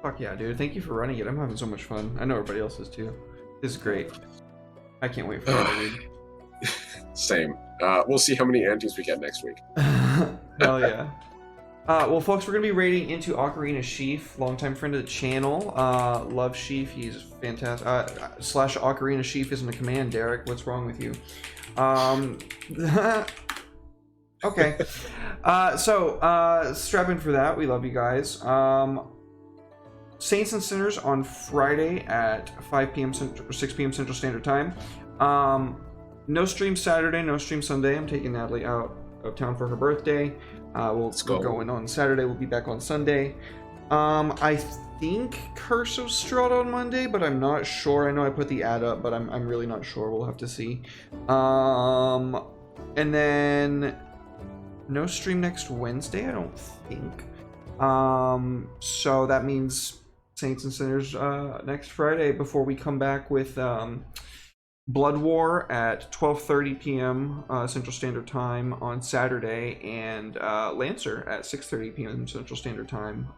Fuck yeah, dude. Thank you for running it. I'm having so much fun. I know everybody else is too. This is great. I can't wait for it, dude. Same. We'll see how many antes we get next week. Hell yeah. Well, folks, we're going to be raiding into Ocarina Sheaf, longtime friend of the channel. Love Sheaf, he's fantastic. Slash Ocarina Sheaf isn't a command, Derek. What's wrong with you? Okay. So strap in for that. We love you guys. Saints and Sinners on Friday at 5 p.m. Central, 6 p.m. Central Standard Time. No stream Saturday, no stream Sunday. I'm taking Natalie out of town for her birthday. We'll go in on Saturday. We'll be back on Sunday. I think Curse of Strahd on Monday, but I'm not sure. I know I put the ad up, but I'm really not sure. We'll have to see. And then no stream next Wednesday, I don't think. So that means Saints and Sinners next Friday before we come back with Blood War at 12:30 p.m. Central Standard Time on Saturday, and Lancer at 6:30 p.m. Central Standard Time.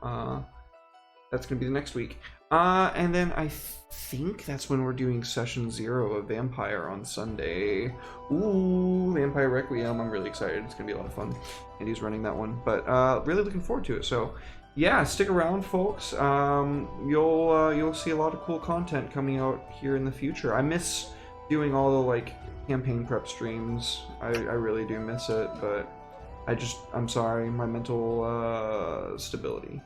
That's gonna be the next week. And then I think that's when we're doing Session 0 of Vampire on Sunday. Ooh, Vampire Requiem. I'm really excited. It's gonna be a lot of fun. And he's running that one, but really looking forward to it. So yeah, stick around, folks. You'll see a lot of cool content coming out here in the future. I miss doing all the like campaign prep streams. I really do miss it, but I'm sorry, my mental stability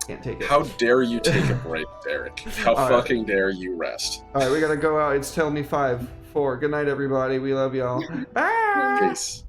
can't take it. How dare you take a break, Derek? How fucking dare you rest? All right, we gotta go out. It's Tell Me 5, 4. Good night, everybody. We love y'all. Bye. Peace.